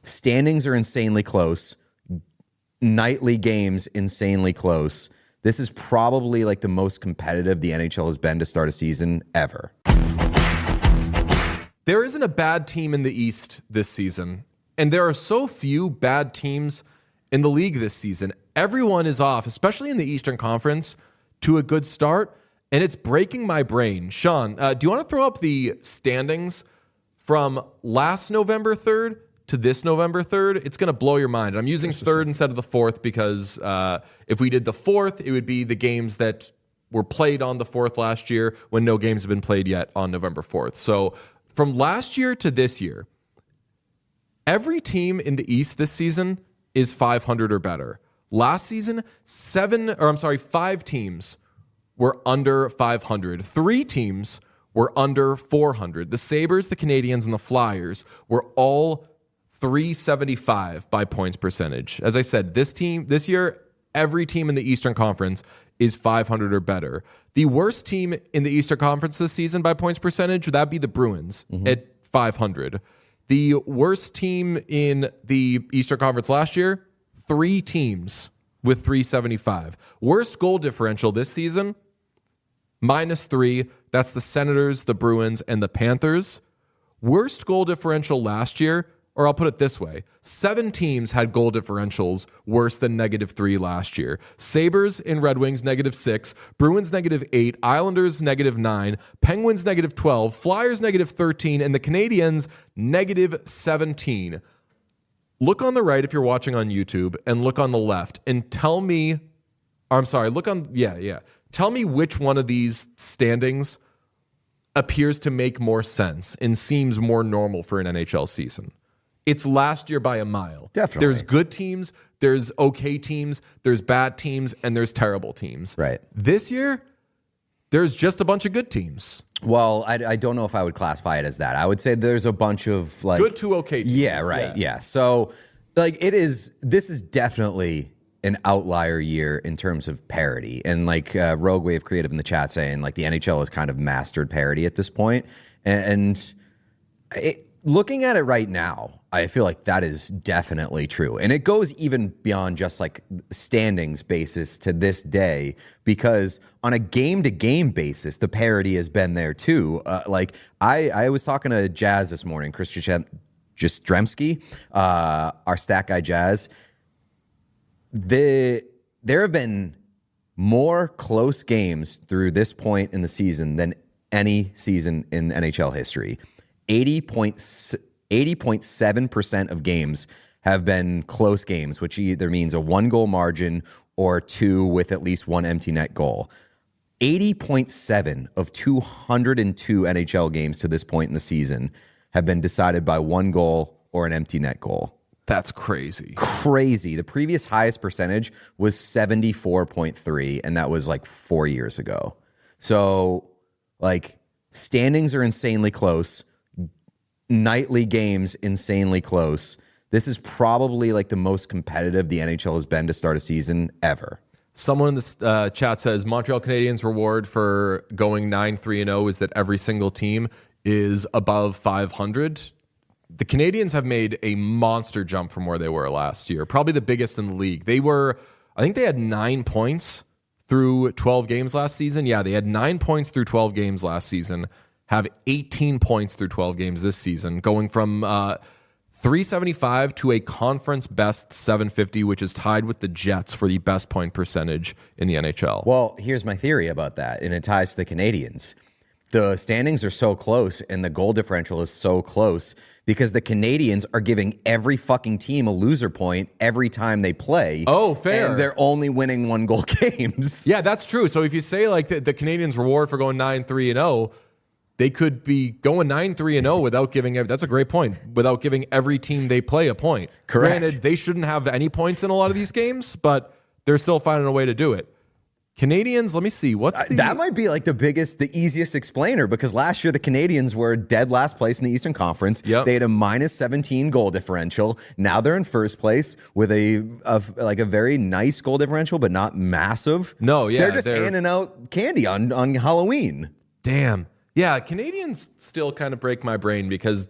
Standings are insanely close. Nightly games insanely close. This is probably like the most competitive the NHL has been to start a season ever. There isn't a bad team in the East this season, and there are so few bad teams in the league this season. Everyone is off, especially in the Eastern Conference, to a good start, and it's breaking my brain. Sean, do you want to throw up the standings from last November 3rd to this November 3rd? It's going to blow your mind. I'm using 3rd instead of the 4th because if we did the 4th, it would be the games that were played on the 4th last year when no games have been played yet on November 4th. So from last year to this year, every team in the East this season is 500 or better. Last season, 5 teams were under 500. 3 teams were under 400. The Sabres, the Canadiens, and the Flyers were all 375 by points percentage. As I said, this year, every team in the Eastern Conference is 500 or better. The worst team in the Eastern Conference this season by points percentage, that'd be the Bruins at 500. The worst team in the Eastern Conference last year, 3 teams with 375. Worst goal differential this season, -3. That's the Senators, the Bruins, and the Panthers. Worst goal differential last year, or I'll put it this way, 7 teams had goal differentials worse than -3 last year. Sabres and Red Wings, -6. Bruins, -8. Islanders, -9. Penguins, -12. Flyers, -13. And the Canadiens, -17. Look on the right if you're watching on YouTube, and look on the left, and tell me, Tell me which one of these standings appears to make more sense and seems more normal for an NHL season. It's last year by a mile. Definitely. There's good teams, there's okay teams, there's bad teams, and there's terrible teams. Right. This year, there's just a bunch of good teams. Well, I don't know if I would classify it as that. I would say there's a bunch of like good to okay teams. Yeah, right. Yeah. So like this is definitely an outlier year in terms of parity. And like Rogue Wave Creative in the chat saying like the NHL has kind of mastered parity at this point. And looking at it right now, I feel like that is definitely true. And it goes even beyond just like standings basis to this day, because on a game-to-game basis, the parity has been there too. Like I was talking to Jazz this morning, Chris Jastrzemski, our stat guy Jazz. There have been more close games through this point in the season than any season in NHL history. 80.7% of games have been close games, which either means a 1-goal margin or 2 with at least 1 empty net goal. 80.7 of 202 NHL games to this point in the season have been decided by 1 goal or an empty net goal. That's crazy. Crazy. The previous highest percentage was 74.3, and that was like 4 years ago. So, like, standings are insanely close. Nightly games insanely close. This is probably like the most competitive the NHL has been to start a season ever. Someone in the chat says Montreal Canadiens' reward for going 9-3-0 is that every single team is above 500. The Canadiens have made a monster jump from where they were last year, probably the biggest in the league. I think they had 9 points through 12 games last season. Yeah, they had 9 points through 12 games last season, have 18 points through 12 games this season, going from 375 to a conference best 750, which is tied with the Jets for the best point percentage in the NHL. Well, here's my theory about that, and it ties to the Canadiens. The standings are so close and the goal differential is so close because the Canadiens are giving every fucking team a loser point every time they play. Oh, fair. And they're only winning 1-goal games. Yeah, that's true. So if you say like the Canadiens' reward for going 9-3-0, they could be going 9-3-0 without giving that's a great point, without giving every team they play a point. Correct. Granted, they shouldn't have any points in a lot of these games, but they're still finding a way to do it. Canadiens, let me see. That might be like the easiest explainer, because last year the Canadiens were dead last place in the Eastern Conference. Yep. They had a -17 goal differential. Now they're in first place with a very nice goal differential, but not massive. No, yeah. They're just handing out candy on Halloween. Damn. Yeah, Canadiens still kind of break my brain because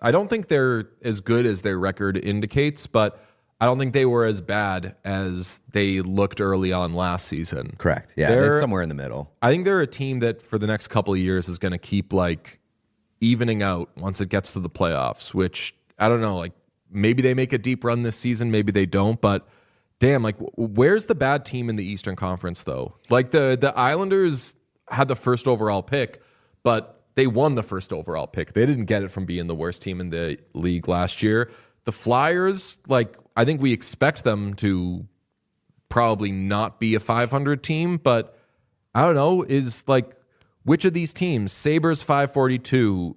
I don't think they're as good as their record indicates, but I don't think they were as bad as they looked early on last season. Correct. Yeah, they're somewhere in the middle. I think they're a team that for the next couple of years is going to keep like evening out once it gets to the playoffs, which I don't know, like maybe they make a deep run this season, maybe they don't, but damn, like where's the bad team in the Eastern Conference though? Like the Islanders had the first overall pick, but they won the first overall pick. They didn't get it from being the worst team in the league last year. The Flyers, like, I think we expect them to probably not be a 500 team, but I don't know, is like, which of these teams? Sabres 542.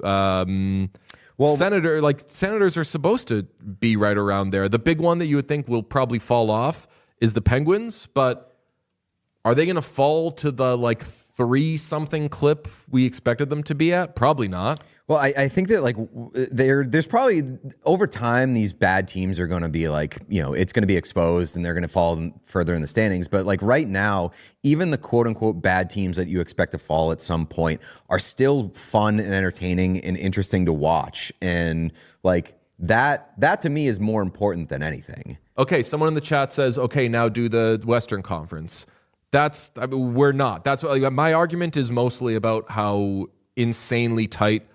Senators are supposed to be right around there. The big one that you would think will probably fall off is the Penguins, but are they going to fall to the like 3-something clip we expected them to be at? Probably not. Well, I think that like there's probably over time these bad teams are going to be like, you know, it's going to be exposed and they're going to fall further in the standings. But like right now, even the quote unquote bad teams that you expect to fall at some point are still fun and entertaining and interesting to watch. And like that to me is more important than anything. Okay, someone in the chat says, okay, now do the Western Conference. We're not. That's what, like, my argument is mostly about how insanely tight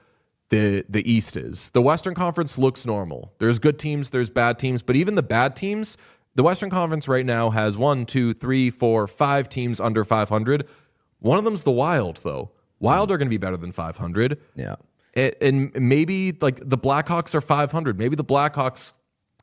the East is. The Western Conference looks normal. There's good teams, there's bad teams, but even the bad teams, the Western Conference right now has 1, 2, 3, 4, 5 teams under 500. One of them's the Wild, though. Wild are going to be better than 500. Yeah. And maybe like the Blackhawks are 500. Maybe the Blackhawks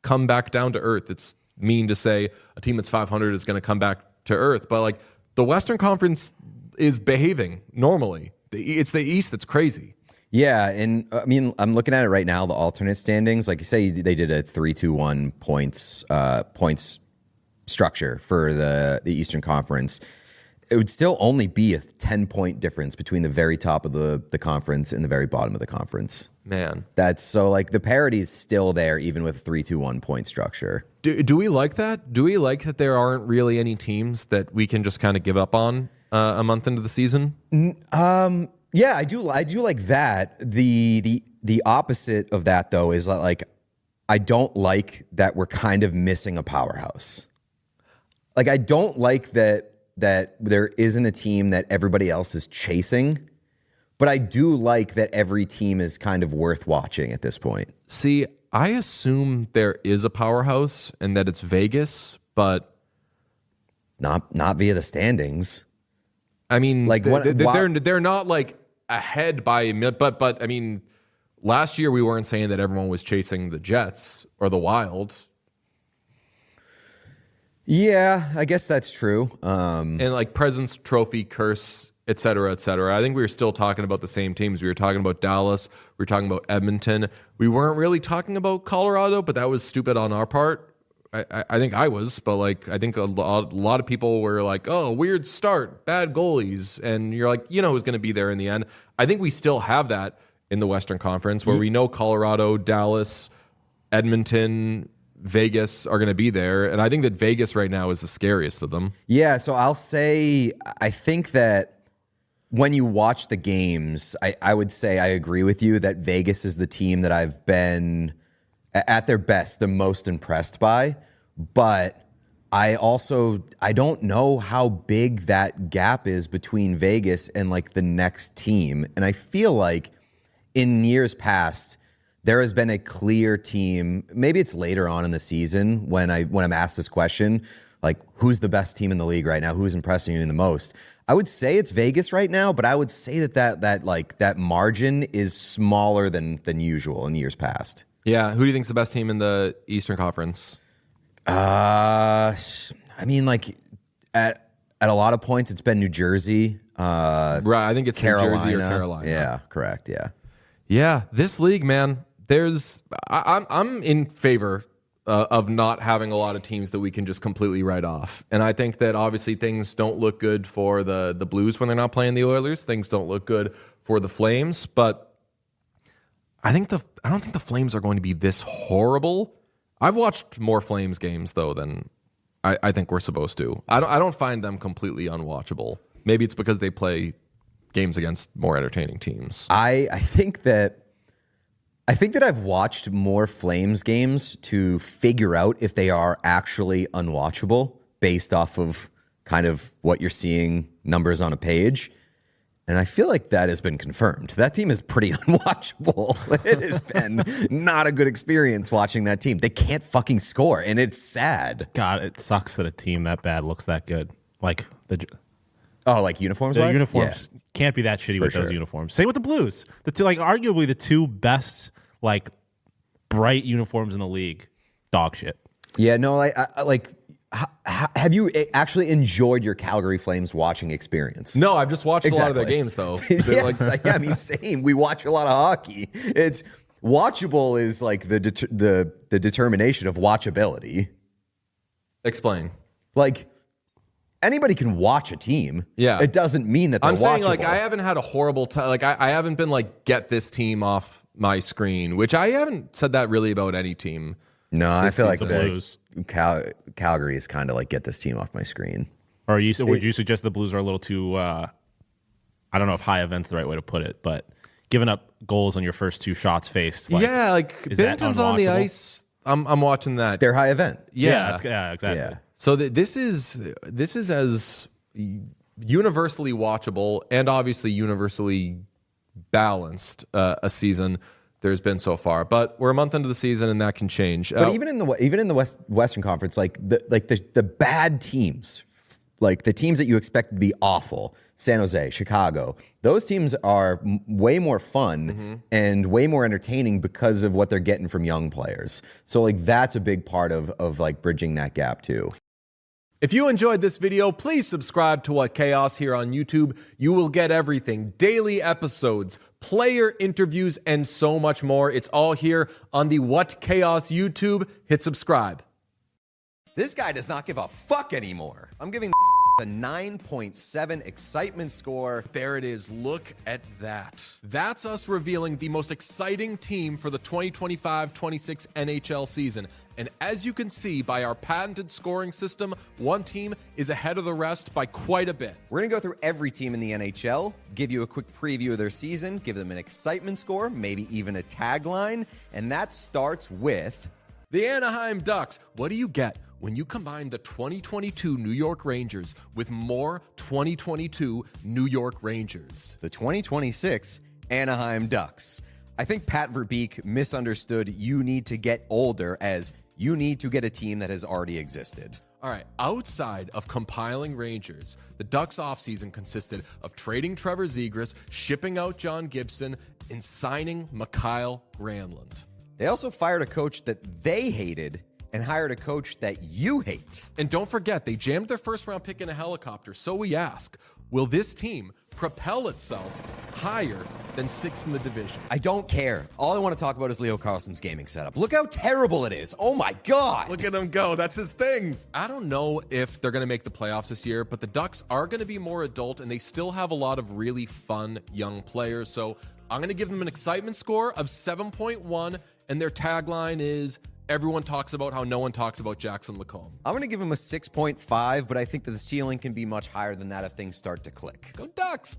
come back down to earth. It's mean to say a team that's 500 is going to come back to earth, but like the Western Conference is behaving normally. It's the East that's crazy. Yeah, and I mean, I'm looking at it right now, the alternate standings. Like you say, they did a 3-2-1 points structure for the Eastern Conference. It would still only be a 10-point difference between the very top of the conference and the very bottom of the conference. Man. That's so like the parity is still there, even with a 3-2-1 point structure. Do we like that? Do we like that there aren't really any teams that we can just kind of give up on a month into the season? Yeah, I do like that. The opposite of that though is like I don't like that we're kind of missing a powerhouse. Like I don't like that there isn't a team that everybody else is chasing, but I do like that every team is kind of worth watching at this point. See, I assume there is a powerhouse and that it's Vegas, but not via the standings. I mean, like they're not like ahead by a minute, but I mean, last year we weren't saying that everyone was chasing the Jets or the Wild. Yeah, I guess that's true. And like President's Trophy, curse, et cetera, et cetera. I think we were still talking about the same teams. We were talking about Dallas. We were talking about Edmonton. We weren't really talking about Colorado, but that was stupid on our part. I think I was, but like I think a lot of people were like, "Oh, weird start, bad goalies," and you're like, you know, who's going to be there in the end. I think we still have that in the Western Conference, where we know Colorado, Dallas, Edmonton, Vegas are going to be there, and I think that Vegas right now is the scariest of them. Yeah, so I'll say I think that when you watch the games, I would say I agree with you that Vegas is the team that I've been at their best the most impressed by, but I don't know how big that gap is between Vegas and like the next team. And I feel like in years past, there has been a clear team. Maybe it's later on in the season when I'm asked this question, like who's the best team in the league right now? Who's impressing you the most? I would say it's Vegas right now, but I would say that margin is smaller than usual in years past. Yeah, who do you think's the best team in the Eastern Conference? I mean, like at a lot of points, it's been New Jersey. Right, I think it's Carolina. New Jersey or Carolina. Yeah, correct. Yeah. Yeah, this league, man. I'm in favor of not having a lot of teams that we can just completely write off, and I think that obviously things don't look good for the Blues when they're not playing the Oilers. Things don't look good for the Flames, but I don't think the Flames are going to be this horrible. I've watched more Flames games though than I think we're supposed to. I don't find them completely unwatchable. Maybe it's because they play games against more entertaining teams. I think that I think that I've watched more Flames games to figure out if they are actually unwatchable based off of kind of what you're seeing numbers on a page. And I feel like that has been confirmed. That team is pretty unwatchable. It has been not a good experience watching that team. They can't fucking score, and it's sad. God, it sucks that a team that bad looks that good. Like like uniforms. the uniforms can't be that shitty with those uniforms. Same with the Blues. The two, like arguably the two best like bright uniforms in the league. Dog shit. Yeah, no, I like. Have you actually enjoyed your Calgary Flames watching experience? No, I've just watched a lot of their games, though. Yes, yeah, I mean, same. We watch a lot of hockey. It's watchable is like the determination of watchability. Explain. Like anybody can watch a team. Yeah, it doesn't mean that they're I'm saying watchable. like I haven't had a horrible time. Like I haven't been like get this team off my screen, which I haven't said that really about any team. No, I feel like the Blues. Calgary is kind of like get this team off my screen. Or would you suggest the Blues are a little too? I don't know if high event's the right way to put it, but giving up goals on your first two shots faced. Like, yeah, like Binnington's on the ice. I'm watching that. They're high event. Yeah, exactly. Yeah. So this is as universally watchable and obviously universally balanced a season there's been so far, but we're a month into the season and that can change. But even in the Western Conference, like the bad teams, like the teams that you expect to be awful, San Jose, Chicago, those teams are way more fun and way more entertaining because of what they're getting from young players. So like that's a big part of like bridging that gap too. If you enjoyed this video, please subscribe to What Chaos here on YouTube. You will get everything, daily episodes, player interviews, and so much more. It's all here on the What Chaos YouTube. Hit subscribe. This guy does not give a fuck anymore. I'm giving a 9.7 excitement score. There it is. Look at that. That's us revealing the most exciting team for the 2025-26 NHL season. And as you can see by our patented scoring system, one team is ahead of the rest by quite a bit. We're going to go through every team in the NHL, give you a quick preview of their season, give them an excitement score, maybe even a tagline, and that starts with the Anaheim Ducks. What do you get when you combine the 2022 New York Rangers with more 2022 New York Rangers? The 2026 Anaheim Ducks. I think Pat Verbeek misunderstood you need to get older as you need to get a team that has already existed. All right, outside of compiling Rangers, the Ducks offseason consisted of trading Trevor Zegras, shipping out John Gibson, and signing Mikael Granlund. They also fired a coach that they hated and hired a coach that you hate. And don't forget, they jammed their first-round pick in a helicopter. So we ask, will this team propel itself higher than sixth in the division? I don't care. All I want to talk about is Leo Carlson's gaming setup. Look how terrible it is. Oh my God. Look at him go. That's his thing. I don't know if they're going to make the playoffs this year, but the Ducks are going to be more adult and they still have a lot of really fun young players. So I'm going to give them an excitement score of 7.1, and their tagline is, everyone talks about how no one talks about Jackson Lacombe. I'm going to give him a 6.5, but I think that the ceiling can be much higher than that if things start to click. Go Ducks!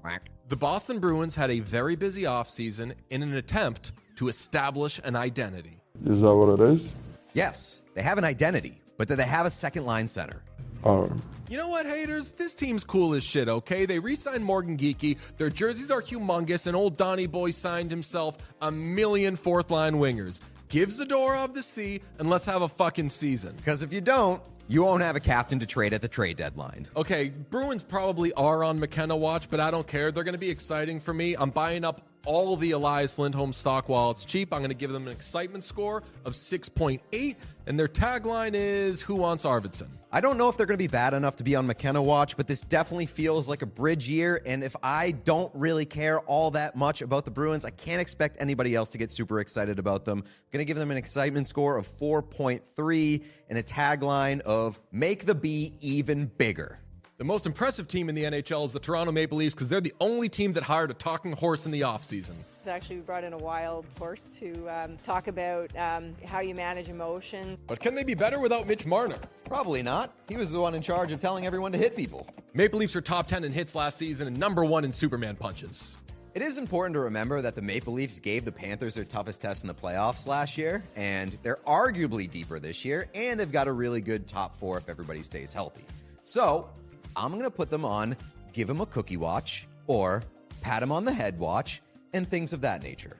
The Boston Bruins had a very busy offseason in an attempt to establish an identity. Is that what it is? Yes, they have an identity, but do they have a second line center? You know what, haters? This team's cool as shit, okay? They re-signed Morgan Geekie, their jerseys are humongous, and old Donnie Boy signed himself a million fourth-line wingers. Give Zadorov the C, and let's have a fucking season. Because if you don't, you won't have a captain to trade at the trade deadline. Okay, Bruins probably are on McKenna watch, but I don't care. They're going to be exciting for me. I'm buying up all the Elias Lindholm stock while it's cheap. I'm going to give them an excitement score of 6.8, and their tagline is, who wants Arvidsson? I don't know if they're going to be bad enough to be on McKenna watch, but this definitely feels like a bridge year, and if I don't really care all that much about the Bruins, I can't expect anybody else to get super excited about them. I'm going to give them an excitement score of 4.3 and a tagline of make the B even bigger. The most impressive team in the NHL is the Toronto Maple Leafs because they're the only team that hired a talking horse in the offseason. Actually, we brought in a wild horse to talk about how you manage emotion. But can they be better without Mitch Marner? Probably not. He was the one in charge of telling everyone to hit people. Maple Leafs were top 10 in hits last season and number 1 in Superman punches. It is important to remember that the Maple Leafs gave the Panthers their toughest test in the playoffs last year, and they're arguably deeper this year, and they've got a really good top four if everybody stays healthy. So I'm going to put them on give them a cookie watch or pat them on the head watch and things of that nature.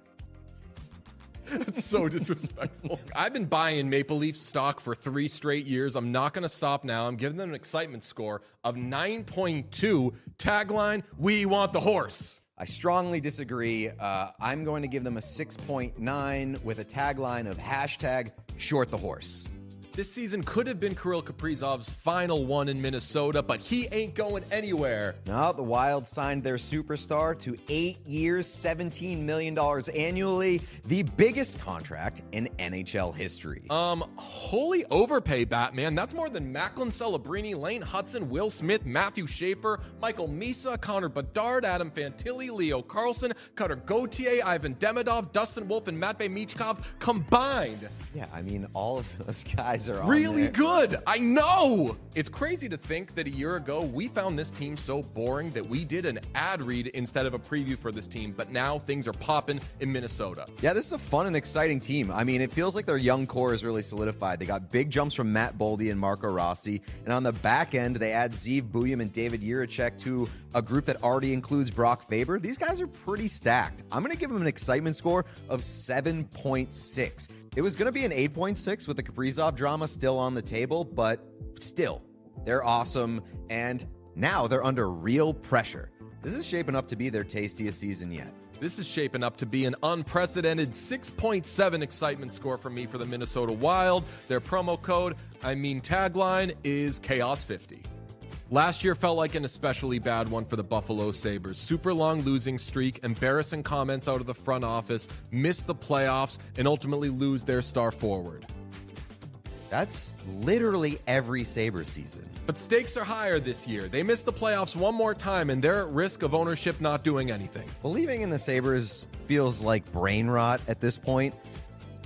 It's so disrespectful. I've been buying Maple Leaf stock for 3 straight years. I'm not going to stop now. I'm giving them an excitement score of 9.2. Tagline, we want the horse. I strongly disagree. I'm going to give them a 6.9 with a tagline of hashtag short the horse. This season could have been Kirill Kaprizov's final one in Minnesota, but he ain't going anywhere. No, the Wild signed their superstar to 8 years, $17 million annually, the biggest contract in NHL history. Holy overpay, Batman. That's more than Macklin Celebrini, Lane Hudson, Will Smith, Matthew Schaefer, Michael Misa, Connor Bedard, Adam Fantilli, Leo Carlson, Cutter Gauthier, Ivan Demidov, Dustin Wolf, and Matvei Michkov combined. Yeah, I mean, all of those guys are really on there. good. I know. It's crazy to think that a year ago we found this team so boring that we did an ad read instead of a preview for this team, but now things are popping in Minnesota. Yeah, this is a fun and exciting team. I mean, it feels like their young core is really solidified. They got big jumps from Matt Boldy and Marco Rossi, and on the back end, they add Zeev Buium and David Jiricek to a group that already includes Brock Faber. These guys are pretty stacked. I'm going to give them an excitement score of 7.6. It was going to be an 8.6 with the Kaprizov drama still on the table, but still, they're awesome, and now they're under real pressure. This is shaping up to be their tastiest season yet. This is shaping up to be an unprecedented 6.7 excitement score for me for the Minnesota Wild. Their tagline is Chaos50. Last year felt like an especially bad one for the Buffalo Sabres. Super long losing streak, embarrassing comments out of the front office, miss the playoffs, and ultimately lose their star forward. That's literally every Sabres season. But stakes are higher this year. They missed the playoffs one more time, and they're at risk of ownership not doing anything. Believing in the Sabres feels like brain rot at this point,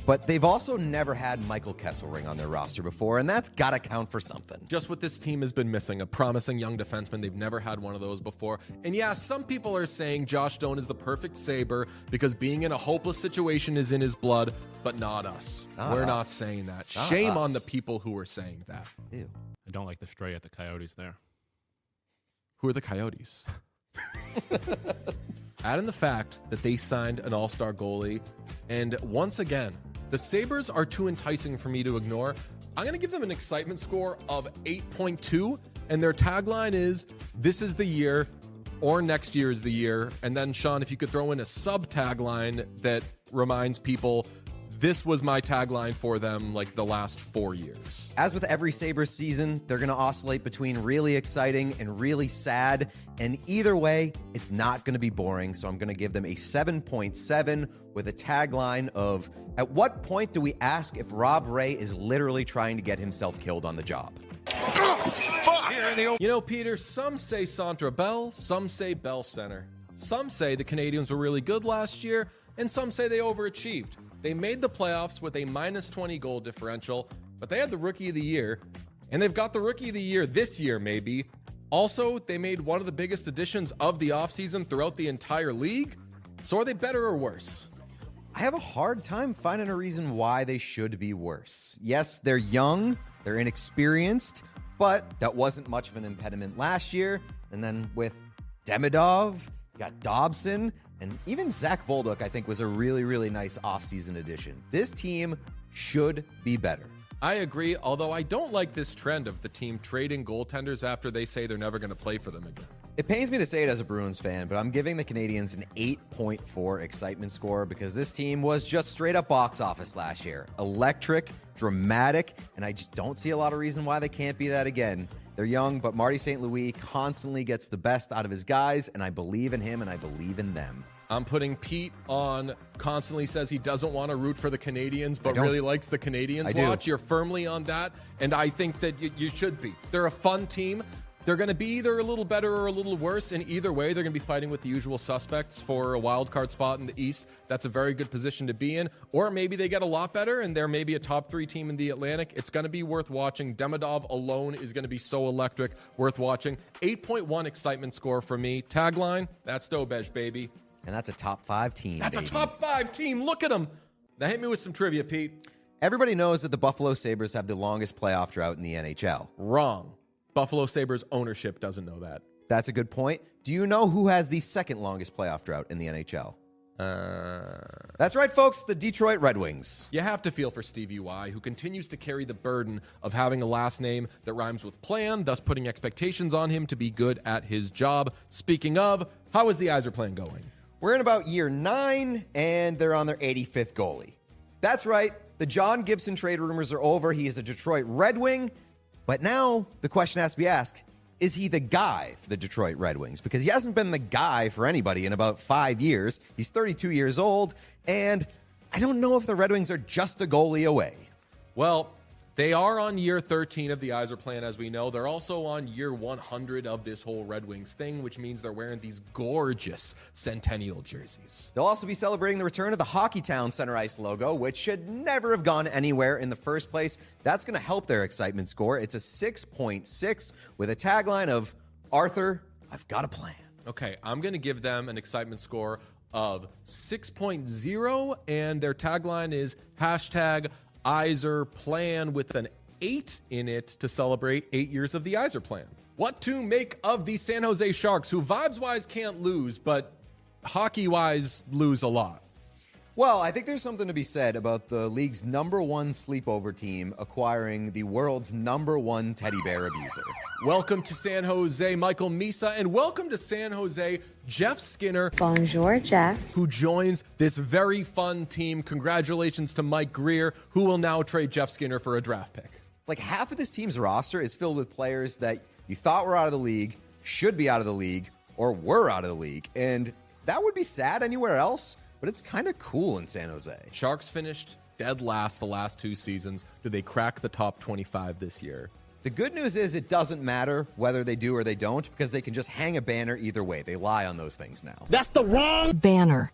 but they've also never had Michael Kesselring on their roster before, and that's got to count for something. Just what this team has been missing, a promising young defenseman. They've never had one of those before. And yeah, some people are saying Josh Doan is the perfect Sabre because being in a hopeless situation is in his blood, but not us. We're not saying that. Shame on the people who are saying that. Ew. I don't like the stray at the Coyotes there. Who are the Coyotes? Add in the fact that they signed an all-star goalie, and once again, the Sabres are too enticing for me to ignore. I'm going to give them an excitement score of 8.2, and their tagline is, this is the year, or next year is the year. And then, Sean, if you could throw in a sub-tagline that reminds people, this was my tagline for them like the last 4 years. As with every Sabres season, they're going to oscillate between really exciting and really sad. And either way, it's not going to be boring. So I'm going to give them a 7.7 with a tagline of, at what point do we ask if Rob Ray is literally trying to get himself killed on the job? You know, Peter, some say Centre Bell, some say Bell Center. Some say the Canadians were really good last year, and some say they overachieved. They made the playoffs with a minus 20 goal differential, but they had the Rookie of the Year, and they've got the Rookie of the Year this year, maybe. Also, they made one of the biggest additions of the offseason throughout the entire league. So are they better or worse? I have a hard time finding a reason why they should be worse. Yes, they're young, they're inexperienced, but that wasn't much of an impediment last year. And then with Demidov, you got Dobson, and even Zach Bolduc, I think, was a really, really nice offseason addition. This team should be better. I agree, although I don't like this trend of the team trading goaltenders after they say they're never going to play for them again. It pains me to say it as a Bruins fan, but I'm giving the Canadians an 8.4 excitement score because this team was just straight up box office last year. Electric, dramatic, and I just don't see a lot of reason why they can't be that again. They're young, but Marty St. Louis constantly gets the best out of his guys, and I believe in him and I believe in them. I'm putting Pete on, constantly says he doesn't want to root for the Canadians, but really likes the Canadians watch. You're firmly on that, and I think that you should be. They're a fun team. They're going to be either a little better or a little worse, and either way, they're going to be fighting with the usual suspects for a wild card spot in the East. That's a very good position to be in. Or maybe they get a lot better, and they're maybe a top 3 team in the Atlantic. It's going to be worth watching. Demidov alone is going to be so electric, worth watching. 8.1 excitement score for me. Tagline, that's Dobej, baby. and that's a top 5 team. That's baby. a top 5 team. Look at them. Now hit me with some trivia, Pete. Everybody knows that the Buffalo Sabres have the longest playoff drought in the NHL. Wrong. Buffalo Sabres ownership doesn't know that. That's a good point. Do you know who has the second longest playoff drought in the NHL? That's right, folks, the Detroit Red Wings. You have to feel for Stevie Y, who continues to carry the burden of having a last name that rhymes with plan, thus putting expectations on him to be good at his job. Speaking of, how is the Yzerplan going? We're in about year 9, and they're on their 85th goalie. That's right, the John Gibson trade rumors are over. He is a Detroit Red Wing, but now the question has to be asked, is he the guy for the Detroit Red Wings? Because he hasn't been the guy for anybody in about 5 years. He's 32 years old, and I don't know if the Red Wings are just a goalie away. Well, they are on year 13 of the Yzerplan, as we know. They're also on year 100 of this whole Red Wings thing, which means they're wearing these gorgeous Centennial jerseys. They'll also be celebrating the return of the Hockeytown Center Ice logo, which should never have gone anywhere in the first place. That's going to help their excitement score. It's a 6.6 with a tagline of, Arthur, I've got a plan. Okay, I'm going to give them an excitement score of 6.0, and their tagline is hashtag Yzerplan with an 8 in it to celebrate 8 years of the Yzerplan. What to make of the San Jose Sharks, who vibes-wise can't lose, but hockey-wise lose a lot? Well, I think there's something to be said about the league's #1 sleepover team acquiring the world's #1 teddy bear abuser. Welcome to San Jose, Michael Misa, and welcome to San Jose, Jeff Skinner. Bonjour, Jeff. Who joins this very fun team. Congratulations to Mike Greer, who will now trade Jeff Skinner for a draft pick. Like half of this team's roster is filled with players that you thought were out of the league, should be out of the league, or were out of the league. And that would be sad anywhere else, but it's kind of cool in San Jose. Sharks finished dead last the last 2 seasons. Do they crack the top 25 this year? The good news is it doesn't matter whether they do or they don't, because they can just hang a banner either way. They lie on those things now. That's the wrong banner.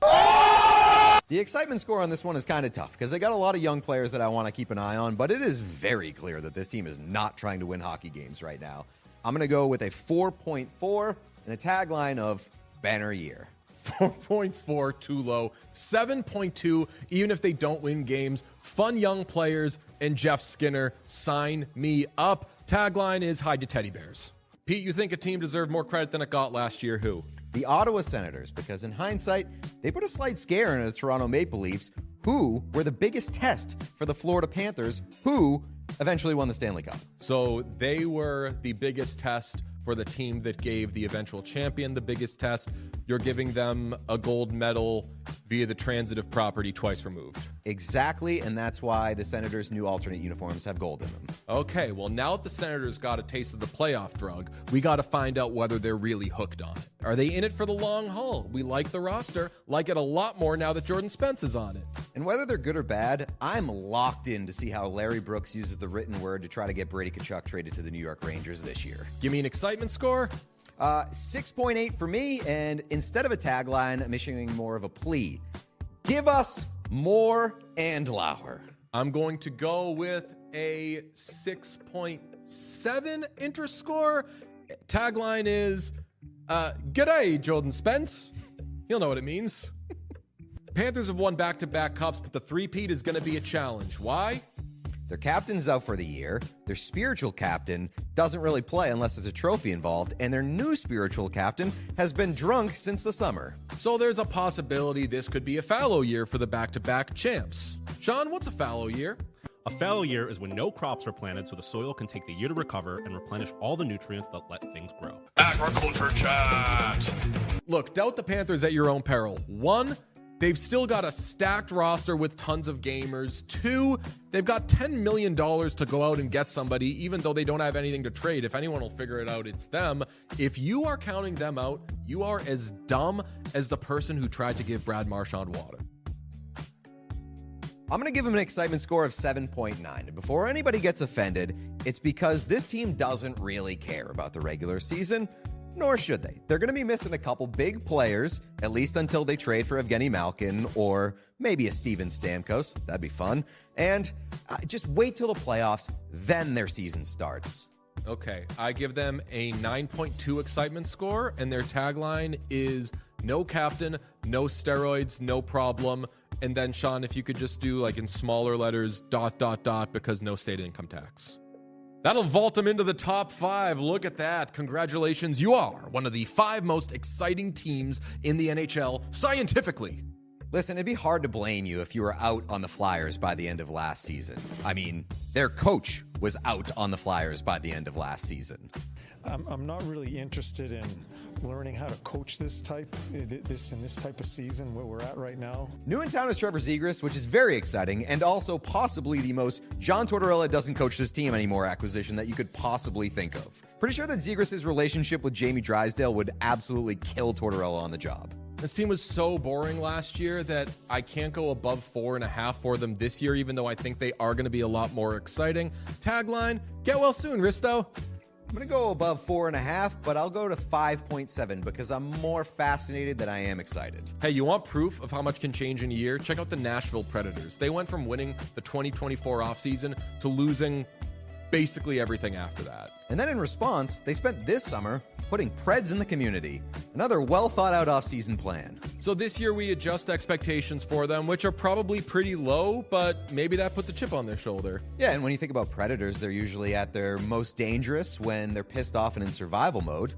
The excitement score on this one is kind of tough because they got a lot of young players that I want to keep an eye on, but it is very clear that this team is not trying to win hockey games right now. I'm going to go with a 4.4 and a tagline of banner year. 4.4 too low. 7.2 even if they don't win games. Fun young players and Jeff Skinner, sign me up. Tagline is hide to teddy bears. Pete, you think a team deserved more credit than it got last year? Who? The Ottawa Senators, because in hindsight, they put a slight scare into the Toronto Maple Leafs, who were the biggest test for the Florida Panthers, who eventually won the Stanley Cup. So they were the biggest test for the team that gave the eventual champion the biggest test. You're giving them a gold medal via the transitive property twice removed. Exactly, and that's why the Senators' new alternate uniforms have gold in them. Okay, well, now that the Senators got a taste of the playoff drug, we got to find out whether they're really hooked on it. Are they in it for the long haul? We like the roster, like it a lot more now that Jordan Spence is on it. And whether they're good or bad, I'm locked in to see how Larry Brooks uses the written word to try to get Brady Tkachuk traded to the New York Rangers this year. Give me an excitement score. 6.8 for me, and instead of a tagline, I'm issuing more of a plea. Give us more and Lauer. I'm going to go with a 6.7 interest score. Tagline is, G'day, Jordan Spence. He'll know what it means. The Panthers have won back-to-back cups, but the three-peat is going to be a challenge. Why? Their captain's out for the year, their spiritual captain doesn't really play unless there's a trophy involved, and their new spiritual captain has been drunk since the summer. So there's a possibility this could be a fallow year for the back-to-back champs. Sean, what's a fallow year? A fallow year is when no crops are planted so the soil can take the year to recover and replenish all the nutrients that let things grow. Agriculture chat! Look, doubt the Panthers at your own peril. 1, they've still got a stacked roster with tons of gamers. 2, they've got $10 million to go out and get somebody, even though they don't have anything to trade. If anyone will figure it out, it's them. If you are counting them out, you are as dumb as the person who tried to give Brad Marchand water. I'm going to give him an excitement score of 7.9. And before anybody gets offended, it's because this team doesn't really care about the regular season, nor should they. They're going to be missing a couple big players, at least until they trade for Evgeny Malkin or maybe a Steven Stamkos. That'd be fun. And just wait till the playoffs, then their season starts. Okay, I give them a 9.2 excitement score, and their tagline is no captain, no steroids, no problem. And then, Sean, if you could just do like in smaller letters, ... because no state income tax. That'll vault him into the top 5. Look at that. Congratulations. You are one of the 5 most exciting teams in the NHL scientifically. Listen, it'd be hard to blame you if you were out on the Flyers by the end of last season. I mean, their coach was out on the Flyers by the end of last season. I'm not really interested in learning how to coach this type of season where we're at right now. New in town is Trevor Zegras, which is very exciting, and also possibly the most John Tortorella doesn't coach this team anymore acquisition that you could possibly think of. Pretty sure that Zegras' relationship with Jamie Drysdale would absolutely kill Tortorella on the job. This team was so boring last year that I can't go above 4.5 for them this year, even though I think they are going to be a lot more exciting. Tagline, get well soon, Risto. I'm going to go above 4.5, but I'll go to 5.7 because I'm more fascinated than I am excited. Hey, you want proof of how much can change in a year? Check out the Nashville Predators. They went from winning the 2024 offseason to losing basically everything after that. And then in response, they spent this summer putting Preds in the community. Another well-thought-out offseason plan. So this year we adjust expectations for them, which are probably pretty low, but maybe that puts a chip on their shoulder. Yeah, and when you think about Predators, they're usually at their most dangerous when they're pissed off and in survival mode,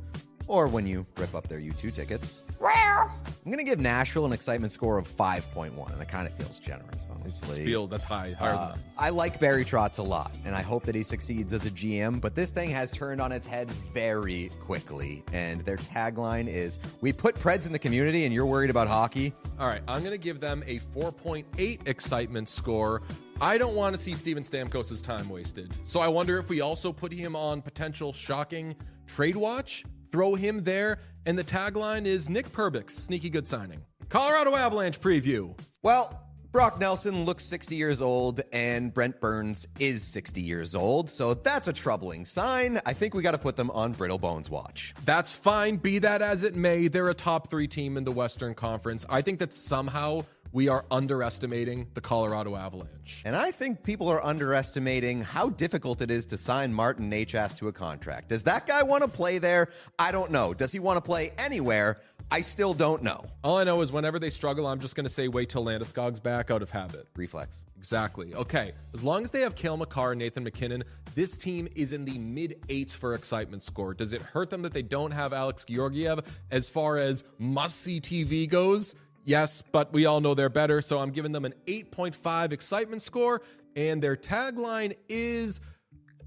or when you rip up their U2 tickets. I'm going to give Nashville an excitement score of 5.1, and it kind of feels generous, honestly. That's high, higher than that. I like Barry Trotz a lot, and I hope that he succeeds as a GM, but this thing has turned on its head very quickly, and their tagline is, we put Preds in the community and you're worried about hockey? All right, I'm going to give them a 4.8 excitement score. I don't want to see Steven Stamkos' time wasted, so I wonder if we also put him on potential shocking trade watch, throw him there, and the tagline is Nick Perbix, sneaky good signing. Colorado Avalanche preview. Well, Brock Nelson looks 60 years old, and Brent Burns is 60 years old, so that's a troubling sign. I think we got to put them on Brittle Bones watch. That's fine, be that as it may. They're a top 3 team in the Western Conference. I think that somehow we are underestimating the Colorado Avalanche. And I think people are underestimating how difficult it is to sign Martin Necas to a contract. Does that guy want to play there? I don't know. Does he want to play anywhere? I still don't know. All I know is whenever they struggle, I'm just going to say wait till Landeskog's back out of habit. Reflex. Exactly. Okay. As long as they have Cale Makar and Nathan McKinnon, this team is in the mid-8s for excitement score. Does it hurt them that they don't have Alex Georgiev as far as must-see TV goes? Yes, but we all know they're better, so I'm giving them an 8.5 excitement score, and their tagline is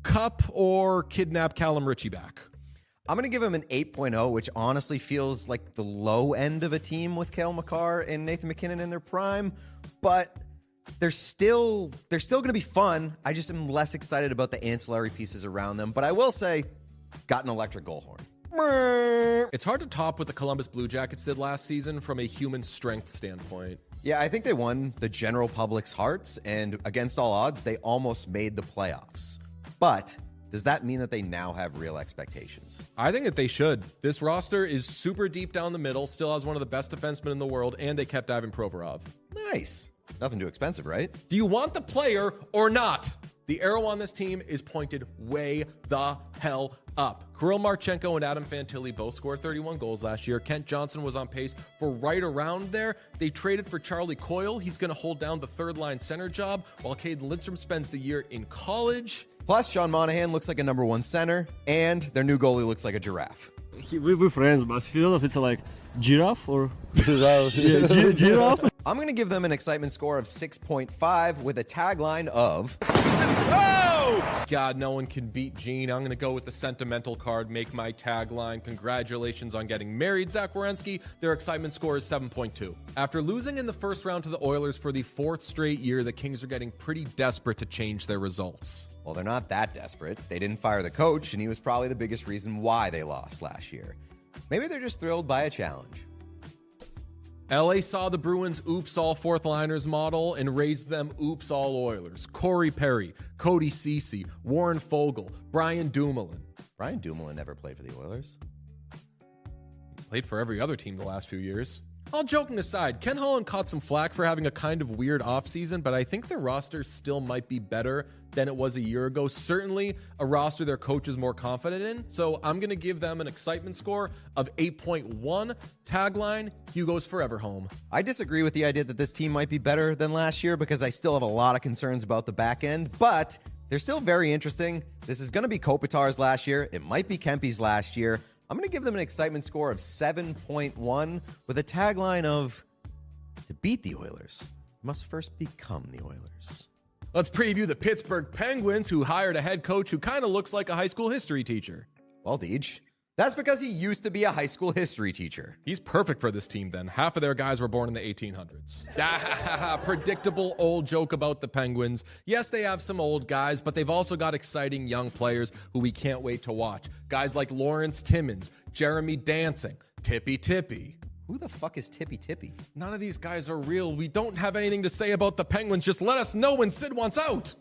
Cup or Kidnap Callum Ritchie back. I'm going to give him an 8.0, which honestly feels like the low end of a team with Cale Makar and Nathan McKinnon in their prime, but they're still going to be fun. I just am less excited about the ancillary pieces around them, but I will say, got an electric goal horn. It's hard to top what the Columbus Blue Jackets did last season from a human strength standpoint. Yeah, I think they won the general public's hearts, and against all odds, they almost made the playoffs. But does that mean that they now have real expectations? I think that they should. This roster is super deep down the middle, still has one of the best defensemen in the world, and they kept Ivan Provorov. Nice. Nothing too expensive, right? Do you want the player or not? The arrow on this team is pointed way the hell up. Kirill Marchenko and Adam Fantilli both scored 31 goals last year. Kent Johnson was on pace for right around there. They traded for Charlie Coyle. He's going to hold down the third-line center job while Caden Lindstrom spends the year in college. Plus, Sean Monahan looks like a number 1 center, and their new goalie looks like a giraffe. We're friends, but I feel if it's like giraffe or giraffe. I'm going to give them an excitement score of 6.5 with a tagline of... God, no one can beat Gene. I'm going to go with the sentimental card, make my tagline. Congratulations on getting married, Zach Werenski. Their excitement score is 7.2. After losing in the first round to the Oilers for the 4th straight year, the Kings are getting pretty desperate to change their results. Well, they're not that desperate. They didn't fire the coach, and he was probably the biggest reason why they lost last year. Maybe they're just thrilled by a challenge. LA saw the Bruins oops all fourth liners model and raised them oops all Oilers. Corey Perry, Cody Ceci, Warren Fogle, Brian Dumoulin. Brian Dumoulin never played for the Oilers. Played for every other team the last few years. All joking aside, Ken Holland caught some flack for having a kind of weird offseason, but I think their roster still might be better than it was a year ago. Certainly a roster their coach is more confident in. So I'm going to give them an excitement score of 8.1. Tagline, Hugo's forever home. I disagree with the idea that this team might be better than last year because I still have a lot of concerns about the back end, but they're still very interesting. This is going to be Kopitar's last year. It might be Kempe's last year. I'm going to give them an excitement score of 7.1 with a tagline of, to beat the Oilers, you must first become the Oilers. Let's preview the Pittsburgh Penguins, who hired a head coach who kind of looks like a high school history teacher. Well, Deej, that's because he used to be a high school history teacher. He's perfect for this team then. Half of their guys were born in the 1800s. Predictable old joke about the Penguins. Yes, they have some old guys, but they've also got exciting young players who we can't wait to watch. Guys like Lawrence Timmons, Jeremy Dancing, Tippy Tippy. Who the fuck is Tippy Tippy? None of these guys are real. We don't have anything to say about the Penguins. Just let us know when Sid wants out.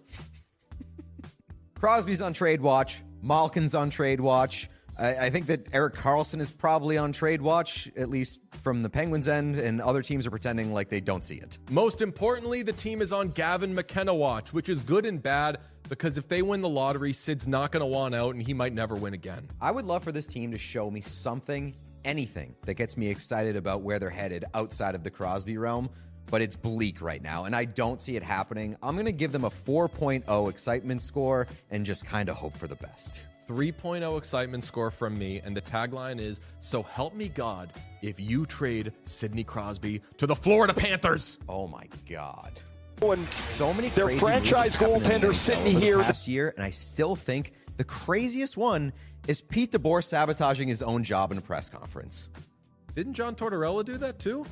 Crosby's on trade watch. Malkin's on trade watch. I think that Erik Karlsson is probably on trade watch, at least from the Penguins' end, and other teams are pretending like they don't see it. Most importantly, the team is on Gavin McKenna watch, which is good and bad because if they win the lottery, Sid's not going to want out and he might never win again. I would love for this team to show me something, anything, that gets me excited about where they're headed outside of the Crosby realm, but it's bleak right now, and I don't see it happening. I'm going to give them a 4.0 excitement score and just kind of hope for the best. 3.0 excitement score from me, and the tagline is, so help me God if you trade Sidney Crosby to the Florida Panthers. Oh my God. And So many their crazy franchise moves happened in the goaltender NHL sitting over the here. last year, and I still think the craziest one is Pete DeBoer sabotaging his own job in a press conference. Didn't John Tortorella do that too?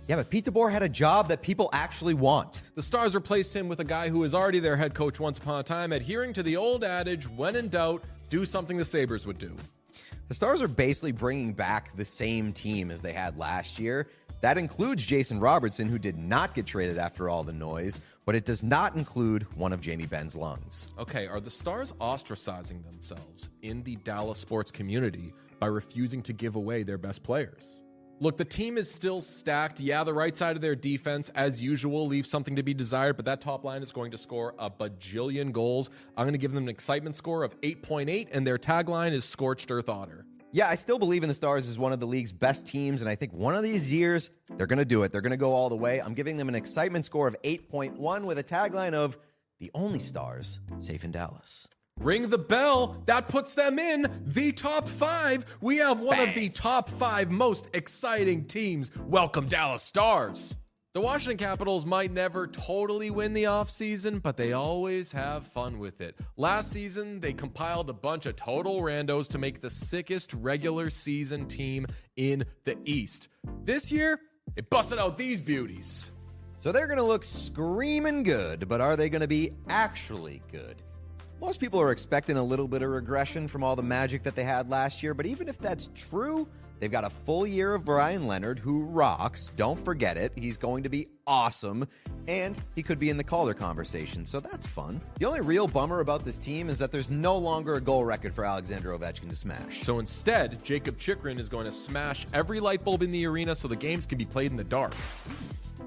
Yeah, but Pete DeBoer had a job that people actually want. The Stars replaced him with a guy who was already their head coach once upon a time, adhering to the old adage, when in doubt, do something the Sabres would do. The Stars are basically bringing back the same team as they had last year. That includes Jason Robertson, who did not get traded after all the noise, but it does not include one of Jamie Benn's lungs. Okay, are the Stars ostracizing themselves in the Dallas sports community by refusing to give away their best players? Look, the team is still stacked. Yeah, the right side of their defense, as usual, leaves something to be desired, but that top line is going to score a bajillion goals. I'm going to give them an excitement score of 8.8, and their tagline is Scorched Earth Otter. Yeah, I still believe in the Stars as one of the league's best teams, and I think one of these years, they're going to do it. They're going to go all the way. I'm giving them an excitement score of 8.1 with a tagline of, the only Stars safe in Dallas. Ring the bell. That puts them in the top 5. We have one of the top 5 most exciting teams. Welcome, Dallas Stars. The Washington Capitals might never totally win the offseason, but they always have fun with it. Last season, they compiled a bunch of total randos to make the sickest regular season team in the East. This year, they busted out these beauties. So they're going to look screaming good, but are they going to be actually good? Most people are expecting a little bit of regression from all the magic that they had last year, but even if that's true, they've got a full year of Brian Leonard, who rocks. Don't forget it. He's going to be awesome, and he could be in the Calder conversation, so that's fun. The only real bummer about this team is that there's no longer a goal record for Alexander Ovechkin to smash. So instead, Jacob Chychrun is going to smash every light bulb in the arena so the games can be played in the dark.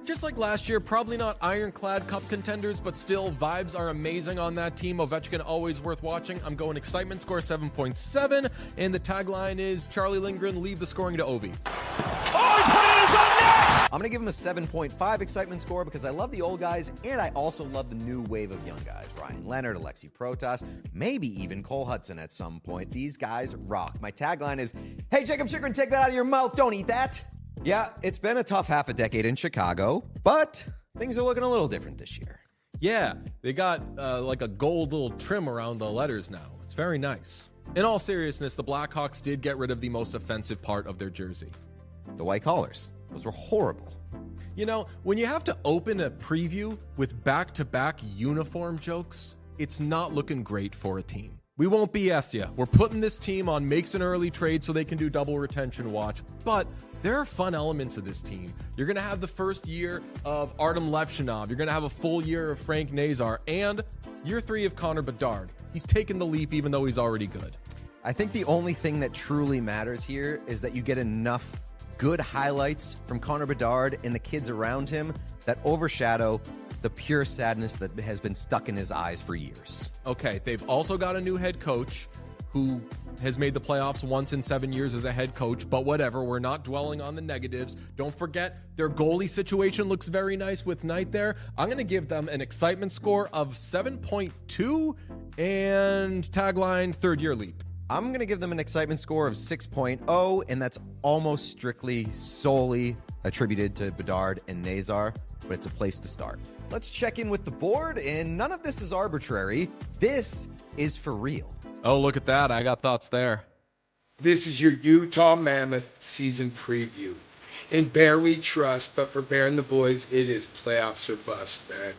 Just like last year, probably not ironclad cup contenders, but still, vibes are amazing on that team. Ovechkin, always worth watching. I'm going excitement score 7.7, and the tagline is Charlie Lindgren, leave the scoring to Ovi. Oh, he put it in his own net! I'm going to give him a 7.5 excitement score because I love the old guys, and I also love the new wave of young guys. Ryan Leonard, Alexi Protas, maybe even Cole Hudson at some point. These guys rock. My tagline is, hey, Jacob Chychrun, take that out of your mouth. Don't eat that. Yeah, it's been a tough half a decade in Chicago, but things are looking a little different this year. Yeah, they got like a gold little trim around the letters now. It's very nice. In all seriousness, the Blackhawks did get rid of the most offensive part of their jersey. The white collars. Those were horrible. You know, when you have to open a preview with back-to-back uniform jokes, it's not looking great for a team. We won't BS you. We're putting this team on makes an early trade so they can do double retention watch, but there are fun elements of this team. You're going to have the first year of Artem Levshinov. You're going to have a full year of Frank Nazar and year 3 of Connor Bedard. He's taken the leap even though he's already good. I think the only thing that truly matters here is that you get enough good highlights from Connor Bedard and the kids around him that overshadow the pure sadness that has been stuck in his eyes for years. Okay, they've also got a new head coach who has made the playoffs once in 7 years as a head coach, but whatever, we're not dwelling on the negatives. Don't forget, their goalie situation looks very nice with Knight there. I'm going to give them an excitement score of 7.2 and tagline third year leap. I'm going to give them an excitement score of 6.0, and that's almost strictly solely attributed to Bedard and Nazar, but it's a place to start. Let's check in with the board, and none of this is arbitrary. This is for real. Oh, look at that. I got thoughts there. This is your Utah Mammoth season preview. In Bear we trust, but for Bear and the boys, it is playoffs or bust, man.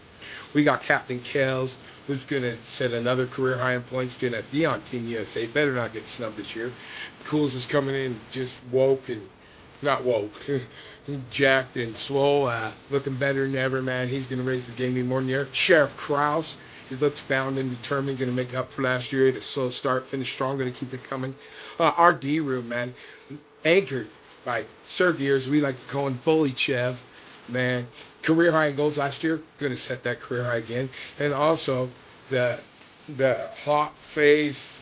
We got Captain Kales, who's going to set another career high in points, going to be on Team USA. Better not get snubbed this year. Cools is coming in just not woke, jacked and swole, looking better than ever, man. He's going to raise his game even more than ever. Sheriff Krause, he looks bound and determined, going to make up for last year. He had a slow start, finish strong, going to keep it coming. Our D room, man, anchored by Sergei, as we like to call him, Bully Chev, man. Career high in goals last year, going to set that career high again. And also the hot face,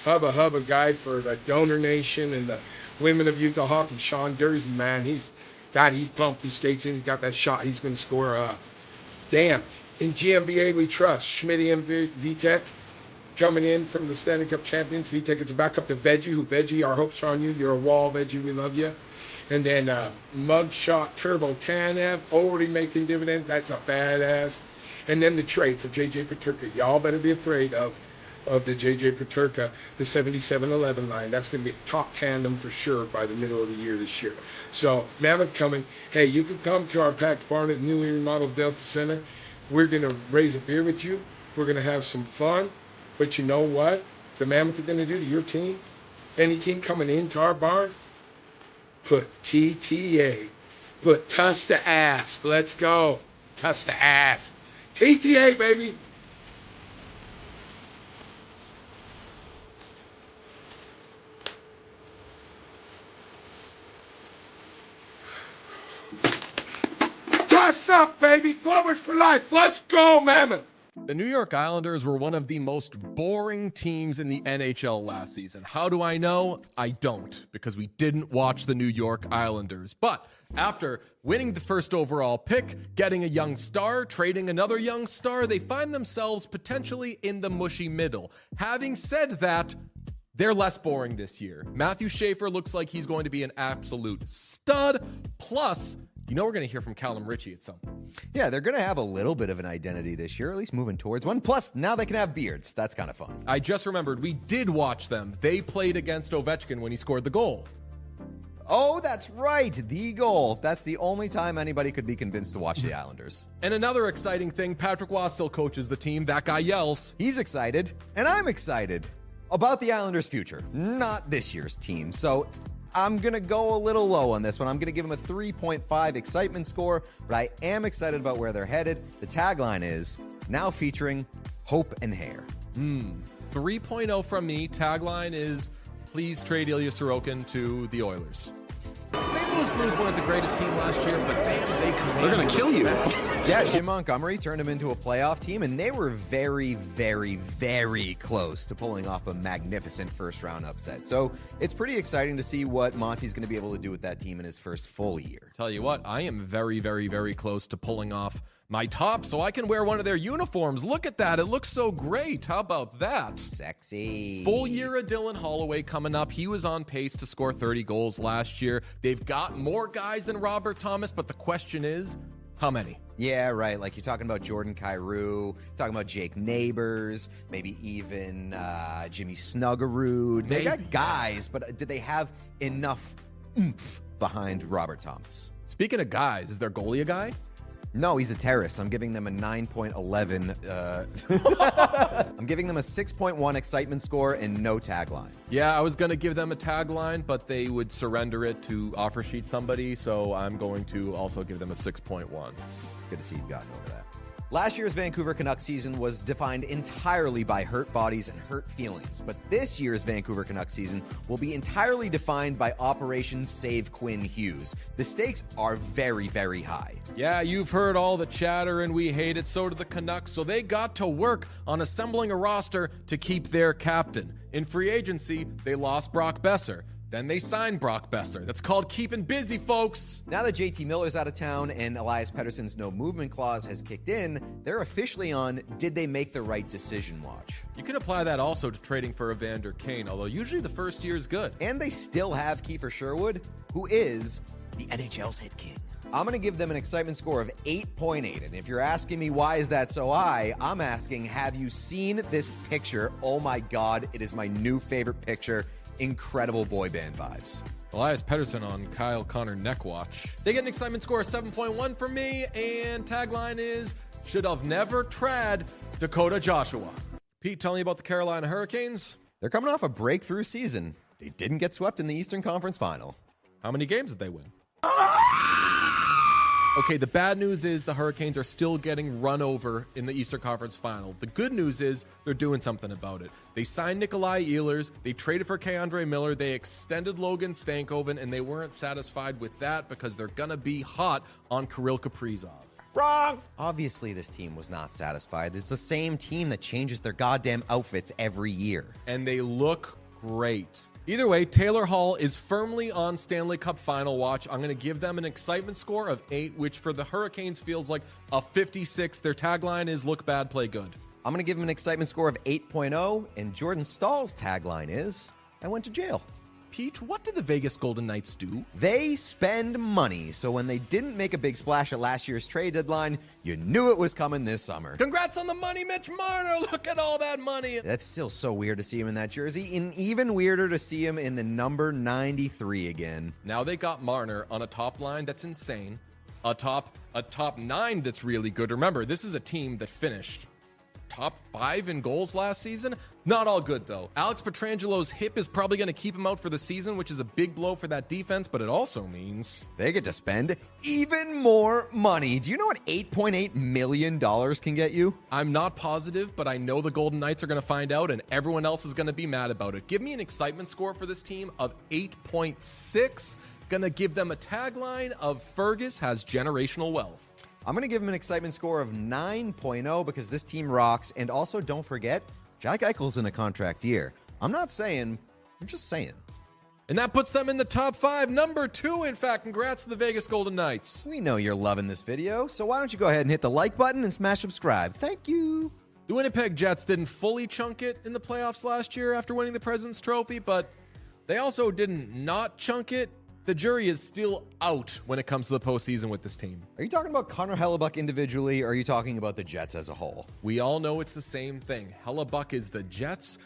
hubba guy for the Donor Nation and the women of Utah hockey, Sean Dursey, man. He's pumped. He skates in. He's got that shot. He's going to score. Damn. In GMBA, we trust Schmitty and Vitek coming in from the Stanley Cup champions. Vitek is a backup to Veggie, our hopes are on you. You're a wall, Veggie. We love you. And then Mugshot Turbo Tanev, already making dividends. That's a badass. And then the trade for JJ Peterka. Y'all better be afraid of the JJ Peterka, the 77-11 line. That's going to be a top tandem for sure by the middle of the year this year. So, Mammoth coming. Hey, you can come to our packed barn at newly remodeled Delta Center. We're going to raise a beer with you. We're going to have some fun. But you know what the Mammoth are going to do to your team? Any team coming into our barn? Put TTA. Put Tuss to ass. Let's go. Tuss to ass. TTA, baby. Tuss up, baby. Forward for life. Let's go, Mammoth. The New York Islanders were one of the most boring teams in the NHL last season. How do I know? I don't, because we didn't watch the New York Islanders. But after winning the first overall pick, getting a young star, trading another young star, they find themselves potentially in the mushy middle. Having said that, they're less boring this year. Matthew Schaefer looks like he's going to be an absolute stud. Plus, you know we're going to hear from Callum Ritchie at some point. Yeah, they're going to have a little bit of an identity this year, at least moving towards one. Plus, now they can have beards. That's kind of fun. I just remembered, we did watch them. They played against Ovechkin when he scored the goal. Oh, that's right. The goal. That's the only time anybody could be convinced to watch the Islanders. And another exciting thing, Patrick Waugh still coaches the team. That guy yells. He's excited, and I'm excited about the Islanders' future, not this year's team. So I'm going to go a little low on this one. I'm going to give them a 3.5 excitement score, but I am excited about where they're headed. The tagline is now featuring hope and hair. 3.0 from me. Tagline is please trade Ilya Sorokin to the Oilers. St. Louis Blues weren't the greatest team last year, but damn, they come in. They're going to kill you. Yeah, Jim Montgomery turned them into a playoff team, and they were very, very, very close to pulling off a magnificent first-round upset. So it's pretty exciting to see what Monty's going to be able to do with that team in his first full year. Tell you what, I am very, very, very close to pulling off my top so I can wear one of their uniforms. Look at that. It looks so great. How about that? Sexy. Full year of Dylan Holloway coming up. He was on pace to score 30 goals last year. They've got more guys than Robert Thomas, but the question is, how many? Yeah, right. Like you're talking about Jordan Kyrou, talking about Jake Neighbors, maybe even Jimmy Snuggerud. They got guys, but did they have enough oomph behind Robert Thomas? Speaking of guys, is their goalie a guy? No, he's a terrorist. I'm giving them a 9.11. I'm giving them a 6.1 excitement score and no tagline. Yeah, I was going to give them a tagline, but they would surrender it to offer sheet somebody, so I'm going to also give them a 6.1. Good to see you've gotten over that. Last year's Vancouver Canucks season was defined entirely by hurt bodies and hurt feelings, but this year's Vancouver Canucks season will be entirely defined by Operation Save Quinn Hughes. The stakes are very, very high. Yeah, you've heard all the chatter and we hate it, so do the Canucks, so they got to work on assembling a roster to keep their captain. In free agency, they lost Brock Besser. Then they signed Brock Besser. That's called keeping busy, folks. Now that JT Miller's out of town and Elias Pettersson's no movement clause has kicked in, they're officially on did they make the right decision watch. You can apply that also to trading for Evander Kane, although usually the first year is good. And they still have Kiefer Sherwood, who is the NHL's hit king. I'm going to give them an excitement score of 8.8. And if you're asking me why is that so high, I'm asking, have you seen this picture? Oh my God, it is my new favorite picture. Incredible boy band vibes. Elias Pettersson on Kyle Connor neck watch. They get an excitement score of 7.1 from me, and tagline is, should have never trad Dakota Joshua. Pete, tell me about the Carolina Hurricanes. They're coming off a breakthrough season. They didn't get swept in the Eastern Conference Final. How many games did they win? Okay, the bad news is the Hurricanes are still getting run over in the Eastern Conference Final. The good news is they're doing something about it. They signed Nikolai Ehlers, they traded for K'Andre Miller, they extended Logan Stankoven, and they weren't satisfied with that because they're going to be hot on Kirill Kaprizov. Wrong! Obviously, this team was not satisfied. It's the same team that changes their goddamn outfits every year. And they look great. Either way, Taylor Hall is firmly on Stanley Cup final watch. I'm going to give them an excitement score of 8, which for the Hurricanes feels like a 56. Their tagline is look bad, play good. I'm going to give them an excitement score of 8.0, and Jordan Stahl's tagline is, I went to jail. Pete, what did the Vegas Golden Knights do? They spend money, so when they didn't make a big splash at last year's trade deadline, you knew it was coming this summer. Congrats on the money, Mitch Marner! Look at all that money! That's still so weird to see him in that jersey, and even weirder to see him in the number 93 again. Now they got Marner on a top line that's insane, a top 9 that's really good. Remember, this is a team that finished top 5 in goals last season. Not all good, though. Alex Petrangelo's hip is probably going to keep him out for the season, which is a big blow for that defense, but it also means they get to spend even more money. Do you know what $8.8 million can get you? I'm not positive, but I know the Golden Knights are going to find out, and everyone else is going to be mad about it. Give me an excitement score for this team of 8.6. Gonna give them a tagline of Fergus has generational wealth. I'm going to give him an excitement score of 9.0 because this team rocks. And also, don't forget, Jack Eichel's in a contract year. I'm not saying, I'm just saying. And that puts them in the top 5, number 2, in fact. Congrats to the Vegas Golden Knights. We know you're loving this video, so why don't you go ahead and hit the like button and smash subscribe. Thank you. The Winnipeg Jets didn't fully chunk it in the playoffs last year after winning the President's Trophy, but they also didn't not chunk it. The jury is still out when it comes to the postseason with this team. Are you talking about Connor Hellebuck individually, or are you talking about the Jets as a whole? We all know it's the same thing. Hellebuck is the Jets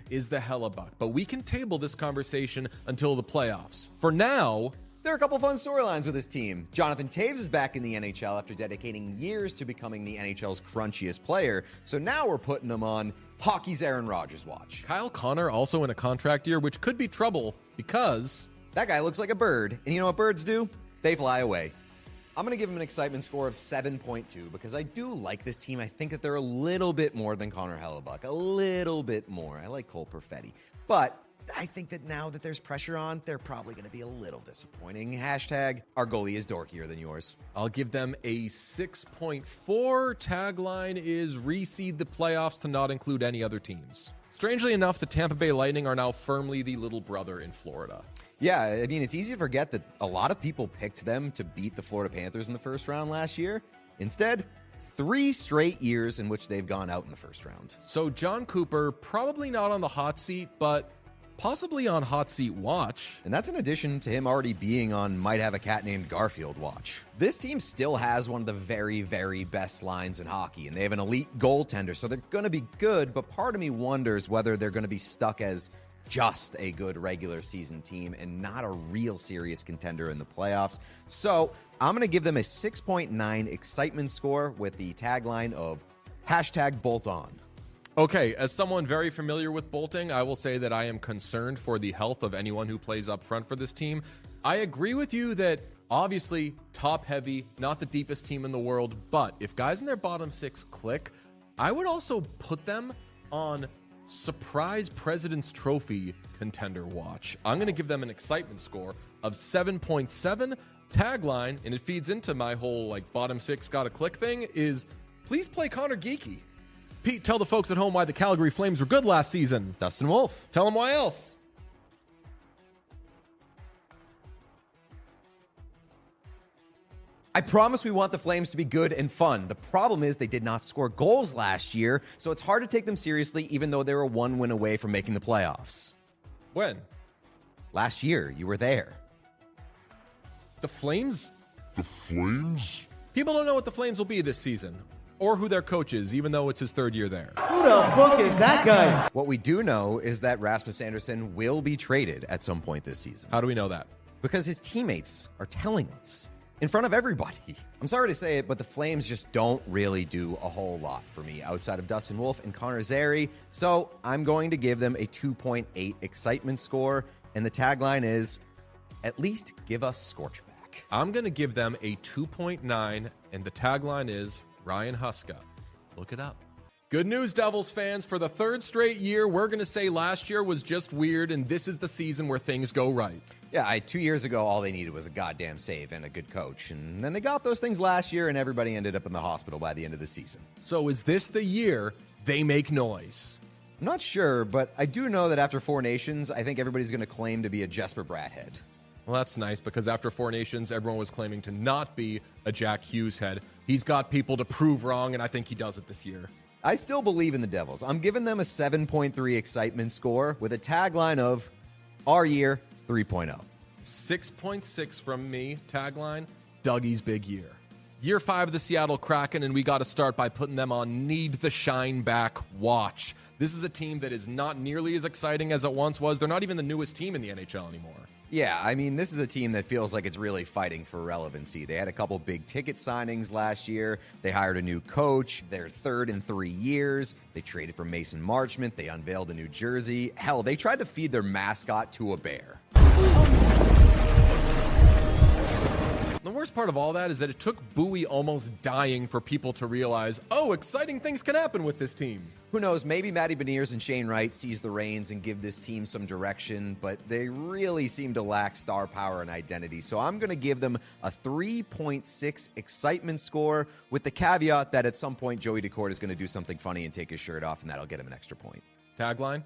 is the Hellebuck. But we can table this conversation until the playoffs. For now, there are a couple fun storylines with this team. Jonathan Toews is back in the NHL after dedicating years to becoming the NHL's crunchiest player. So now we're putting him on hockey's Aaron Rodgers watch. Kyle Connor also in a contract year, which could be trouble because that guy looks like a bird, and you know what birds do? They fly away. I'm going to give him an excitement score of 7.2 because I do like this team. I think that they're a little bit more than Connor Hellebuck. A little bit more. I like Cole Perfetti. But I think that now that there's pressure on, they're probably going to be a little disappointing. Hashtag, our goalie is dorkier than yours. I'll give them a 6.4. Tagline is reseed the playoffs to not include any other teams. Strangely enough, the Tampa Bay Lightning are now firmly the little brother in Florida. Yeah, I mean, it's easy to forget that a lot of people picked them to beat the Florida Panthers in the first round last year. Instead, 3 straight years in which they've gone out in the first round. So John Cooper, probably not on the hot seat, but possibly on hot seat watch. And that's in addition to him already being on might have a cat named Garfield watch. This team still has one of the very, very best lines in hockey, and they have an elite goaltender, so they're going to be good, but part of me wonders whether they're going to be stuck as just a good regular season team and not a real serious contender in the playoffs. So I'm going to give them a 6.9 excitement score with the tagline of hashtag bolt on. Okay, as someone very familiar with bolting, I will say that I am concerned for the health of anyone who plays up front for this team. I agree with you that Obviously, top heavy, not the deepest team in the world, but if guys in their bottom 6 click, I would also put them on surprise President's Trophy contender watch. I'm going to give them an excitement score of 7.7. Tagline, and it feeds into my whole like bottom 6 gotta click thing, is please play Connor Geeky. Pete, tell the folks at home why the Calgary Flames were good last season. Dustin Wolf. Tell them why else. I promise we want the Flames to be good and fun. The problem is they did not score goals last year, so it's hard to take them seriously even though they were one win away from making the playoffs. When? Last year, you were there. The Flames? The Flames? People don't know what the Flames will be this season, or who their coach is, even though it's his 3rd year there. Who the fuck is that guy? What we do know is that Rasmus Andersson will be traded at some point this season. How do we know that? Because his teammates are telling us. In front of everybody. I'm sorry to say it, but the Flames just don't really do a whole lot for me outside of Dustin Wolf and Connor Zary. So I'm going to give them a 2.8 excitement score. And the tagline is, at least give us Scorchback. I'm going to give them a 2.9, and the tagline is Ryan Huska. Look it up. Good news, Devils fans. For the 3rd straight year, we're going to say last year was just weird, and this is the season where things go right. Yeah, 2 years ago, all they needed was a goddamn save and a good coach. And then they got those things last year, and everybody ended up in the hospital by the end of the season. So is this the year they make noise? I'm not sure, but I do know that after 4 Nations, I think everybody's going to claim to be a Jesper Bratt head. Well, that's nice, because after 4 Nations, everyone was claiming to not be a Jack Hughes head. He's got people to prove wrong, and I think he does it this year. I still believe in the Devils. I'm giving them a 7.3 excitement score with a tagline of our year 3.0. 6.6 from me, tagline, Dougie's big year. Year 5 of the Seattle Kraken, and we got to start by putting them on Need the Shine Back watch. This is a team that is not nearly as exciting as it once was. They're not even the newest team in the NHL anymore. Yeah, I mean, this is a team that feels like it's really fighting for relevancy. They had a couple big ticket signings last year. They hired a new coach. They're 3rd in 3 years. They traded for Mason Marchment. They unveiled a new jersey. Hell, they tried to feed their mascot to a bear. The worst part of all that is that it took Bowie almost dying for people to realize, oh, exciting things can happen with this team. Who knows, maybe Matty Beniers and Shane Wright seize the reins and give this team some direction, but they really seem to lack star power and identity. So I'm going to give them a 3.6 excitement score with the caveat that at some point Joey Decourt is going to do something funny and take his shirt off, and that'll get him an extra point. Tagline?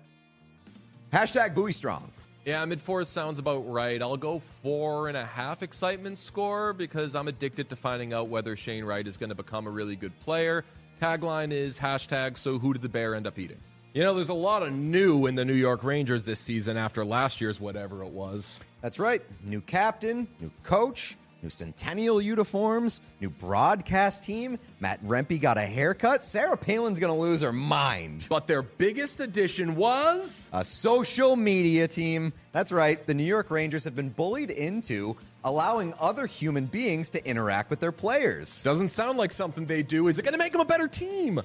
Hashtag Bowie Strong. Yeah, mid-4 sounds about right. I'll go 4.5 excitement score because I'm addicted to finding out whether Shane Wright is going to become a really good player. Tagline is hashtag, so who did the bear end up eating? You know, there's a lot of new in the New York Rangers this season after last year's whatever it was. That's right. New captain, new coach, new Centennial uniforms, new broadcast team. Matt Rempe got a haircut. Sarah Palin's going to lose her mind. But their biggest addition was a social media team. That's right. The New York Rangers have been bullied into allowing other human beings to interact with their players. Doesn't sound like something they do. Is it going to make them a better team?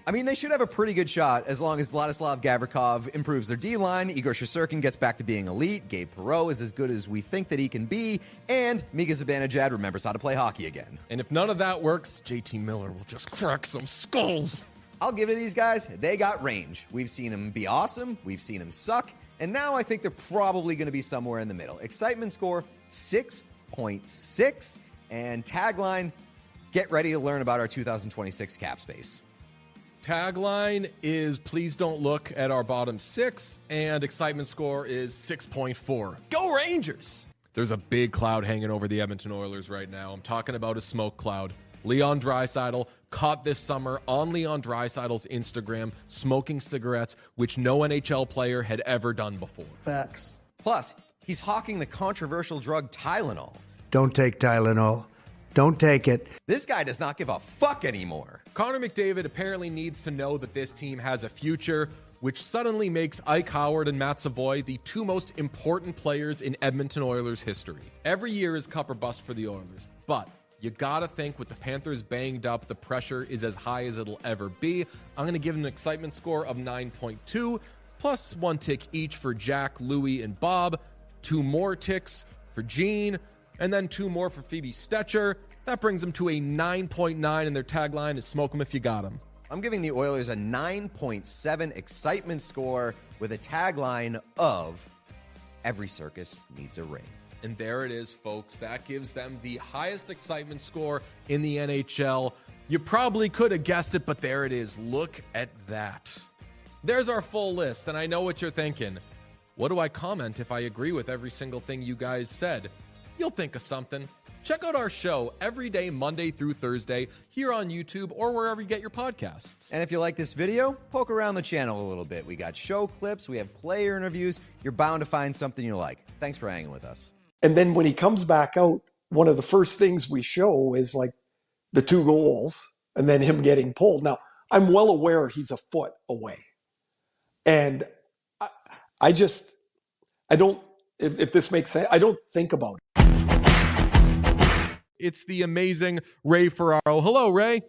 I mean, they should have a pretty good shot as long as Vladislav Gavrikov improves their D-line, Igor Shesterkin gets back to being elite, Gabe Perreault is as good as we think that he can be, and Mika Zibanejad remembers how to play hockey again. And if none of that works, JT Miller will just crack some skulls. I'll give it to these guys. They got range. We've seen them be awesome. We've seen them suck. And now I think they're probably going to be somewhere in the middle. Excitement score, 6.6. And tagline, get ready to learn about our 2026 cap space. Tagline is please don't look at our bottom 6. And excitement score is 6.4. Go Rangers! There's a big cloud hanging over the Edmonton Oilers right now. I'm talking about a smoke cloud. Leon Draisaitl caught this summer on Leon Draisaitl's Instagram smoking cigarettes, which no NHL player had ever done before. Facts. Plus, he's hawking the controversial drug Tylenol. Don't take Tylenol. Don't take it. This guy does not give a fuck anymore. Connor McDavid apparently needs to know that this team has a future, which suddenly makes Ike Howard and Matt Savoy the 2 most important players in Edmonton Oilers history. Every year is cup or bust for the Oilers, but you gotta think with the Panthers banged up, the pressure is as high as it'll ever be. I'm gonna give an excitement score of 9.2, plus 1 tick each for Jack, Louie, and Bob. 2 more ticks for Gene, and then 2 more for Phoebe Stetcher. That brings them to a 9.9, and their tagline is "Smoke 'em if you got 'em." I'm giving the Oilers a 9.7 excitement score with a tagline of "Every circus needs a ring." And there it is, folks. That gives them the highest excitement score in the NHL. You probably could have guessed it, but there it is. Look at that. There's our full list, and I know what you're thinking. What do I comment if I agree with every single thing you guys said? You'll think of something. Check out our show every day, Monday through Thursday, here on YouTube or wherever you get your podcasts. And if you like this video, poke around the channel a little bit. We got show clips, we have player interviews. You're bound to find something you like. Thanks for hanging with us. And then when he comes back out, one of the first things we show is like the 2 goals and then him getting pulled. Now, I'm well aware he's a foot away. And I don't, if this makes sense, I don't think about it. It's the amazing Ray Ferraro. Hello, Ray.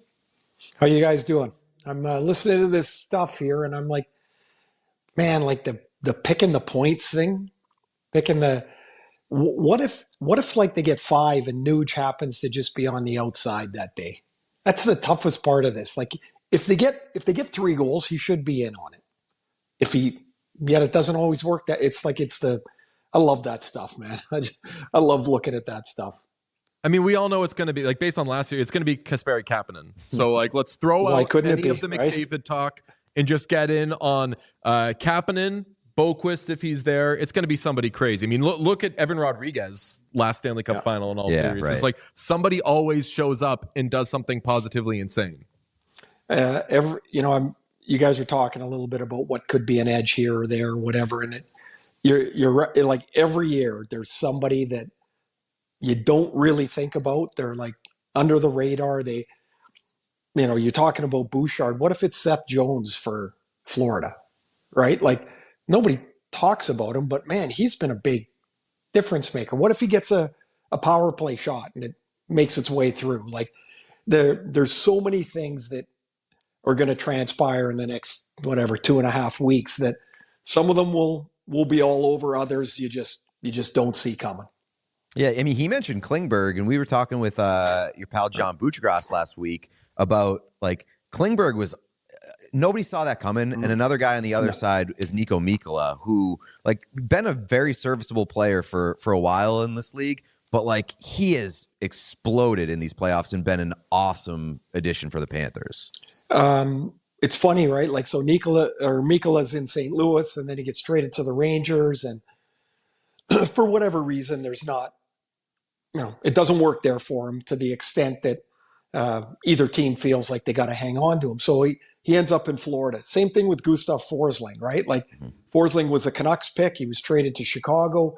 How you guys doing? I'm listening to this stuff here, and I'm like, man, like the picking the points thing, what if like they get 5 and Nuge happens to just be on the outside that day? That's the toughest part of this. Like if they get 3 goals, he should be in on it. Yet it doesn't always work. I love that stuff, man. I love looking at that stuff. I mean, we all know it's going to be, like, based on last year, it's going to be Kasperi Kapanen. So, like, let's throw out any of the McDavid talk and just get in on Kapanen, Boquist if he's there. It's going to be somebody crazy. I mean, look at Evan Rodriguez last Stanley Cup final in all series. Right. It's like somebody always shows up and does something positively insane. You guys are talking a little bit about what could be an edge here or there or whatever, and you're right. Like every year, there's somebody that you don't really think about. They're like under the radar. You're talking about Bouchard. What if it's Seth Jones for Florida, right? Like nobody talks about him, but man, he's been a big difference maker. What if he gets a power play shot and it makes its way through? Like there's so many things that are going to transpire in the next, 2.5 weeks that some of them will be all over. Others you just don't see coming. Yeah, I mean, he mentioned Klingberg, and we were talking with your pal John Buchgras last week about, like, Klingberg was nobody saw that coming, and another guy on the other side is Nico Mikkola, who, like, been a very serviceable player for a while in this league, but, like, he has exploded in these playoffs and been an awesome addition for the Panthers. It's funny, right? Like, so Mikkola's in St. Louis, and then he gets traded to the Rangers, and for whatever reason, there's not, it doesn't work there for him to the extent that either team feels like they got to hang on to him. So he ends up in Florida. Same thing with Gustav Forsling, right? Like Forsling was a Canucks pick. He was traded to Chicago,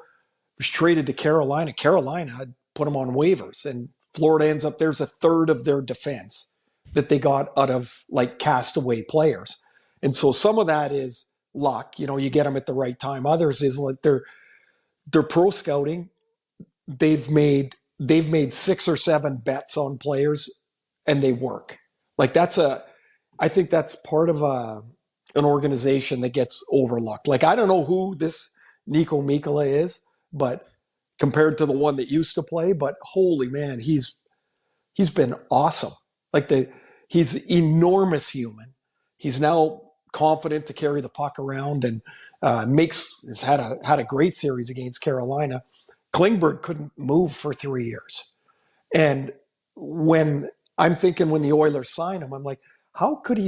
was traded to Carolina. Carolina had put him on waivers, and Florida ends up, there's a third of their defense that they got out of like castaway players. And so some of that is luck, you get them at the right time. Others is like they're pro scouting. They've made 6 or 7 bets on players and they work. Like I think that's part of an organization that gets overlooked. Like, I don't know who this Nico Mikkola is, but compared to the one that used to play, but holy man, he's been awesome. Like he's enormous human. He's now confident to carry the puck around and has had a great series against Carolina. Klingberg couldn't move for 3 years. And when the Oilers signed him, I'm like, how could he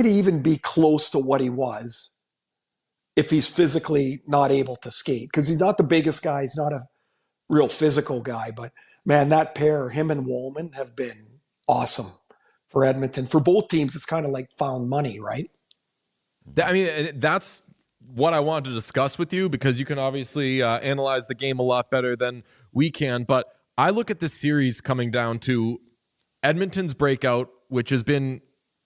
even be close to what he was if he's physically not able to skate? Because he's not the biggest guy. He's not a real physical guy. But, man, that pair, him and Wollman, have been awesome for Edmonton. For both teams, it's kind of like found money, right? I mean, that's what I wanted to discuss with you, because you can obviously analyze the game a lot better than we can. But I look at this series coming down to Edmonton's breakout, which has been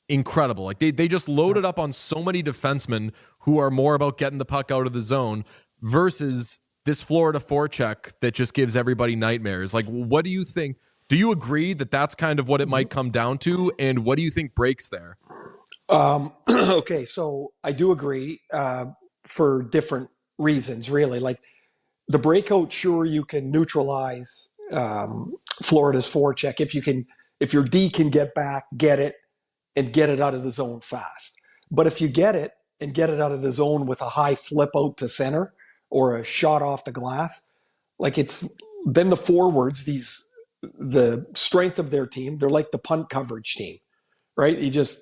incredible. Like they just loaded up on so many defensemen who are more about getting the puck out of the zone, versus this Florida forecheck that just gives everybody nightmares. Like, what do you think? Do you agree that that's kind of what it might come down to? And what do you think breaks there? Okay, so I do agree for different reasons, really. Like the breakout, sure, you can neutralize Florida's forecheck if your D can get back, get it, and get it out of the zone fast. But if you get it and get it out of the zone with a high flip out to center or a shot off the glass, like it's then the forwards, the strength of their team, they're like the punt coverage team, right? They just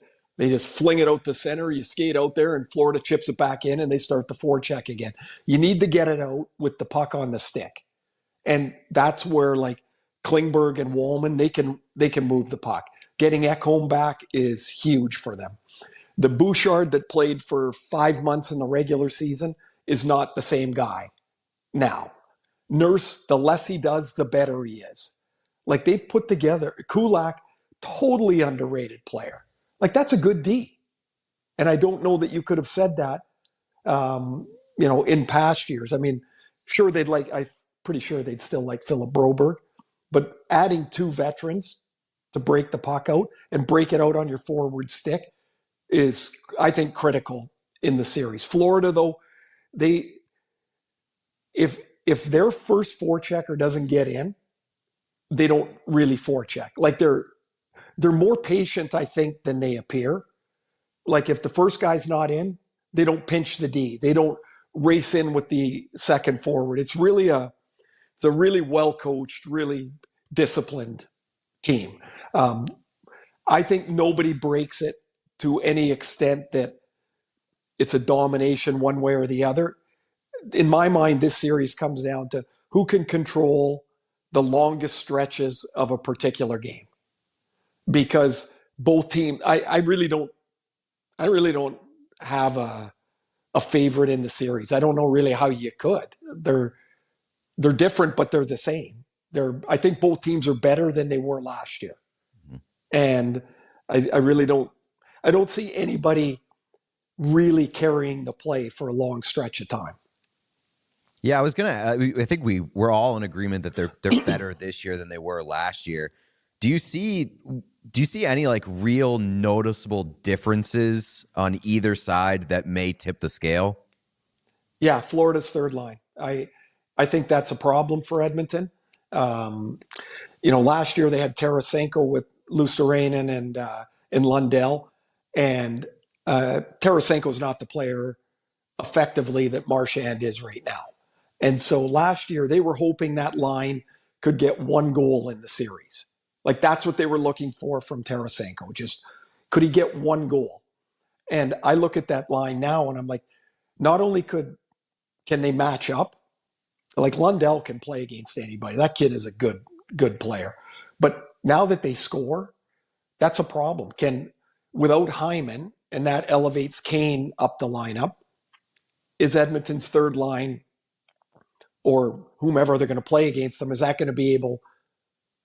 fling it out to center, you skate out there, and Florida chips it back in, and they start the forecheck again. You need to get it out with the puck on the stick. And that's where like Klingberg and Wallman, they can move the puck. Getting Ekholm back is huge for them. The Bouchard that played for 5 months in the regular season is not the same guy now. Nurse, the less he does, the better he is. Like they've put together Kulak, totally underrated player. Like that's a good D. And I don't know that you could have said that, in past years. I mean, sure, I'm pretty sure they'd still like Philip Broberg, but adding 2 veterans to break the puck out and break it out on your forward stick is, I think, critical in the series. Florida, though, if their first forechecker doesn't get in, they don't really forecheck. Like they're more patient, I think, than they appear. Like if the first guy's not in, they don't pinch the D. They don't race in with the second forward. It's a really well coached, really disciplined team. I think nobody breaks it to any extent that it's a domination one way or the other. In my mind, this series comes down to who can control the longest stretches of a particular game. Because both teams, I really don't have a favorite in the series. I don't know really how you could. They're different, but they're the same. I think both teams are better than they were last year. And I really don't see anybody really carrying the play for a long stretch of time. Yeah, I think we're all in agreement that they're better this year than they were last year. Do you see any like real noticeable differences on either side that may tip the scale? Yeah, Florida's third line. I think that's a problem for Edmonton. Last year they had Tarasenko with Luosterainen and Lundell, and Tarasenko's not the player effectively that Marchand is right now. And so last year they were hoping that line could get 1 goal in the series. Like that's what they were looking for from Tarasenko. Just could he get 1 goal? And I look at that line now and I'm like, not only can they match up, like Lundell can play against anybody. That kid is a good player. But now that they score, that's a problem. Without Hyman, and that elevates Kane up the lineup, is Edmonton's third line or whomever they're going to play against them, is that going to be able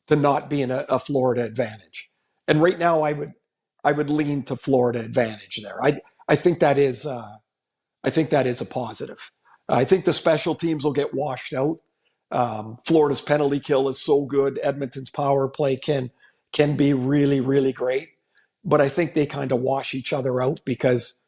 to not be in a Florida advantage? And right now I would lean to Florida advantage there. I think that is a positive. I think the special teams will get washed out. Florida's penalty kill is so good. Edmonton's power play can be really, really great. But I think they kind of wash each other out because,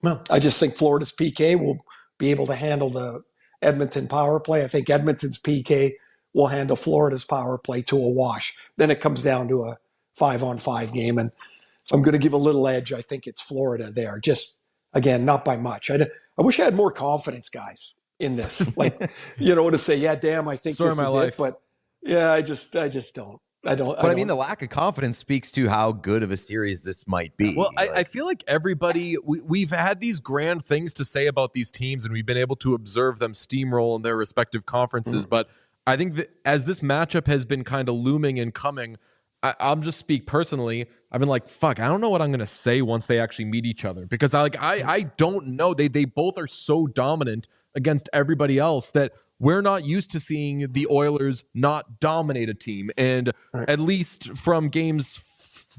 well, I just think Florida's PK will be able to handle the Edmonton power play. I think Edmonton's PK will handle Florida's power play to a wash. Then it comes down to a 5-on-5 game. And if I'm going to give a little edge, I think it's Florida there. Just, again, not by much. I wish I had more confidence, guys, in this. Like, to say, yeah, damn, I think this is it. But yeah, I just don't. But I mean, the lack of confidence speaks to how good of a series this might be. Well, I feel like everybody, we've had these grand things to say about these teams, and we've been able to observe them steamroll in their respective conferences. But I think that as this matchup has been kind of looming and coming, I'll just speak personally. I've been like, fuck, I don't know what I'm going to say once they actually meet each other, because I don't know. They both are so dominant against everybody else that we're not used to seeing the Oilers not dominate a team. And at least from games,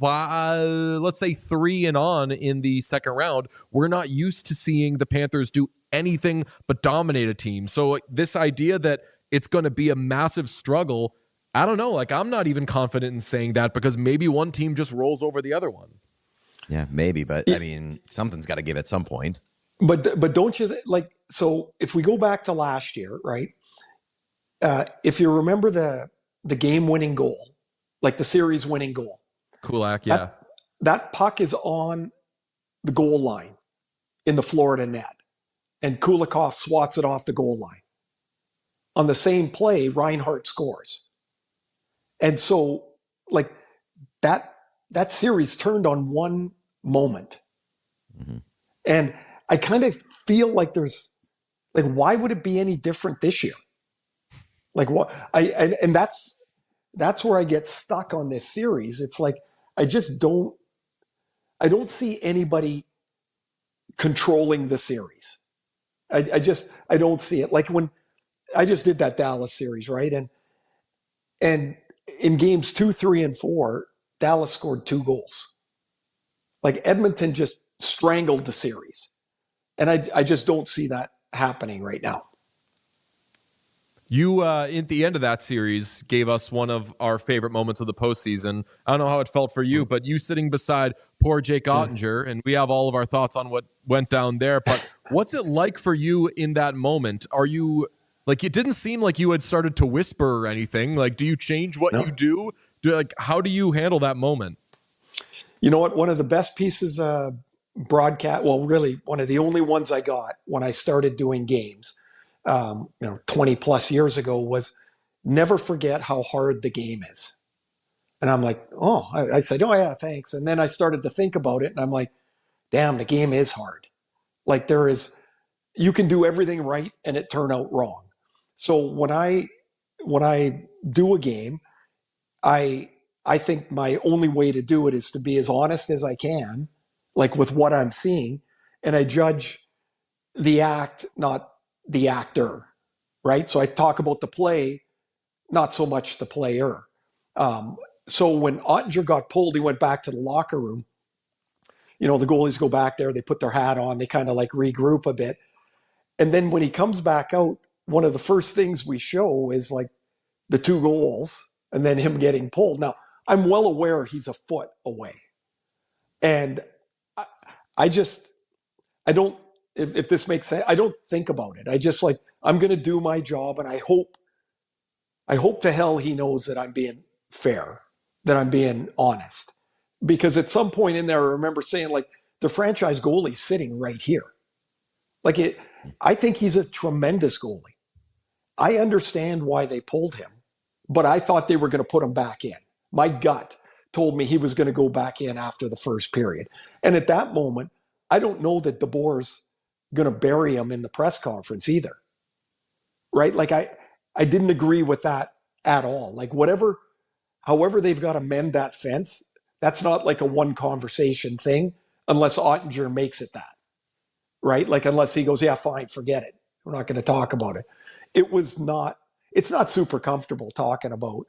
let's say 3 and on in the second round, we're not used to seeing the Panthers do anything but dominate a team. So this idea that it's going to be a massive struggle, I don't know. Like, I'm not even confident in saying that, because maybe one team just rolls over the other one. Yeah, maybe. But I mean, something's got to give at some point. But don't you like, so if we go back to last year, right? If you remember the game winning goal, like the series winning goal, Kulak, yeah. That puck is on the goal line in the Florida net, and Kulikov swats it off the goal line. On the same play, Reinhart scores. And so, like, that series turned on one moment. Mm-hmm. And I kind of feel like there's, like, why would it be any different this year? Like, what? And that's where I get stuck on this series. It's like, I don't see anybody controlling the series. I don't see it. Like when I just did that Dallas series, right? And in games 2, 3, and 4, Dallas scored 2 goals. Like Edmonton just strangled the series. And I just don't see that happening right now. You, at the end of that series, gave us one of our favorite moments of the postseason. I don't know how it felt for you, but you sitting beside poor Jake Ottinger, and we have all of our thoughts on what went down there. But what's it like for you in that moment? Are you, like, it didn't seem like you had started to whisper or anything. Like, do you change what you do? How do you handle that moment? You know what? One of the best pieces of broadcast, well, really one of the only ones I got when I started doing games, 20 plus years ago, was never forget how hard the game is. And I'm like, I said, oh yeah, thanks. And then I started to think about it and I'm like, damn, the game is hard. Like you can do everything right and it turn out wrong. So when I do a game, I think my only way to do it is to be as honest as I can, like with what I'm seeing. And I judge the act, not the actor, right? So I talk about the play, not so much the player. So when Ottinger got pulled, he went back to the locker room. The goalies go back there, they put their hat on, they kind of like regroup a bit. And then when he comes back out, one of the first things we show is like the 2 goals and then him getting pulled. Now, I'm well aware he's a foot away. And I don't, if this makes sense, I don't think about it. I just like, I'm going to do my job. And I hope to hell he knows that I'm being fair, that I'm being honest. Because at some point in there, I remember saying like the franchise goalie's sitting right here. I think he's a tremendous goalie. I understand why they pulled him, but I thought they were going to put him back in. My gut told me he was going to go back in after the first period. And at that moment, I don't know that DeBoer's going to bury him in the press conference either. Right? Like I didn't agree with that at all. Like however they've got to mend that fence, that's not like a one conversation thing unless Ottinger makes it that. Right? Like unless he goes, yeah, fine, forget it. We're not going to talk about it. It's not super comfortable talking about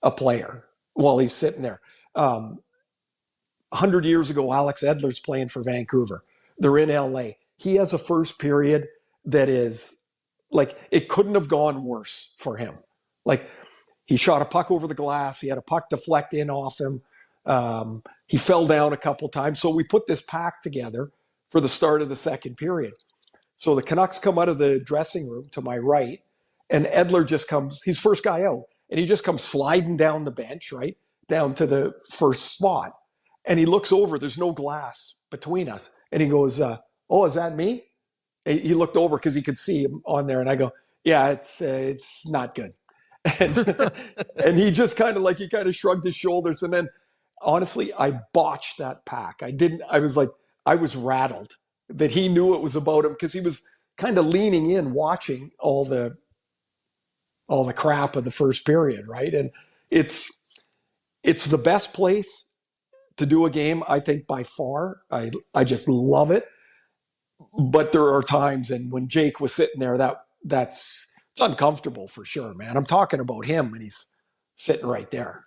a player while he's sitting there. 100 years ago, Alex Edler's playing for Vancouver. They're in LA. He has a first period that is like, it couldn't have gone worse for him. Like he shot a puck over the glass. He had a puck deflect in off him. He fell down a couple times. So we put this pack together for the start of the second period. So the Canucks come out of the dressing room to my right, and Edler just comes, he's first guy out, and he just comes sliding down the bench, right, down to the first spot. And he looks over, there's no glass between us. And he goes, is that me? He looked over because he could see him on there. And I go, yeah, it's not good. And he just kind of shrugged his shoulders. And then honestly, I botched that pack. I was rattled that he knew it was about him because he was kind of leaning in, watching all the crap of the first period, right? And it's the best place to do a game, I think, by far. I just love it. But there are times, and when Jake was sitting there, it's uncomfortable for sure, man. I'm talking about him, and he's sitting right there.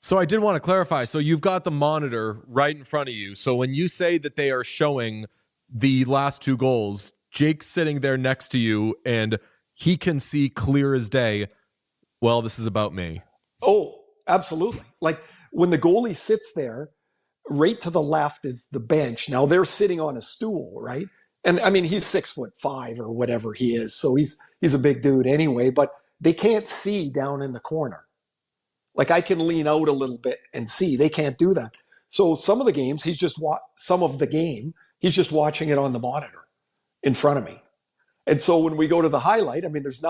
So I did want to clarify. So you've got the monitor right in front of you. So when you say that they are showing the last 2 goals, Jake's sitting there next to you, and he can see clear as day, well, this is about me. Oh, absolutely. Like when the goalie sits there, right to the left is the bench. Now they're sitting on a stool, right? And I mean, he's 6'5" or whatever he is. So he's a big dude anyway, but they can't see down in the corner. Like I can lean out a little bit and see. They can't do that. So some of the games, he's just watching it on the monitor in front of me. And so when we go to the highlight, I mean, there's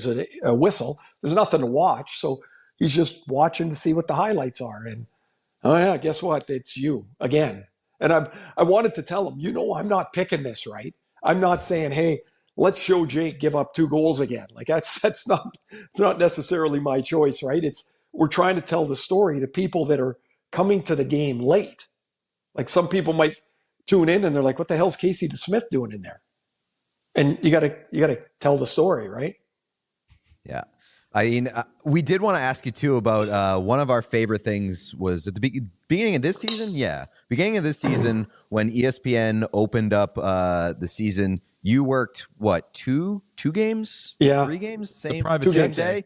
a whistle. There's nothing to watch. So he's just watching to see what the highlights are. And oh yeah, guess what? It's you again. And I wanted to tell him, I'm not picking this, right? I'm not saying, hey, let's show Jake give up 2 goals again. Like it's not necessarily my choice, right? We're trying to tell the story to people that are coming to the game late. Like some people might tune in and they're like, what the hell's Casey DeSmith doing in there? And you gotta tell the story, right? Yeah. I mean, we did want to ask you too about one of our favorite things was at the beginning of this season. Yeah, beginning of this season when ESPN opened up the season, you worked what 2 games? Yeah, 3 games, same day.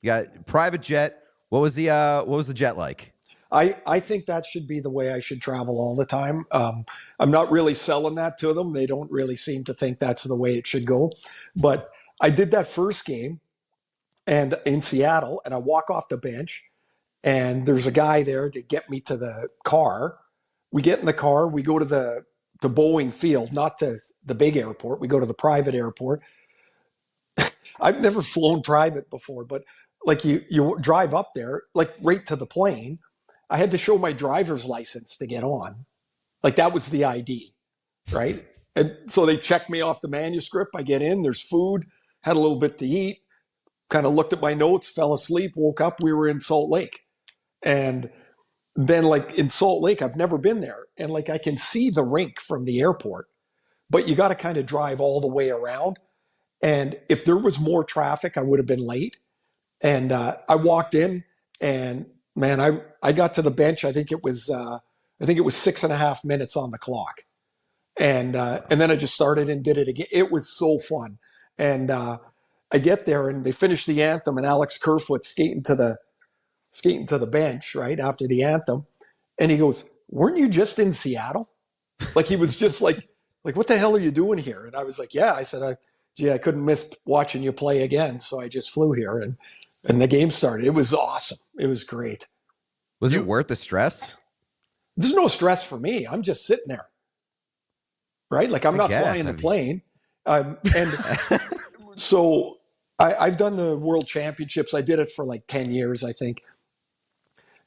You got private jet. What was the jet like? I think that should be the way I should travel all the time. I'm not really selling that to them. They don't really seem to think that's the way it should go. But I did that first game and in Seattle, and I walk off the bench, and there's a guy there to get me to the car. We get in the car, we go to Boeing Field, not to the big airport. We go to the private airport. I've never flown private before, but like you drive up there, like right to the plane. I had to show my driver's license to get on. Like that was the ID, right? And so they checked me off the manuscript. I get in, there's food, had a little bit to eat, kind of looked at my notes, fell asleep, woke up, we were in Salt Lake. And then like in Salt Lake, I've never been there. And like I can see the rink from the airport, but you got to kind of drive all the way around. And if there was more traffic, I would have been late. And I walked in and man, I got to the bench. I think it was 6.5 minutes on the clock. And then I just started and did it again. It was so fun. And I get there and they finish the anthem and Alex Kerfoot's skating to the bench right after the anthem. And he goes, weren't you just in Seattle? Like he was just like, what the hell are you doing here? And I was like, yeah, I said, I couldn't miss watching you play again. So I just flew here and the game started. It was awesome. It was great. Was it worth the stress? There's no stress for me. I'm just sitting there. Right? Like I'm not flying the plane. And so I've done the World Championships. I did it for like 10 years, I think.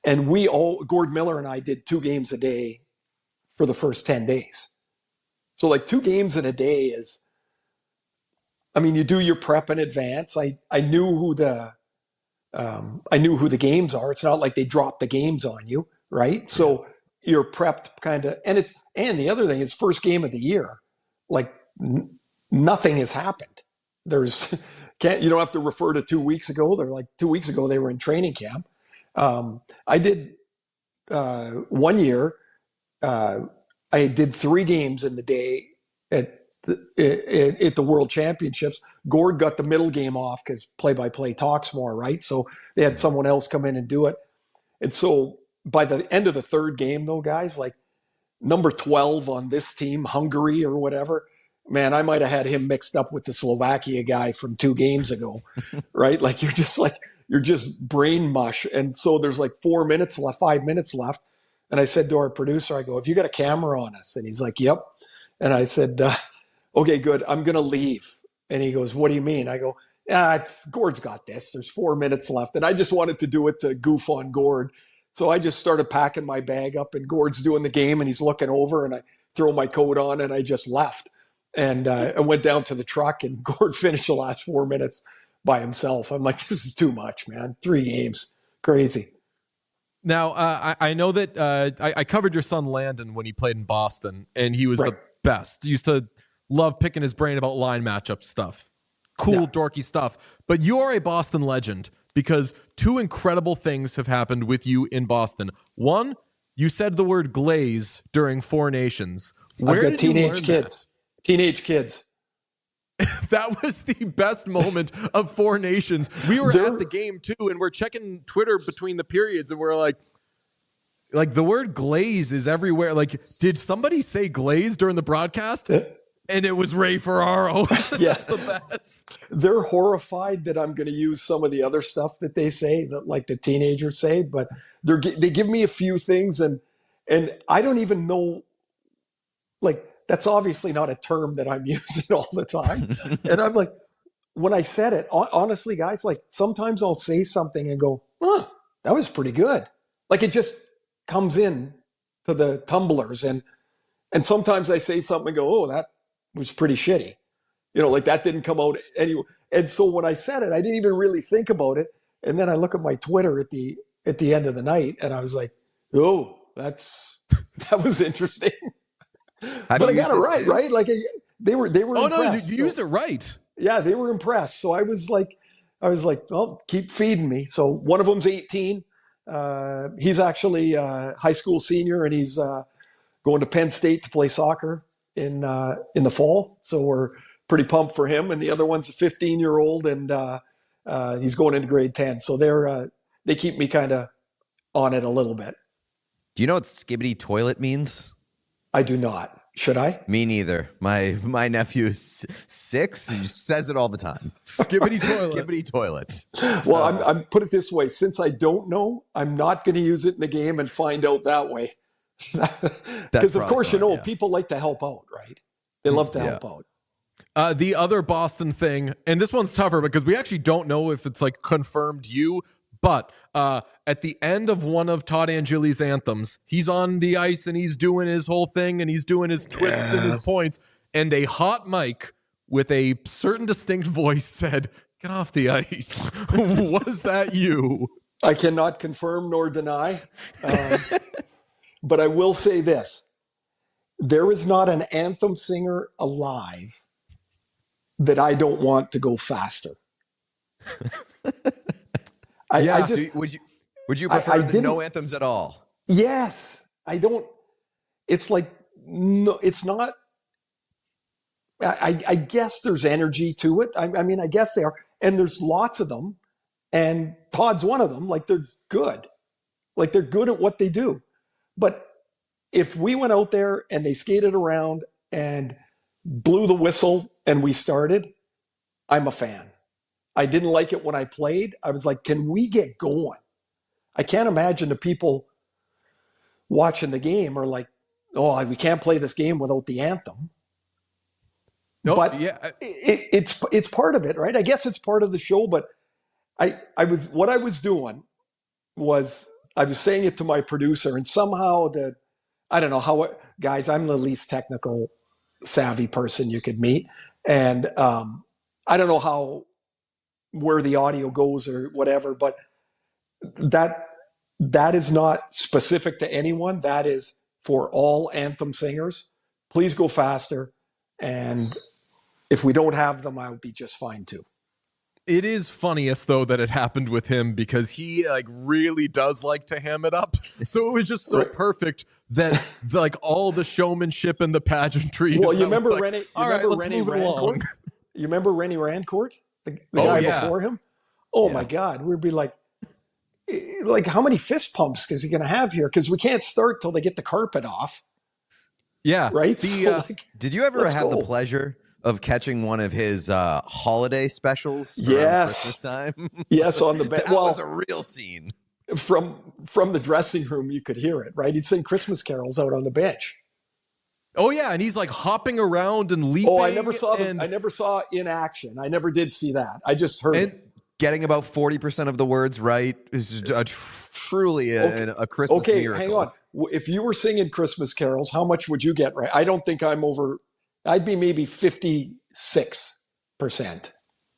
And Gord Miller and I did 2 games a day for the first 10 days. So like 2 games in a day is, I mean, you do your prep in advance. I knew who the games are. It's not like they drop the games on you, right? So you're prepped kind of, and the other thing is first game of the year, like nothing has happened. You don't have to refer to 2 weeks ago. They're like 2 weeks ago, they were in training camp. I did 1 year. I did 3 games in the day at the World Championships. Gord got the middle game off because play-by-play talks more, right? So they had someone else come in and do it. And so by the end of the 3rd game, though, guys, like number 12 on this team, Hungary or whatever, man, I might have had him mixed up with the Slovakia guy from 2 games ago, right? Like you're just brain mush. And so there's like 5 minutes left. And I said to our producer, I go, have you got a camera on us? And he's like, yep. And I said, okay, good. I'm going to leave. And he goes, what do you mean? I go, Gord's got this. There's 4 minutes left. And I just wanted to do it to goof on Gord. So I just started packing my bag up and Gord's doing the game and he's looking over and I throw my coat on and I just left. And I went down to the truck and Gord finished the last 4 minutes by himself. I'm like, this is too much, man. 3 games. Crazy. Now, I know that I covered your son Landon when he played in Boston, and he was the best. Used to love picking his brain about line matchup stuff. Cool, dorky stuff. But you are a Boston legend because 2 incredible things have happened with you in Boston. One, you said the word glaze during 4 Nations. I've got teenage kids. Teenage kids. That was the best moment of 4 Nations. We were at the game too, and we're checking Twitter between the periods, and we're like the word glaze is everywhere. Like, did somebody say glaze during the broadcast? And it was Ray Ferraro. Yeah. That's the best. They're horrified that I'm going to use some of the other stuff that they say, that like the teenagers say, but they give me a few things, and I don't even know, like, that's obviously not a term that I'm using all the time. And I'm like, when I said it, honestly, guys, like sometimes I'll say something and go, huh, that was pretty good. Like it just comes in to the tumblers, and sometimes I say something and go, oh, that was pretty shitty. You know, like that didn't come out anyway. And so when I said it, I didn't even really think about it. And then I look at my Twitter at the end of the night, and I was like, oh, that was interesting. But I got it right? Like they were Oh, impressed. no, you used it right. Yeah, they were impressed. So I was like, well, keep feeding me. So one of them's 18. He's actually a high school senior, and he's going to Penn State to play soccer in the fall. So we're pretty pumped for him. And the other one's a 15-year-old, and he's going into grade 10. So they keep me kind of on it a little bit. Do you know what skibbity toilet means? I do not. Should I? Me neither. My nephew is 6. He says it all the time. Skibbity toilet. Skibbity toilet. Well, I'm put it this way. Since I don't know, I'm not going to use it in the game and find out that way. Because of course, people like to help out, right? They love to help out. The other Boston thing, and this one's tougher because we actually don't know if it's like confirmed but at the end of one of Todd Angeli's anthems, he's on the ice and he's doing his whole thing and he's doing his twists and his points, and a hot mic with a certain distinct voice said, "Get off the ice." Was that you? I cannot confirm nor deny, but I will say this. There is not an anthem singer alive that I don't want to go faster. Would you prefer no anthems at all? Yes, I don't. It's like, no, it's not. I guess there's energy to it. I mean, I guess they are. And there's lots of them. And Todd's one of them. Like, they're good. Like, they're good at what they do. But if we went out there and they skated around and blew the whistle and we started, I'm a fan. I didn't like it when I played. I was like, can we get going? I can't imagine the people watching the game are like, oh, we can't play this game without the anthem. Nope, but yeah. It's part of it, right? I guess it's part of the show. But what I was doing was I was saying it to my producer, and somehow I don't know how, guys, I'm the least technical savvy person you could meet. And I don't know where the audio goes or whatever, but that is not specific to anyone. That is for all anthem singers. Please go faster. And if we don't have them, I'll be just fine too. It is funniest though that it happened with him because he like really does like to ham it up. So it was just so perfect that like all the showmanship and the pageantry. Well, you remember like, Rennie? All right, let's move it along. You remember Rennie Rancourt, the guy before him? Oh my God, we'd be like, how many fist pumps is he going to have here? Because we can't start till they get the carpet off. Yeah, right. Did you ever have the pleasure of catching one of his holiday specials? Yes, Christmas time. Yes, on the bench. That was a real scene. From the dressing room, you could hear it. Right, he'd sing Christmas carols out on the bench. Oh yeah, and he's like hopping around and leaping. Oh, I never saw I never saw in action. I never did see that. I just heard it. Getting about 40% of the words right is truly a Christmas miracle. Okay, hang on. If you were singing Christmas carols, how much would you get right? I don't think I'm over. I'd be maybe 56%.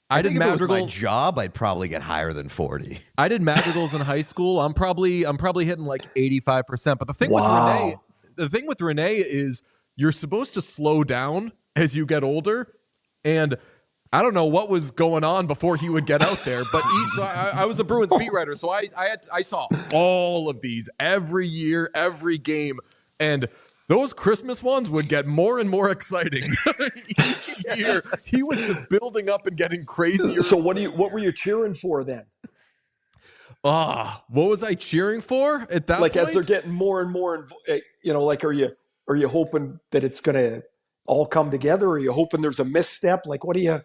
I did madrigals. If it was my job, I'd probably get higher than 40. I did madrigals in high school. I'm probably hitting like 85%. But the thing with Renee is you're supposed to slow down as you get older, and I don't know what was going on before he would get out there, but I was a Bruins beat writer, so I saw all of these every year, every game, and those Christmas ones would get more and more exciting each year. He was just building up and getting crazier. So what were you cheering for then? What was I cheering for at that point? As they're getting more and more, like, are you hoping that it's gonna all come together? Or are you hoping there's a misstep? Like, what do you?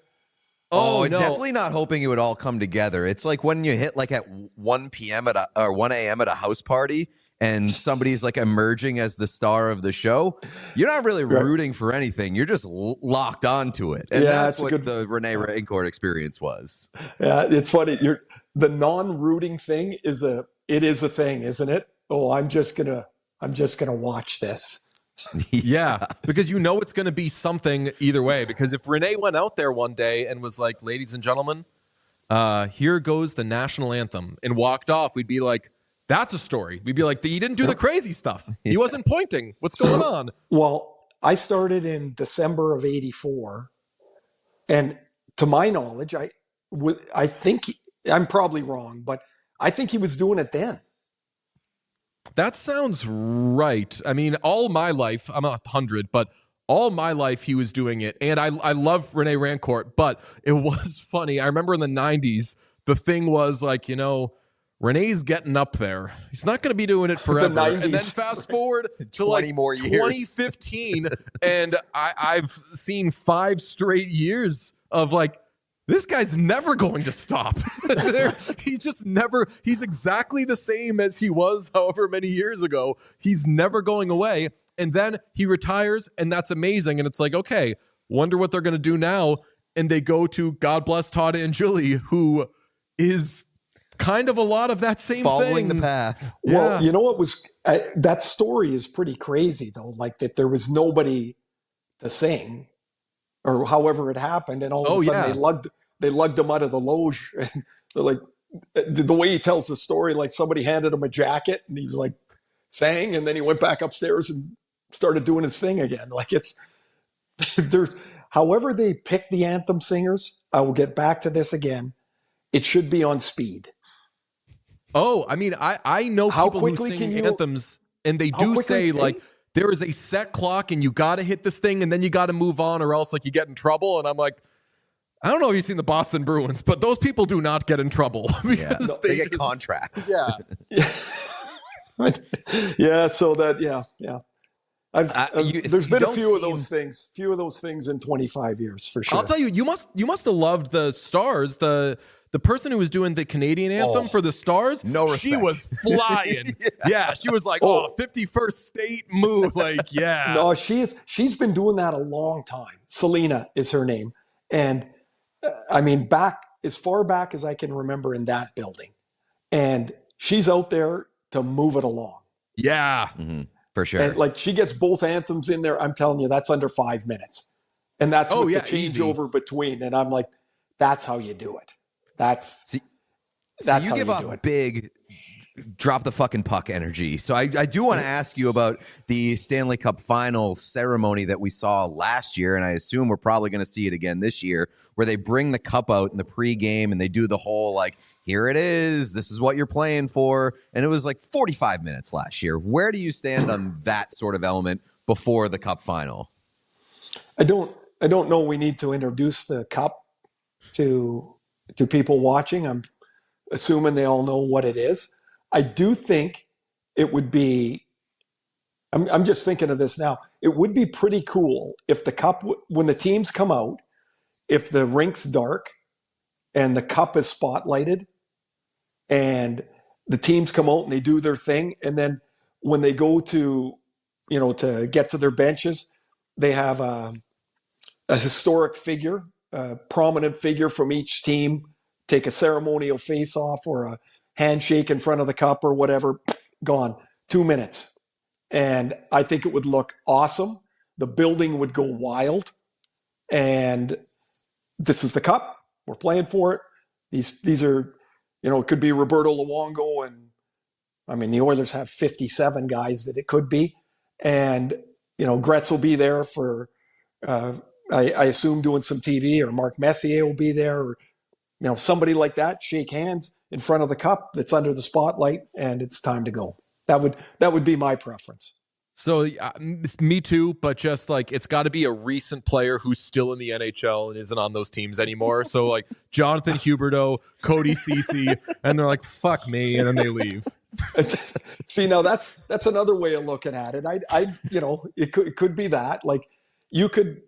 Oh, no. definitely not hoping it would all come together. It's like when you hit like at 1 p.m. or 1 a.m. at a house party and somebody's like emerging as the star of the show. You're not really rooting for anything. You're just locked onto it. And that's what the Rene Rancourt experience was. Yeah, it's funny. The non-rooting thing is a thing, isn't it? Oh, I'm just gonna watch this. Yeah, because you know it's going to be something either way. Because if Renee went out there one day and was like, ladies and gentlemen, here goes the national anthem, and walked off, we'd be like, that's a story. We'd be like, he didn't do the crazy stuff. He wasn't pointing. What's going on? Well, I started in December of '84, and to my knowledge, I think I'm probably wrong, but I think he was doing it then. That sounds right. I mean, all my life, I'm 100, but all my life he was doing it. And I love Rene Rancourt, but it was funny. I remember in the 90s, the thing was like, Rene's getting up there. He's not going to be doing it forever. And then fast forward to 20 more years. 2015, and I've seen 5 straight years of like, this guy's never going to stop. He's exactly the same as he was however many years ago. He's never going away. And then he retires, and that's amazing. And it's like, okay, wonder what they're going to do now. And they go to God bless Todd Angeli, who is kind of a lot of that same following thing. the path. Well, you know what was that story is pretty crazy though. Like that there was nobody to sing, or however it happened, and all of a sudden they lugged him out of the loge. And they're like, the way he tells the story, like somebody handed him a jacket and he was like sang, and then he went back upstairs and started doing his thing again. Like it's there's however they pick the anthem singers. I will get back to this again. It should be on speed. Oh, I mean, I know people who sing anthems, and they do say like there is a set clock and you got to hit this thing and then you got to move on, or else like you get in trouble. And I'm like, I don't know if you've seen the Boston Bruins, but those people do not get in trouble because they get contracts. Yeah. Yeah. So that, yeah. There's been a few of those things in 25 years for sure. I'll tell you, you must have loved the Stars, the person who was doing the Canadian anthem for the Stars. No respect. She was flying. Yeah, she was like, 51st state move. Like, yeah. No, she's been doing that a long time. Selena is her name. And I mean, as far back as I can remember in that building. And she's out there to move it along. Yeah. Mm-hmm. For sure. And like she gets both anthems in there. I'm telling you, that's under 5 minutes. And that's with the changeover between. And I'm like, that's how you do it. That's you how give you off do it. Big drop the fucking puck energy. So I do want to ask you about the Stanley Cup final ceremony that we saw last year, and I assume we're probably going to see it again this year, where they bring the cup out in the pregame and they do the whole like, here it is, this is what you're playing for. And it was like 45 minutes last year. Where do you stand on that sort of element before the cup final? I don't know. We need to introduce the cup to people watching. I'm assuming they all know what it is. I do think it would be, I'm just thinking of this now. It would be pretty cool if the cup, when the teams come out, if the rink's dark and the cup is spotlighted and the teams come out and they do their thing. And then when they go to get to their benches, they have a historic figure, a prominent figure from each team, take a ceremonial face-off or a handshake in front of the cup or whatever, gone. 2 minutes. And I think it would look awesome. The building would go wild. And this is the cup. We're playing for it. These are, it could be Roberto Luongo, and I mean, the Oilers have 57 guys that it could be. And, Gretz will be there for, I assume doing some TV, or Mark Messier will be there, or, somebody like that, shake hands in front of the cup that's under the spotlight, and it's time to go. That would be my preference. So me too, but just like it's got to be a recent player who's still in the NHL and isn't on those teams anymore. So like Jonathan Huberdeau, Cody Ceci, and they're like, fuck me, and then they leave. See, now that's another way of looking at it. It could be that. Like, you could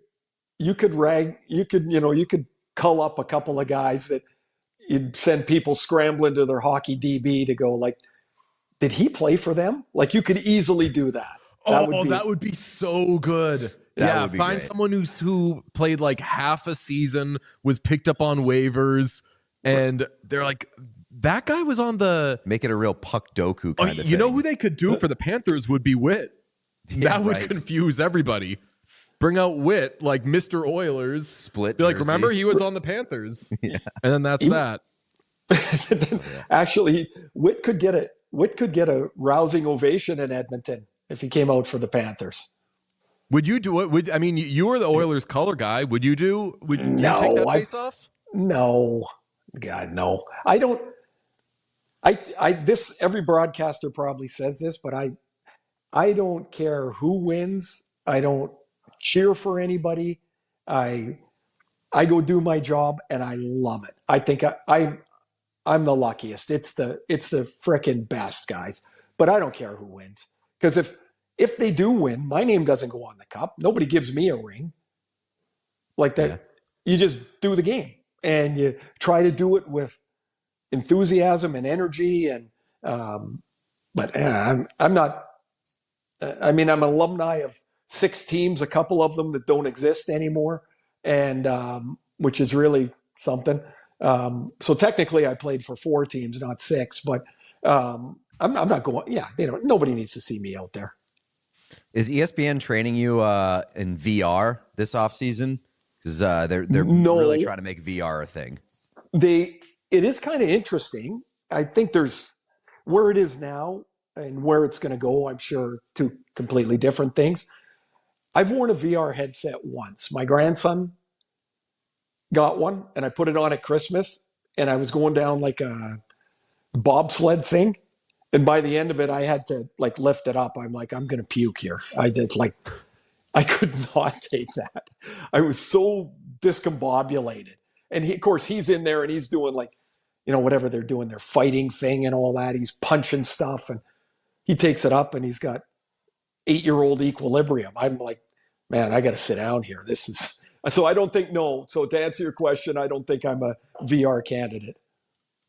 cull up a couple of guys that you'd send people scrambling to their hockey DB to go like, did he play for them? Like you could easily do that. That would be so good. Would be find great. someone who played like half a season, was picked up on waivers, and they're like, that guy was on the. Make it a real puck doku kind of thing. You know who they could do for the Panthers would be Witt. That would right. confuse everybody. Bring out Witt, like Mr. Oilers. Split Be like, jersey. remember he was on the Panthers. And then that's that. Actually, Witt could get a rousing ovation in Edmonton if he came out for the Panthers. Would you do it? You were the Oilers color guy. Would you take that face off? No. God, no. I don't. Every broadcaster probably says this, but I don't care who wins. I don't cheer for anybody. I go do my job and I love it. I think I'm the luckiest. It's the frickin' best, guys. But I don't care who wins. Because if they do win, my name doesn't go on the cup. Nobody gives me a ring. Like that. Yeah. You just do the game. And you try to do it with enthusiasm and energy. And but I'm not. I'm an alumni of 6 teams, a couple of them that don't exist anymore, and which is really something. So technically, I played for 4 teams, not 6. But I'm not going. Yeah, nobody needs to see me out there. Is ESPN training you in VR this offseason? Because they're really trying to make VR a thing. It is kind of interesting. I think there's where it is now and where it's going to go. I'm sure 2 completely different things. I've worn a VR headset once. My grandson got one, and I put it on at Christmas, and I was going down like a bobsled thing. And by the end of it, I had to like lift it up. I'm like, I'm going to puke here. I could not take that. I was so discombobulated. And of course, he's in there and he's doing like, whatever they're doing, their fighting thing and all that. He's punching stuff and he takes it up and he's got 8-year-old equilibrium. I'm like, man, I got to sit down here. So I don't think, no. So to answer your question, I don't think I'm a VR candidate.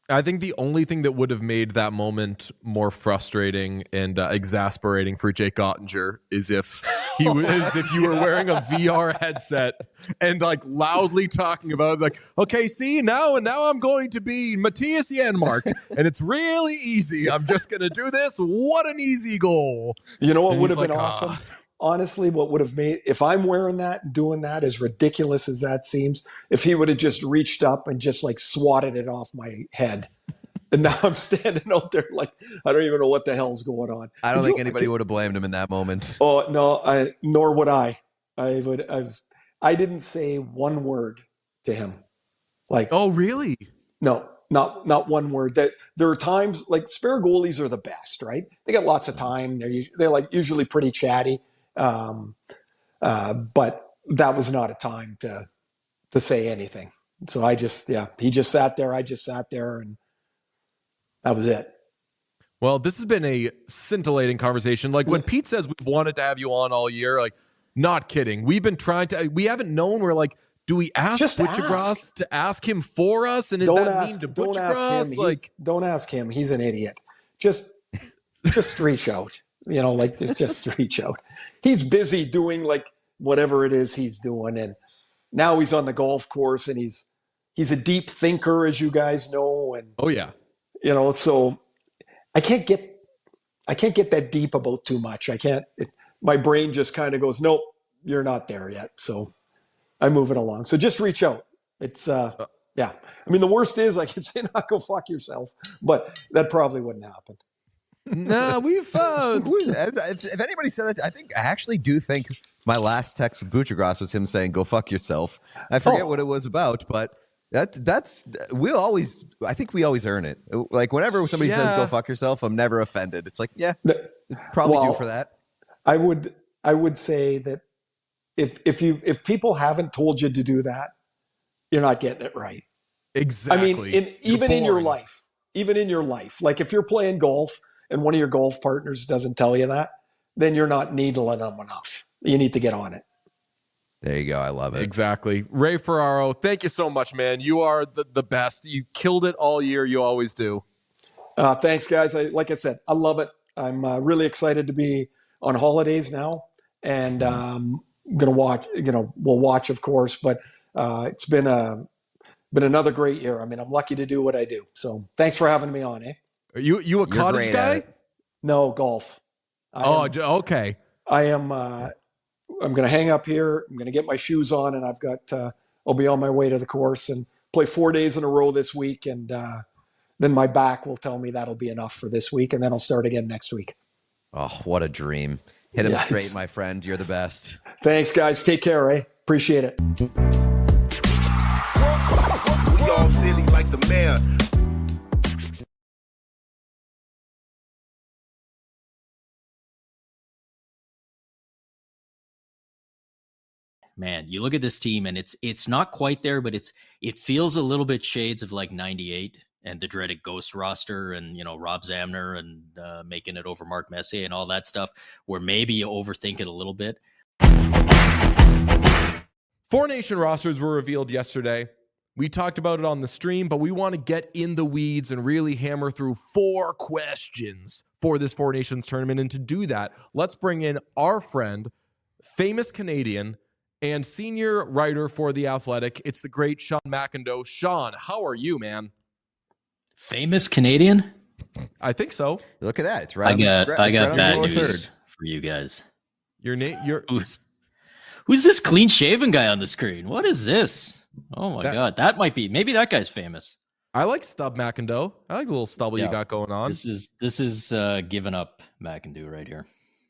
I think the only thing that would have made that moment more frustrating and exasperating for Jake Ottinger is if you were wearing a VR headset and like loudly talking about it, like, okay, see now I'm going to be Matthias Janmark, and it's really easy. I'm just going to do this. What an easy goal! You know what would have been awesome? Honestly, what would have made, if I'm wearing that and doing that, as ridiculous as that seems, if he would have just reached up and just like swatted it off my head. And now I'm standing out there like, I don't even know what the hell's going on. I don't think anybody would have blamed him in that moment. Oh, no, nor would I. I didn't say one word to him. Like, oh, really? No, not one word. That there are times like spare goalies are the best, right? They got lots of time. They're like usually pretty chatty. But that was not a time to say anything. So he just sat there. I just sat there, and that was it. Well, this has been a scintillating conversation. Like when Pete says we've wanted to have you on all year, like not kidding. We've been trying to, we haven't known. We're like, do we ask Butchergrass to ask him for us? And is that mean to Butchergrass? Don't ask him. He's an idiot. Just reach out. Just reach out. He's busy doing like whatever it is he's doing, and now he's on the golf course, and he's a deep thinker, as you guys know. And oh yeah, so I can't get that deep about too much. My brain just kind of goes, nope, you're not there yet. So I move it along. So just reach out. It's yeah. I mean, the worst is I can say, "Not go fuck yourself," but that probably wouldn't happen. No, if anybody said that, I actually do think my last text with Butchergrass was him saying, "Go fuck yourself." I forget what it was about, but I think we always earn it. Like whenever somebody says "Go fuck yourself," I'm never offended. It's like, yeah, probably due for that. I would say that if people haven't told you to do that, you're not getting it right. Exactly. I mean, even in your life, like if you're playing golf and one of your golf partners doesn't tell you that, then you're not needling them enough. You need to get on it. There you go. I love it. Exactly. Ray Ferraro, thank you so much, man. You are the best. You killed it all year. You always do. Thanks, guys. Like I said, I love it. I'm really excited to be on holidays now, and I'm gonna watch. We'll watch, of course, but it's been another great year. I mean, I'm lucky to do what I do. So thanks for having me on. Are you a cottage guy? No, golf. Okay. I am. I'm going to hang up here. I'm going to get my shoes on, and I'll be on my way to the course and play 4 days in a row this week. And then my back will tell me that'll be enough for this week, and then I'll start again next week. Oh, what a dream. Hit him straight, my friend. You're the best. Thanks, guys. Take care, Appreciate it. We all silly like the mayor. Man, you look at this team and it's not quite there, but it feels a little bit shades of like 98 and the dreaded ghost roster and, Rob Zamner and making it over Mark Messier and all that stuff, where maybe you overthink it a little bit. Four Nation rosters were revealed yesterday. We talked about it on the stream, but we want to get in the weeds and really hammer through 4 questions for this Four Nations tournament. And to do that, let's bring in our friend, famous Canadian, and senior writer for The Athletic. It's the great Sean McIndoe. Sean, how are you, man? Famous Canadian? I think so. Look at that. It's right. I got bad news for you guys. Your name? Who's this clean-shaven guy on the screen? What is this? Oh my God, that might be. Maybe that guy's famous. I like Stub McIndoe. I like the little stubble you got going on. This is giving up McIndoe right here.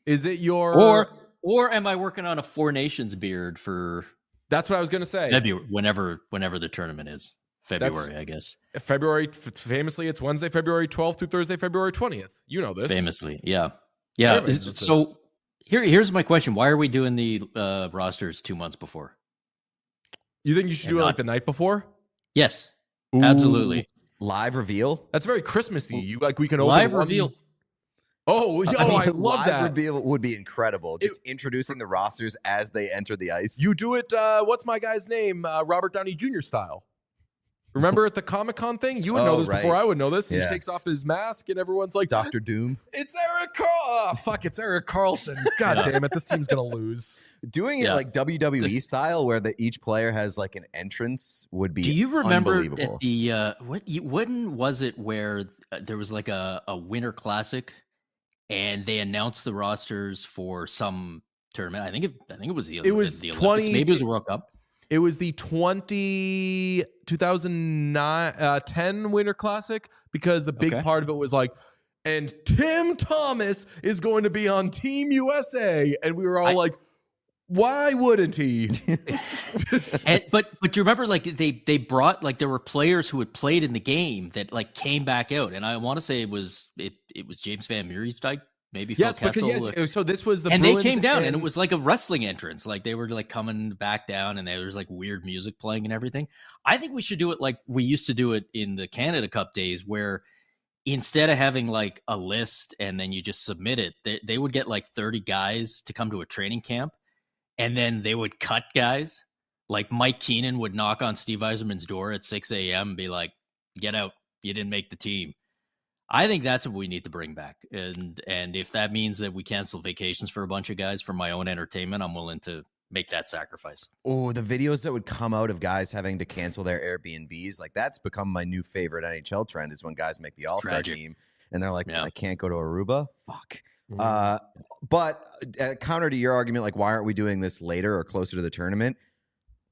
Is it your or am I working on a Four Nations beard for? That's what I was going to say. February, whenever the tournament is. February, I guess. February, famously, it's Wednesday, February 12th through Thursday, February 20th. You know this. Famously, yeah. So here's my question: why are we doing the rosters 2 months before? You think you should do it like the night before? Yes, absolutely. Live reveal. That's very Christmassy. We can open live reveal. Oh, I love live that. Reveal would be incredible. Just introducing the rosters as they enter the ice. You do it. What's my guy's name? Robert Downey Jr. style. Remember at the Comic-Con thing? You would know this before I would know this. He takes off his mask and everyone's like, Dr. Doom. It's Eric it's Eric Carlson. God damn it. This team's going to lose. Doing it like WWE style where each player has like an entrance would be unbelievable. Do you remember at the, when was it where there was like a winter classic and they announced the rosters for some tournament? I think it was the Olympics. Maybe it was the World Cup. It was the 2010 Winter Classic because the big part of it was like, and Tim Thomas is going to be on Team USA. And we were all like, why wouldn't he? But do you remember like they brought like there were players who had played in the game that like came back out. And I want to say it was James Van Mierijk. Maybe Phil Kessel. So this was the and Bruins they came down and it was like a wrestling entrance. Like they were like coming back down and there was like weird music playing and everything. I think we should do it like we used to do it in the Canada Cup days where instead of having like a list and then you just submit it, they would get like 30 guys to come to a training camp and then they would cut guys. Like Mike Keenan would knock on Steve Yzerman's door at 6 a.m. and be like, get out. You didn't make the team. I think that's what we need to bring back. And if that means that we cancel vacations for a bunch of guys for my own entertainment, I'm willing to make that sacrifice. Oh, the videos that would come out of guys having to cancel their Airbnbs, like that's become my new favorite NHL trend is when guys make the All-Star team and they're like, I can't go to Aruba. Fuck. But counter to your argument, like, why aren't we doing this later or closer to the tournament?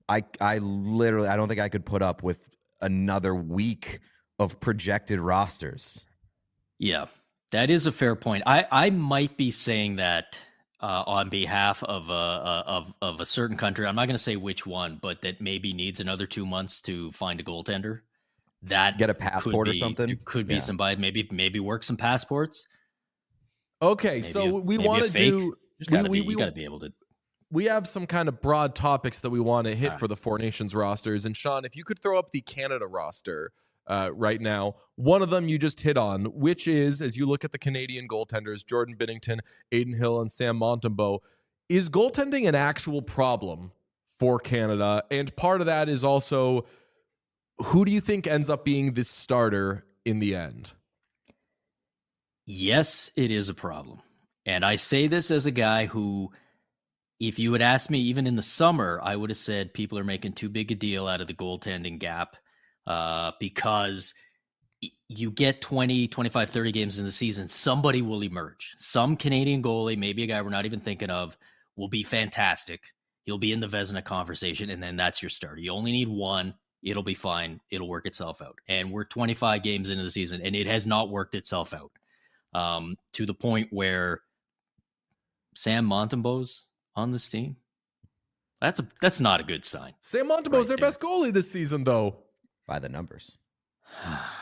I don't think I could put up with another week of projected rosters. Yeah, that is a fair point. I might be saying that on behalf of a certain country. I'm not going to say which one, but that maybe needs another 2 months to find a goaltender. That get a passport or something. Could be somebody. Maybe work some passports. Okay, so we want to do. We got to be able to. We have some kind of broad topics that we want to hit for the Four Nations rosters. And Sean, if you could throw up the Canada roster. Right now. One of them you just hit on, which is, as you look at the Canadian goaltenders, Jordan Binnington, Aiden Hill, and Sam Montembeault, is goaltending an actual problem for Canada. And part of that is also, who do you think ends up being the starter in the end? Yes, it is a problem. And I say this as a guy who, if you had asked me even in the summer, I would have said people are making too big a deal out of the goaltending gap because you get 20, 25, 30 games in the season, somebody will emerge. Some Canadian goalie, maybe a guy we're not even thinking of, will be fantastic. He'll be in the Vezina conversation, and then that's your starter. You only need one. It'll be fine. It'll work itself out. And we're 25 games into the season, and it has not worked itself out to the point where Sam Montembeau's on this team. That's not a good sign. Sam Montembeau's their best goalie this season, though. By the numbers.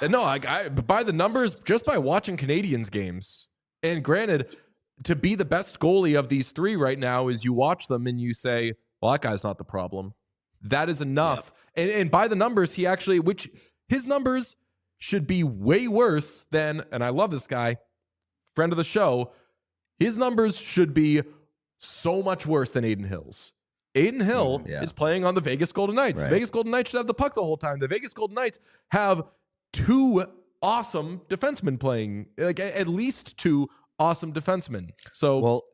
No, by the numbers, just by watching Canadians games. And granted, to be the best goalie of these three right now is you watch them and you say, well, that guy's not the problem. That is enough. Yep. And by the numbers, which his numbers should be way worse than, and I love this guy, friend of the show, his numbers should be so much worse than Aiden Hill's. Aiden Hill is playing on the Vegas Golden Knights. Right. The Vegas Golden Knights should have the puck the whole time. The Vegas Golden Knights have two awesome defensemen playing, like at least two awesome defensemen. So,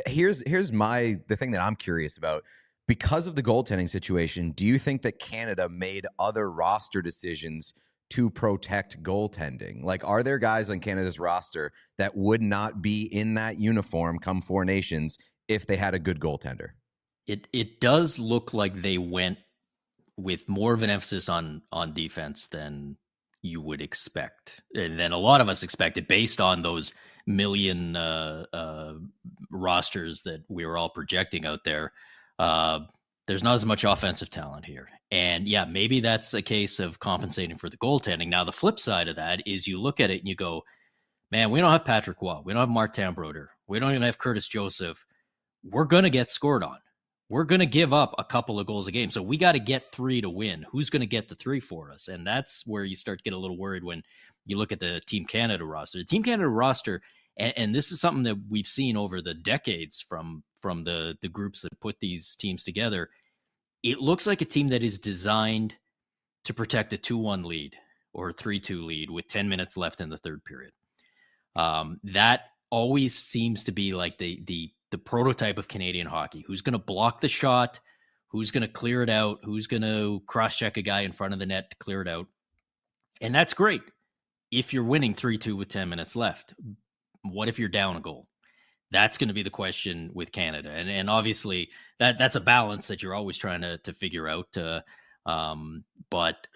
here's the thing that I'm curious about. Because of the goaltending situation, do you think that Canada made other roster decisions to protect goaltending? Like, are there guys on Canada's roster that would not be in that uniform come Four Nations if they had a good goaltender? It does look like they went with more of an emphasis on defense than you would expect. And then a lot of us expected based on those million rosters that we were all projecting out there. There's not as much offensive talent here. And yeah, maybe that's a case of compensating for the goaltending. Now, the flip side of that is you look at it and you go, man, we don't have Patrick Waugh. We don't have Mark Tambroder. We don't even have Curtis Joseph. We're going to get scored on. We're going to give up a couple of goals a game. So we got to get 3 to win. Who's going to get the 3 for us? And that's where you start to get a little worried when you look at the Team Canada roster. The Team Canada roster, and this is something that we've seen over the decades from the groups that put these teams together, it looks like a team that is designed to protect a 2-1 lead or a 3-2 lead with 10 minutes left in the third period. That always seems to be like the prototype of Canadian hockey. Who's going to block the shot? Who's going to clear it out? Who's going to cross-check a guy in front of the net to clear it out? And that's great if you're winning 3-2 with 10 minutes left. What if you're down a goal? That's going to be the question with Canada. And obviously that's a balance that you're always trying to figure out. But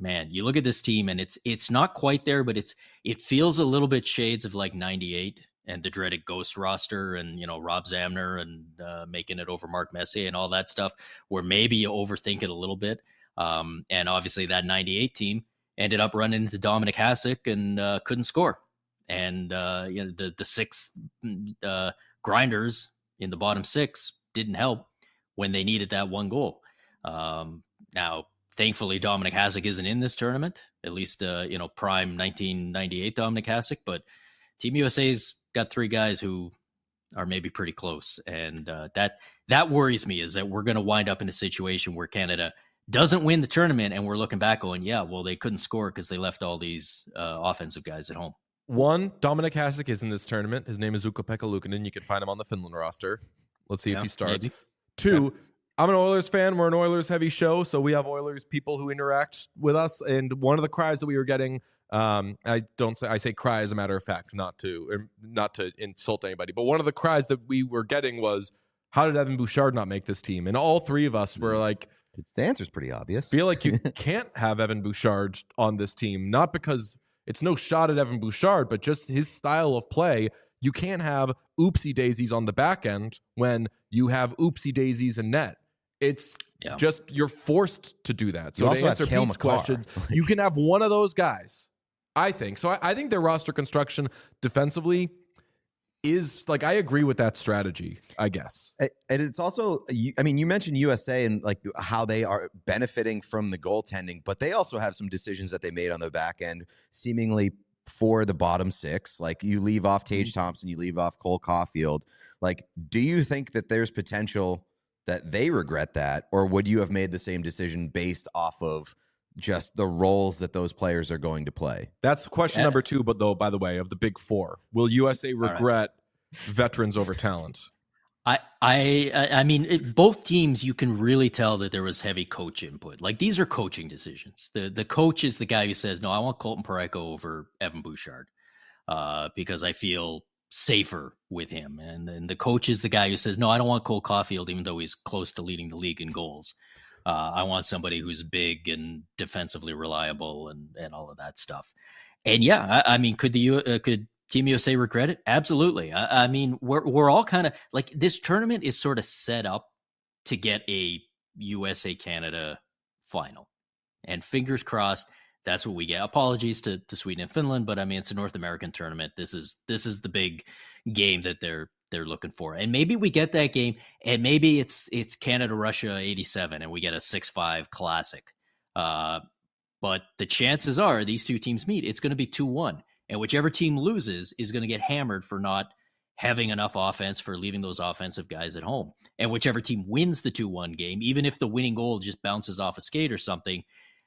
man, you look at this team and it's not quite there, but it feels a little bit shades of like 98 and the dreaded ghost roster and, Rob Zamner and making it over Mark Messier and all that stuff, where maybe you overthink it a little bit. And obviously that 98 team ended up running into Dominic Hasek and couldn't score. And the 6 grinders in the bottom 6 didn't help when they needed that one goal. Now, thankfully, Dominic Hasek isn't in this tournament, at least prime 1998 Dominic Hasek. But Team USA's got 3 guys who are maybe pretty close, and that worries me. Is that we're going to wind up in a situation where Canada doesn't win the tournament, and we're looking back going, yeah, well, they couldn't score because they left all these offensive guys at home. One, Dominic Hasek is in this tournament. His name is Ukko-Pekka Luukkonen. You can find him on the Finland roster. Let's see if he starts. Maybe. 2, I'm an Oilers fan. We're an Oilers heavy show, so we have Oilers people who interact with us. And one of the cries that we were getting, I say cry as a matter of fact, not to insult anybody, but one of the cries that we were getting was, how did Evan Bouchard not make this team? And all 3 of us were like, the answer's pretty obvious. Feel like you can't have Evan Bouchard on this team, not because it's no shot at Evan Bouchard, but just his style of play. You can't have oopsie daisies on the back end when you have oopsie daisies in net. It's just, you're forced to do that. So you also to answer have Cale Pete's Makar. questions, you can have one of those guys, I think. So I think their roster construction defensively is like, I agree with that strategy, I guess. And it's also, I mean, you mentioned USA and like how they are benefiting from the goaltending, but they also have some decisions that they made on the back end, seemingly for the bottom 6. Like, you leave off Tage Thompson, you leave off Cole Caulfield. Like, do you think that there's potential that they regret that, or would you have made the same decision based off of just the roles that those players are going to play? That's question number 2, but though, by the way, of the big 4, will USA regret veterans over talent? I mean, both teams, you can really tell that there was heavy coach input. Like, these are coaching decisions. The coach is the guy who says, no, I want Colton Parayko over Evan Bouchard because I feel safer with him. And then the coach is the guy who says, no, I don't want Cole Caulfield, even though he's close to leading the league in goals. I want somebody who's big and defensively reliable and all of that stuff. And yeah, I mean, could Team USA regret it? Absolutely. I mean, we're all kind of like, this tournament is sort of set up to get a USA Canada final, and fingers crossed that's what we get. Apologies to Sweden and Finland, but I mean, it's a North American tournament. This is the big game that they're looking for, and maybe we get that game, and maybe it's Canada Russia 87, and we get a 6-5 classic. But the chances are these two teams meet. It's going to be 2-1. And whichever team loses is going to get hammered for not having enough offense, for leaving those offensive guys at home. And whichever team wins the 2-1 game, even if the winning goal just bounces off a skate or something,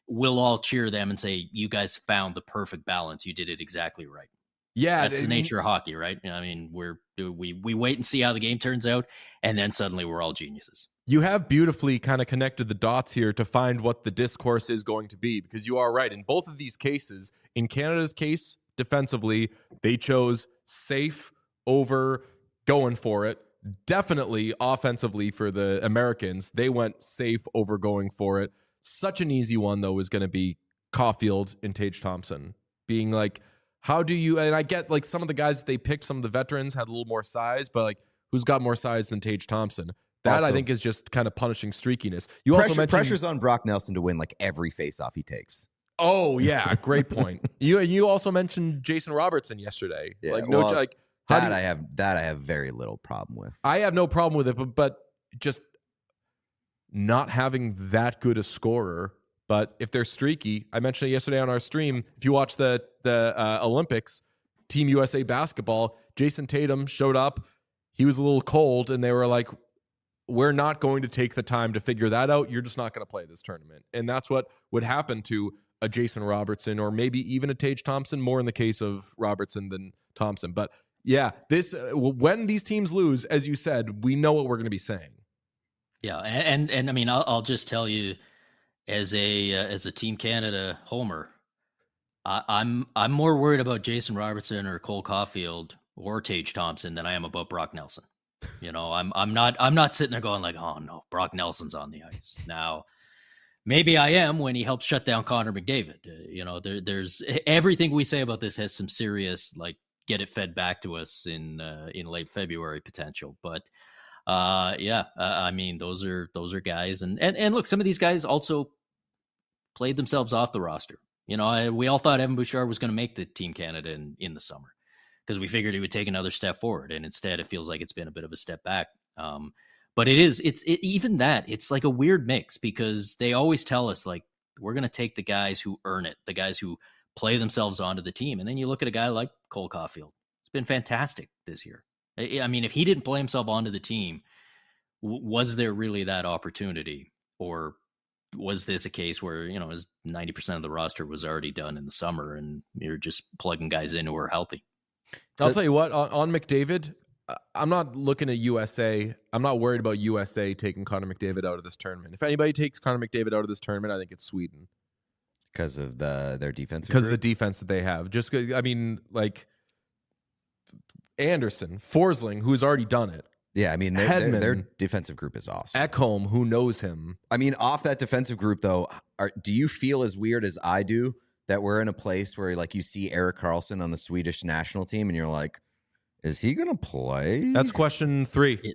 we'll all cheer them and say, you guys found the perfect balance. You did it exactly right. Yeah. That's the nature of hockey, right? I mean, we wait and see how the game turns out, and then suddenly we're all geniuses. You have beautifully kind of connected the dots here to find what the discourse is going to be, because you are right. In both of these cases, in Canada's case, defensively, they chose safe over going for it. Definitely offensively for the Americans, they went safe over going for it. Such an easy one, though, is going to be Caulfield and Tage Thompson. Being like, how do you, and I get like some of the guys that they picked, some of the veterans had a little more size, but like, who's got more size than Tage Thompson? That also, I think, is just kind of punishing streakiness. You also mentioned pressure's on Brock Nelson to win like every faceoff he takes. Oh yeah, great point. You also mentioned Jason Robertson yesterday. Yeah, like I have very little problem with. I have no problem with it, but just not having that good a scorer. But if they're streaky, I mentioned it yesterday on our stream. If you watch the Olympics, Team USA basketball, Jason Tatum showed up. He was a little cold, and they were like, we're not going to take the time to figure that out. You're just not going to play this tournament. And that's what would happen to a Jason Robertson, or maybe even a Tage Thompson, more in the case of Robertson than Thompson. But yeah, this when these teams lose, as you said, we know what we're going to be saying. Yeah, and I mean, I'll just tell you, as a Team Canada homer, I'm more worried about Jason Robertson or Cole Caulfield or Tage Thompson than I am about Brock Nelson. You know, I'm not sitting there going like, oh no, Brock Nelson's on the ice now. Maybe I am when he helped shut down Connor McDavid. You know, there's everything we say about this has some serious, like, get it fed back to us in late February potential. But I mean, those are guys, and look, some of these guys also played themselves off the roster. You know, we all thought Evan Bouchard was going to make the Team Canada in the summer, because we figured he would take another step forward, and instead it feels like it's been a bit of a step back. But it's like a weird mix, because they always tell us, like, we're going to take the guys who earn it, the guys who play themselves onto the team. And then you look at a guy like Cole Caulfield. It's been fantastic this year. I mean, if he didn't play himself onto the team, was there really that opportunity? Or was this a case where, you know, 90% of the roster was already done in the summer and you're just plugging guys in who are healthy? I'll tell you what, on McDavid, I'm not looking at USA. I'm not worried about USA taking Connor McDavid out of this tournament. If anybody takes Connor McDavid out of this tournament, I think it's Sweden. Because of their defense? Because of the defense that they have. Just, I mean, like, Anderson, Forsling, who's already done it. Yeah, I mean, their defensive group is awesome. Ekholm, who knows him. I mean, off that defensive group, though, do you feel as weird as I do that we're in a place where, like, you see Erik Karlsson on the Swedish national team and you're like, is he going to play? That's question 3.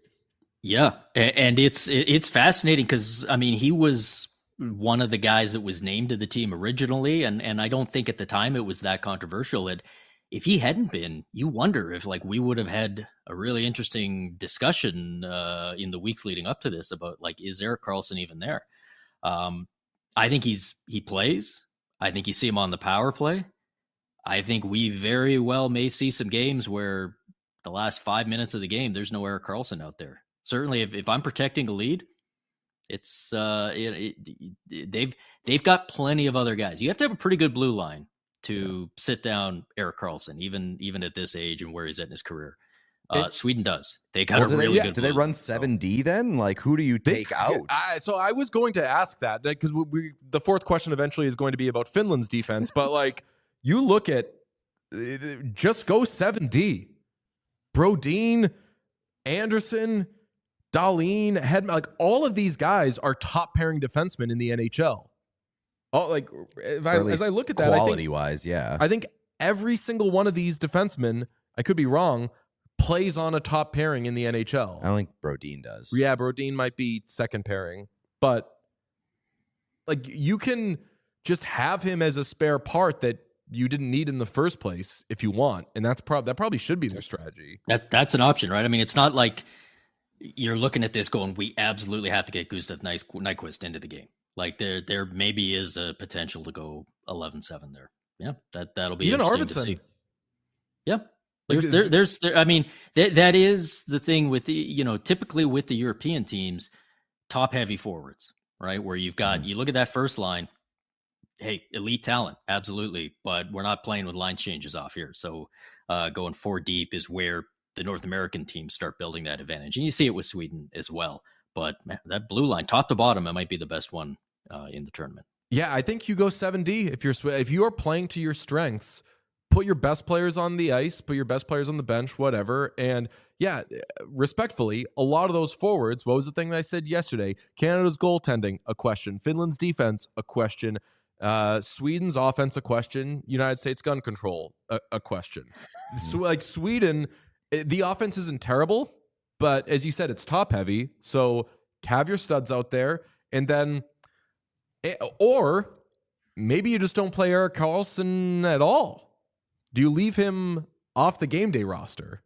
Yeah, and it's fascinating because, I mean, he was one of the guys that was named to the team originally, and I don't think at the time it was that controversial. If he hadn't been, you wonder if, like, we would have had a really interesting discussion in the weeks leading up to this about, like, is Erik Karlsson even there? I think he plays. I think you see him on the power play. I think we very well may see some games where the last 5 minutes of the game, there's no Erik Karlsson out there. Certainly, if I'm protecting a lead, It's they've got plenty of other guys. You have to have a pretty good blue line to sit down Erik Karlsson, even at this age and where he's at in his career. Sweden does. They got a really good. Do they run 7D then? Like, who do you take out? So I was going to ask that because the fourth question eventually is going to be about Finland's defense. But like, you look at just go 7D. Brodin, Anderson, Dahlin, Hedman, like all of these guys are top pairing defensemen in the NHL. Oh, like as I look at that, quality wise, yeah, I think every single one of these defensemen, I could be wrong, plays on a top pairing in the NHL. I don't think Brodin does. Yeah, Brodin might be second pairing, but like you can just have him as a spare part that you didn't need in the first place if you want, and that probably should be their strategy. That's an option, right? I mean, it's not like you're looking at this going, we absolutely have to get Gustav Nyquist into the game. Like there maybe is a potential to go 11-7 there. Yeah, that'll be even interesting Arvidsson. To see. Yeah. There's I mean, that is the thing with the, typically with the European teams, top heavy forwards, right? Where you've got, you look at that first line, hey, elite talent, absolutely. But we're not playing with line changes off here. So going 4 deep is where the North American teams start building that advantage. And you see it with Sweden as well. But man, that blue line, top to bottom, it might be the best one in the tournament. Yeah, I think you go 7D if you are playing to your strengths. Put your best players on the ice, put your best players on the bench, whatever. And yeah, respectfully, a lot of those forwards, what was the thing that I said yesterday? Canada's goaltending, a question. Finland's defense, a question. Sweden's offense, a question. United States gun control, a question. So, like Sweden, the offense isn't terrible, but as you said, it's top heavy. So have your studs out there. And then, or maybe you just don't play Erik Karlsson at all. Do you leave him off the game day roster?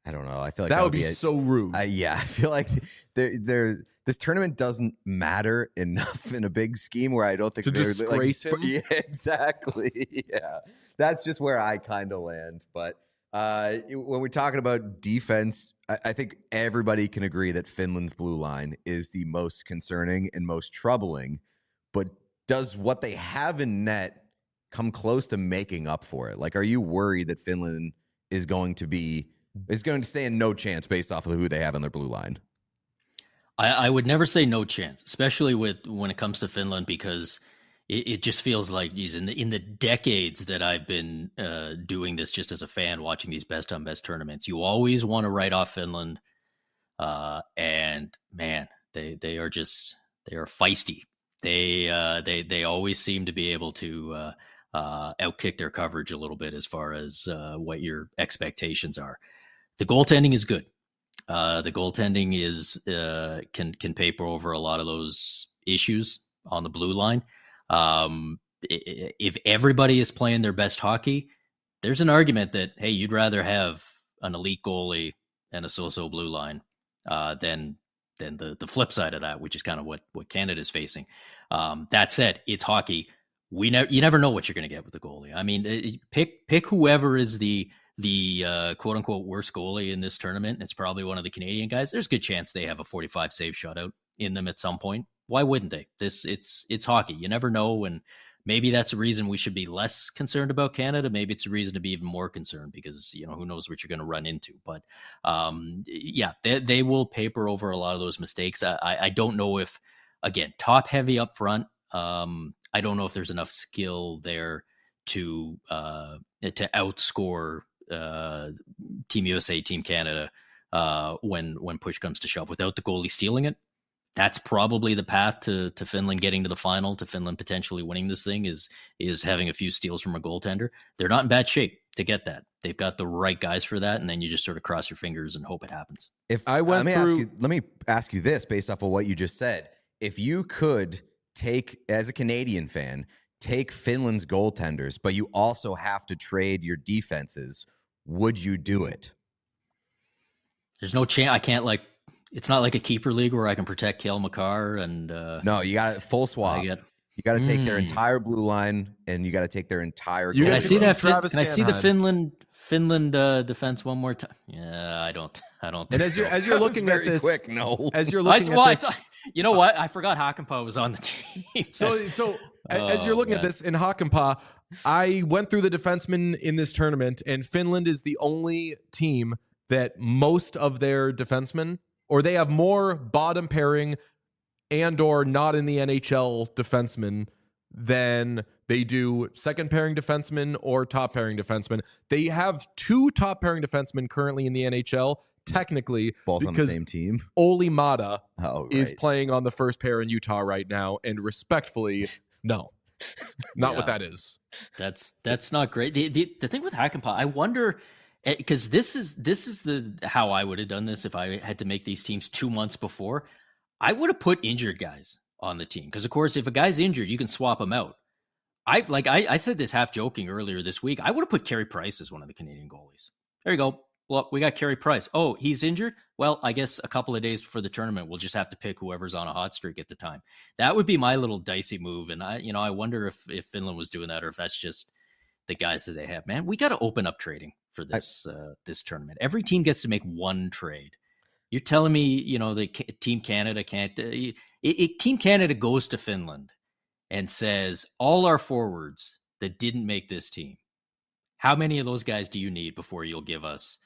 I don't know. I feel like that would be so rude. Yeah, I feel like this tournament doesn't matter enough in a big scheme where I don't think to disgrace him. Yeah, exactly. Yeah, that's just where I kind of land. But when we're talking about defense, I think everybody can agree that Finland's blue line is the most concerning and most troubling. But does what they have in net come close to making up for it? Like, are you worried that Finland is going to stand no chance based off of who they have on their blue line? I would never say no chance, especially when it comes to Finland, because it just feels like, geez, in the decades that I've been doing this just as a fan, watching these best on best tournaments, you always want to write off Finland, and man, they are feisty. They always seem to be able to outkick their coverage a little bit as far as what your expectations are. The goaltending is good. The goaltending is can paper over a lot of those issues on the blue line. If everybody is playing their best hockey, there's an argument that, hey, you'd rather have an elite goalie and a so-so blue line than the flip side of that, which is kind of what Canada's facing. That said, it's hockey. You never know what you're going to get with the goalie. I mean, pick whoever is the quote unquote worst goalie in this tournament. It's probably one of the Canadian guys. There's a good chance they have a 45 save shutout in them at some point. Why wouldn't they? It's hockey. You never know. And maybe that's a reason we should be less concerned about Canada. Maybe it's a reason to be even more concerned because, who knows what you're going to run into. But yeah, they will paper over a lot of those mistakes. I don't know if, again, top heavy up front. I don't know if there's enough skill there to outscore Team USA, Team Canada when push comes to shove without the goalie stealing it. That's probably the path to Finland getting to the final, to Finland potentially winning this thing is having a few steals from a goaltender. They're not in bad shape to get that. They've got the right guys for that, and then you just sort of cross your fingers and hope it happens. Let me ask you this based off of what you just said. If you could take, as a Canadian fan, take Finland's goaltenders, but you also have to trade your defenses, would you do it? There's no chance. I can't it's not like a keeper league where I can protect Cale Makar and no, you got full swap. You got to take their entire blue line, and you got to take their entire. Can I see that? Can I see the Finland defense one more time? Yeah, I don't. And as you're looking at this, quick, no. As you're looking at this, You know what? I forgot Hakanpää was on the team. So as you're looking at this in Hakanpää, I went through the defensemen in this tournament, and Finland is the only team that most of their defensemen, or they have more bottom pairing and or not in the NHL defensemen than they do second pairing defensemen or top pairing defensemen. They have 2 top pairing defensemen currently in the NHL, technically, both on the same team. Oli Mata is playing on the first pair in Utah right now, and respectfully, no, not what that is. That's not great. The thing with Hakanpää, I wonder, because this is the how I would have done this if I had to make these teams 2 months before. I would have put injured guys on the team because, of course, if a guy's injured, you can swap him out. I said this half joking earlier this week. I would have put Carey Price as one of the Canadian goalies. There you go. Well, we got Carey Price. Oh, he's injured? Well, I guess a couple of days before the tournament, we'll just have to pick whoever's on a hot streak at the time. That would be my little dicey move. And I wonder if Finland was doing that or if that's just the guys that they have. Man, we got to open up trading for this this tournament. Every team gets to make one trade. You're telling me, the Team Canada can't. Team Canada goes to Finland and says, all our forwards that didn't make this team, how many of those guys do you need before you'll give us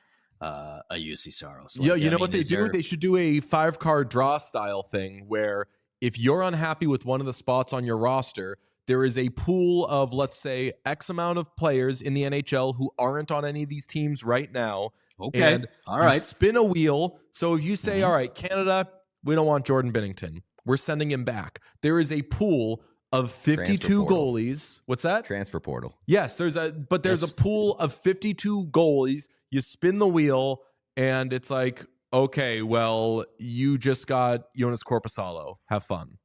a UC Saros? You know what they do? They should do a 5-card draw style thing where if you're unhappy with one of the spots on your roster, there is a pool of, let's say, X amount of players in the NHL who aren't on any of these teams right now. Okay. And all right. Spin a wheel. So if you say, all right, Canada, we don't want Jordan Binnington. We're sending him back. There is a pool of 52 goalies. What's that? Transfer portal. Yes, there's a pool of 52 goalies. You spin the wheel and it's like, okay, well, you just got Jonas Korpisalo. Have fun.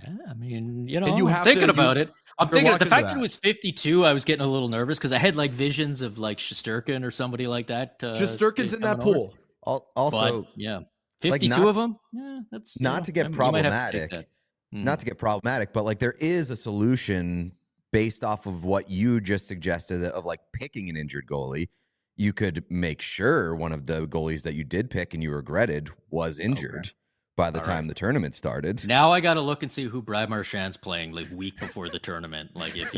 Yeah, I mean, and you I'm thinking about it. I'm thinking the fact that it was 52, I was getting a little nervous because I had visions of Shesterkin or somebody like that. Shesterkin's in that pool. Also, but, yeah, 52 of them. Yeah, that's not to get problematic. Not to get problematic, but there is a solution based off of what you just suggested of picking an injured goalie. You could make sure one of the goalies that you did pick and you regretted was injured. Okay. By the time the tournament started. Now I got to look and see who Brad Marchand's playing week before the tournament. If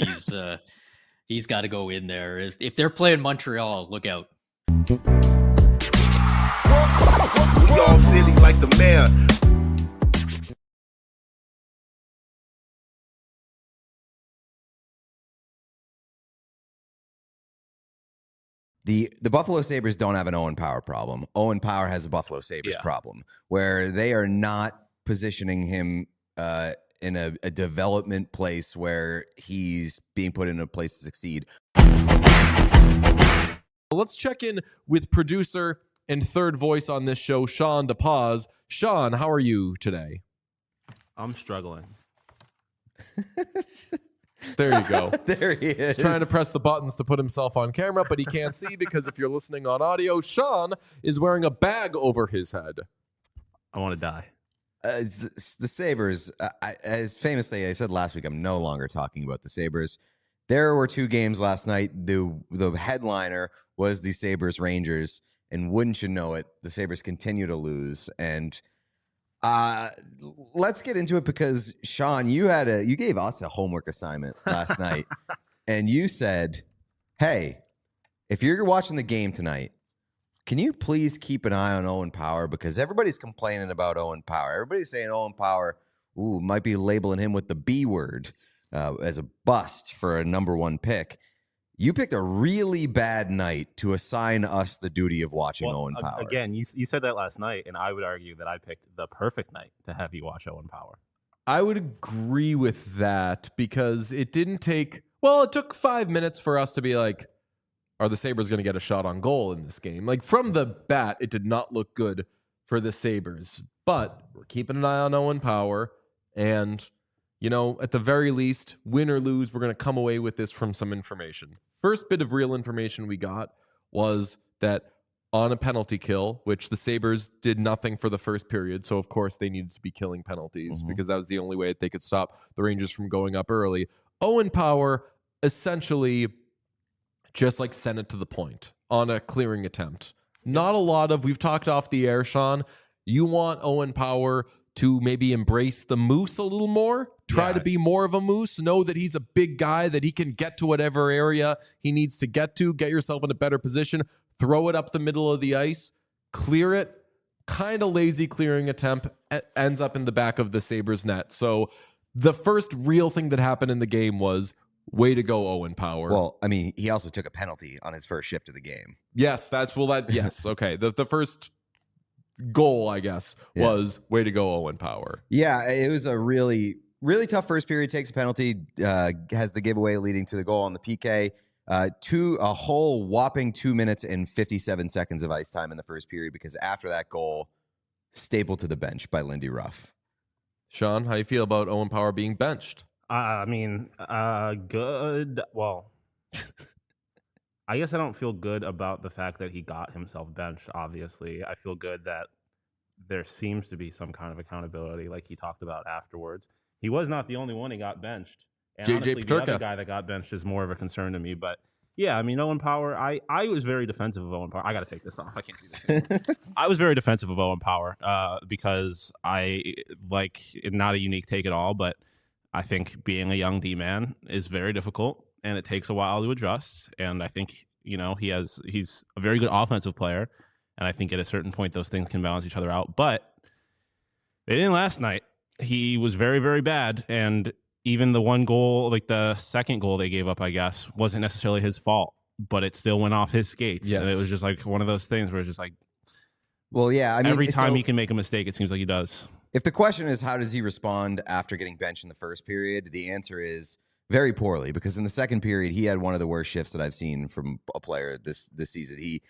he's got to go in there. If they're playing Montreal, look out. We all silly like the mayor. The Buffalo Sabres don't have an Owen Power problem. Owen Power has a Buffalo Sabres problem where they are not positioning him in a development place where he's being put in a place to succeed. Let's check in with producer and third voice on this show, Sean DePaz. Sean, how are you today? I'm struggling. There you go. There he is. He's trying to press the buttons to put himself on camera, but he can't see because if you're listening on audio, Sean is wearing a bag over his head. I want to die. The Sabres, as famously I said last week, I'm no longer talking about the Sabres. There were 2 games last night. The headliner was the Sabres Rangers, and wouldn't you know it, the Sabres continue to lose. And let's get into it because Sean, you gave us a homework assignment last night, and you said, "Hey, if you're watching the game tonight, can you please keep an eye on Owen Power because everybody's complaining about Owen Power. Everybody's saying Owen Power, might be labeling him with the B word as a bust for a number 1 pick." You picked a really bad night to assign us the duty of watching Owen Power. Again, you said that last night, and I would argue that I picked the perfect night to have you watch Owen Power. I would agree with that because it didn't take... Well, it took 5 minutes for us to be like, are the Sabres going to get a shot on goal in this game? From the bat, it did not look good for the Sabres. But we're keeping an eye on Owen Power, and... at the very least, win or lose, we're going to come away with this from some information. First bit of real information we got was that on a penalty kill, which the Sabres did nothing for the first period, so of course they needed to be killing penalties because that was the only way that they could stop the Rangers from going up early. Owen Power essentially just sent it to the point on a clearing attempt. Not a lot of, we've talked off the air, Sean, You want Owen Power to maybe embrace the moose a little more, try to be more of a moose, know that he's a big guy, that he can get to whatever area he needs to get yourself in a better position, throw it up the middle of the ice, clear it, kind of lazy clearing attempt, ends up in the back of the Sabres net. So the first real thing that happened in the game was, way to go, Owen Power. Well, I mean, he also took a penalty on his first shift of the game. Yes, yes, okay. The first goal, I guess, was way to go, Owen Power. Yeah, it was a really, really tough first period. Takes a penalty, has the giveaway leading to the goal on the PK. A whole whopping 2 minutes and 57 seconds of ice time in the first period, because after that goal, stapled to the bench by Lindy Ruff. Sean, how you feel about Owen Power being benched? I mean, good. Well, I guess I don't feel good about the fact that he got himself benched, obviously. I feel good that there seems to be some kind of accountability, like he talked about afterwards. He was not the only one who got benched. And JJ honestly, the Peterka. other guy that got benched is more of a concern to me. But yeah, I mean, Owen Power, I was very defensive of Owen Power. I got to take this off. I can't do this. I was very defensive of Owen Power because not a unique take at all, but I think being a young D-man is very difficult, and it takes a while to adjust. And I think, he's a very good offensive player, and I think at a certain point those things can balance each other out. But they didn't last night. He was very, very bad, and even the one goal, like the second goal they gave up, I guess, wasn't necessarily his fault, but it still went off his skates. Yes. And it was just like one of those things where it's just like, well, yeah, I mean, every time he can make a mistake, it seems like he does. If the question is how does he respond after getting benched in the first period, the answer is very poorly, because in the second period, he had one of the worst shifts that I've seen from a player this season. He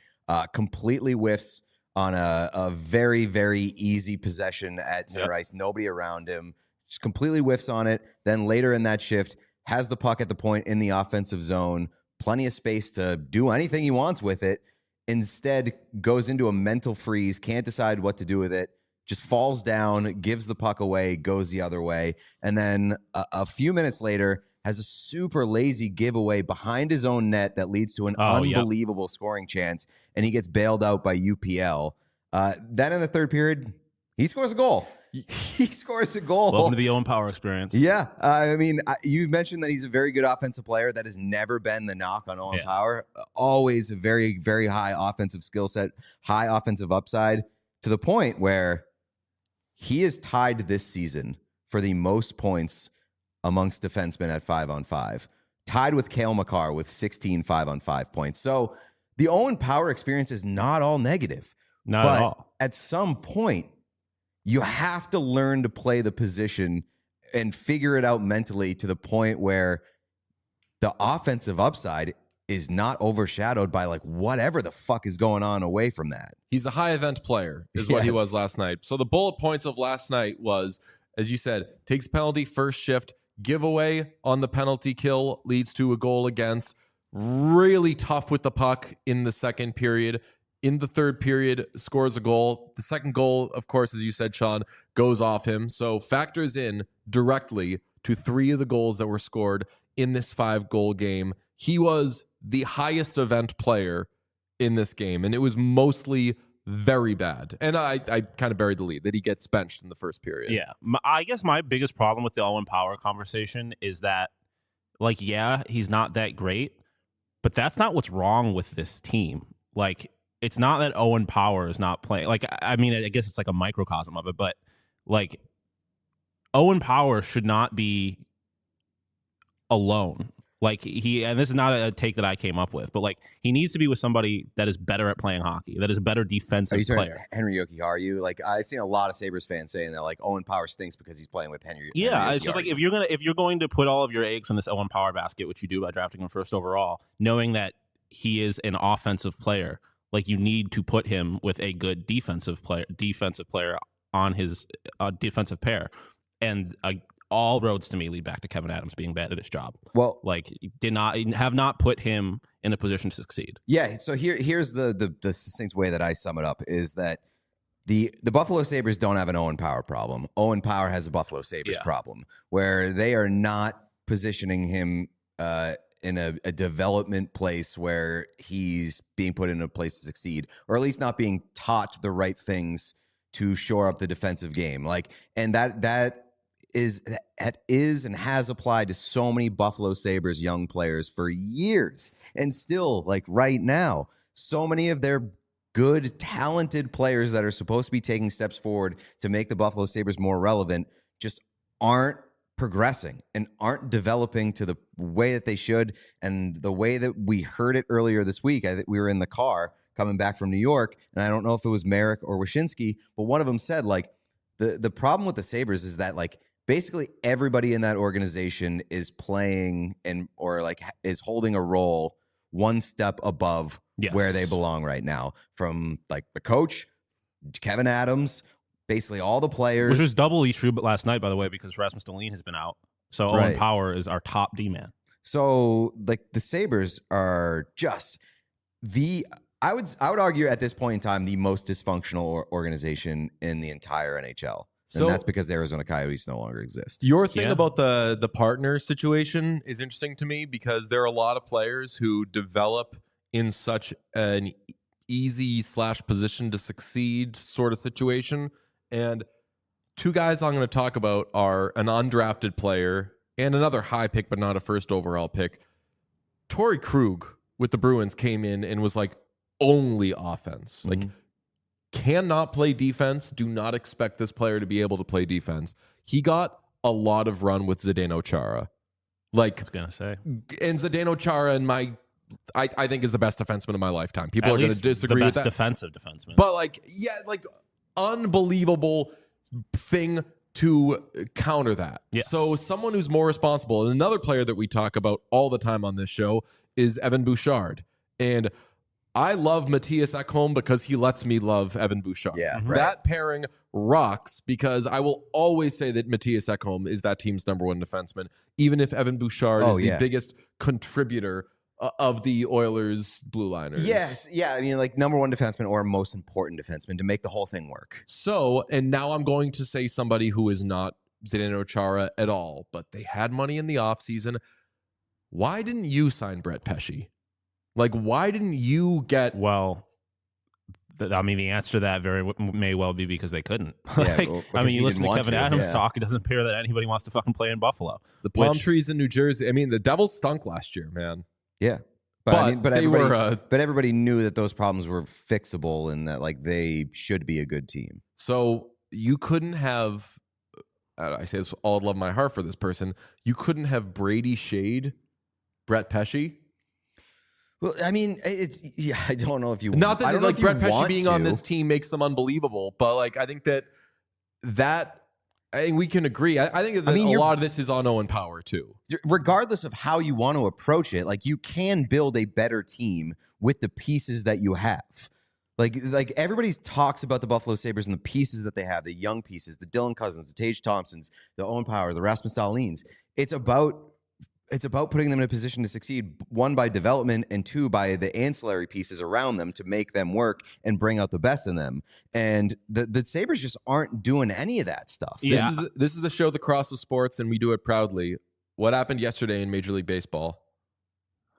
completely whiffs on a very, very easy possession at center ice, nobody around him, just completely whiffs on it. Then later in that shift, has the puck at the point in the offensive zone, plenty of space to do anything he wants with it. Instead, goes into a mental freeze, can't decide what to do with it, just falls down, gives the puck away, goes the other way. And then a few minutes later, has a super lazy giveaway behind his own net that leads to an unbelievable scoring chance, and he gets bailed out by UPL. Then in the third period, he scores a goal. He scores a goal. Welcome to the Owen Power experience. Yeah. I mean, you mentioned that he's a very good offensive player. That has never been the knock on Owen Power. Always a very, very high offensive skill set, high offensive upside, to the point where he is tied this season for the most points amongst defensemen at 5-on-5. Tied with Cale Makar with 16 5-on-5 points. So the Owen Power experience is not all negative. Not at all. At some point, you have to learn to play the position and figure it out mentally to the point where the offensive upside is not overshadowed by like whatever the fuck is going on away from that. He's a high event player is what he was last night. So the bullet points of last night was, as you said, takes penalty first shift, giveaway on the penalty kill leads to a goal against, really tough with the puck in the second period. In the third period, scores a goal. The second goal, of course, as you said, Sean, goes off him. So factors in directly to 3 of the goals that were scored in this 5-goal game. He was the highest event player in this game, and it was mostly very bad. And I kind of buried the lead that he gets benched in the first period. Yeah. I guess my biggest problem with the Owen Power conversation is that, like, yeah, he's not that great, but that's not what's wrong with this team. Like, it's not that Owen Power is not playing. Like, I mean, I guess it's like a microcosm of it, but like Owen Power should not be alone. Like and this is not a take that I came up with, but like he needs to be with somebody that is better at playing hockey, that is a better defensive player. Henry Jokiharju? Like I've seen a lot of Sabres fans saying that like Owen Power stinks because he's playing with Henry. Yeah, it's just like if you're going to put all of your eggs in this Owen Power basket, which you do by drafting him first overall, knowing that he is an offensive player. Like you need to put him with a good defensive player on his defensive pair, and all roads to me lead back to Kevin Adams being bad at his job. Well, like have not put him in a position to succeed. Yeah. So here's the succinct way that I sum it up is that the Buffalo Sabres don't have an Owen Power problem. Owen Power has a Buffalo Sabres problem where they are not positioning him in a development place where he's being put in a place to succeed, or at least not being taught the right things to shore up the defensive game. Like, and that is and has applied to so many Buffalo Sabres young players for years. And still, like right now, so many of their good, talented players that are supposed to be taking steps forward to make the Buffalo Sabres more relevant just aren't progressing and aren't developing to the way that they should. And the way that we heard it earlier this week, I think we were in the car coming back from New York, and I don't know if it was Merrick or Wyshynski, but one of them said, like, the problem with the Sabres is that, like, basically everybody in that organization is playing or like is holding a role one step above where they belong right now, from like the coach, Kevin Adams, basically all the players. Which was doubly true but last night, by the way, because Rasmus Dahlin has been out. So Owen Power is our top D-man. So like the Sabres are just I would argue at this point in time, the most dysfunctional organization in the entire NHL. And that's because the Arizona Coyotes no longer exist. Your thing about the partner situation is interesting to me, because there are a lot of players who develop in such an easy / position to succeed sort of situation. And two guys I'm going to talk about are an undrafted player and another high pick, but not a first overall pick. Torrey Krug with the Bruins came in and was like only offense. Like, cannot play defense. Do not expect this player to be able to play defense. He got a lot of run with Zdeno Chara. Like, I was gonna say, and Zdeno Chara I think is the best defenseman of my lifetime. People are going to disagree with that. The best defensive defenseman. But like, unbelievable thing to counter that. Yes. So someone who's more responsible, and another player that we talk about all the time on this show is Evan Bouchard. And I love Matthias Ekholm because he lets me love Evan Bouchard. Yeah, That pairing rocks, because I will always say that Matthias Ekholm is that team's number one defenseman, even if Evan Bouchard is the biggest contributor of the Oilers' blue liners. Yes. Yeah. I mean, like number one defenseman or most important defenseman to make the whole thing work. So, and now I'm going to say somebody who is not Zdeno Chara at all, but they had money in the offseason. Why didn't you sign Brett Pesce? Like, why didn't you get... Well, I mean, the answer to that may well be because they couldn't. Yeah, I mean, you listen to Kevin Adams talk, it doesn't appear that anybody wants to fucking play in Buffalo. The palm trees in New Jersey. I mean, the Devils stunk last year, man. Yeah. But everybody knew that those problems were fixable and that, like, they should be a good team. So you couldn't have... I say this with all love of my heart for this person. You couldn't have Brady Shade Brett Pesce. Well, I mean, I don't know if you... Not that, like, Brett Pesce being on this to. team makes them unbelievable, but, like, I think that I think we can agree. I think that a lot of this is on Owen Power, too. Regardless of how you want to approach it, like, you can build a better team with the pieces that you have. Like everybody talks about the Buffalo Sabres and the pieces that they have, the young pieces, the Dylan Cousins, the Tage Thompsons, the Owen Power, the Rasmus Dahlins. It's about putting them in a position to succeed, one, by development, and two, by the ancillary pieces around them to make them work and bring out the best in them. And the Sabres just aren't doing any of that stuff. Yeah. This is the show that crosses sports, and we do it proudly. What happened yesterday in Major League Baseball?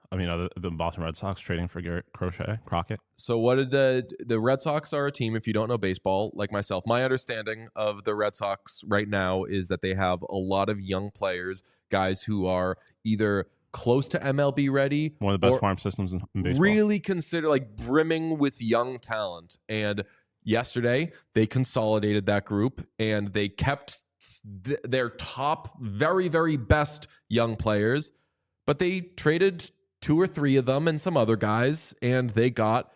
I mean, the Boston Red Sox trading for Garrett Crockett. So what did the Red Sox are a team, if you don't know baseball, like myself. My understanding of the Red Sox right now is that they have a lot of young players, guys who are either close to MLB ready. One of the best farm systems in baseball. Really consider, like, brimming with young talent. And yesterday, they consolidated that group, and they kept their top, very, very best young players, but they traded 2 or 3 of them and some other guys, and they got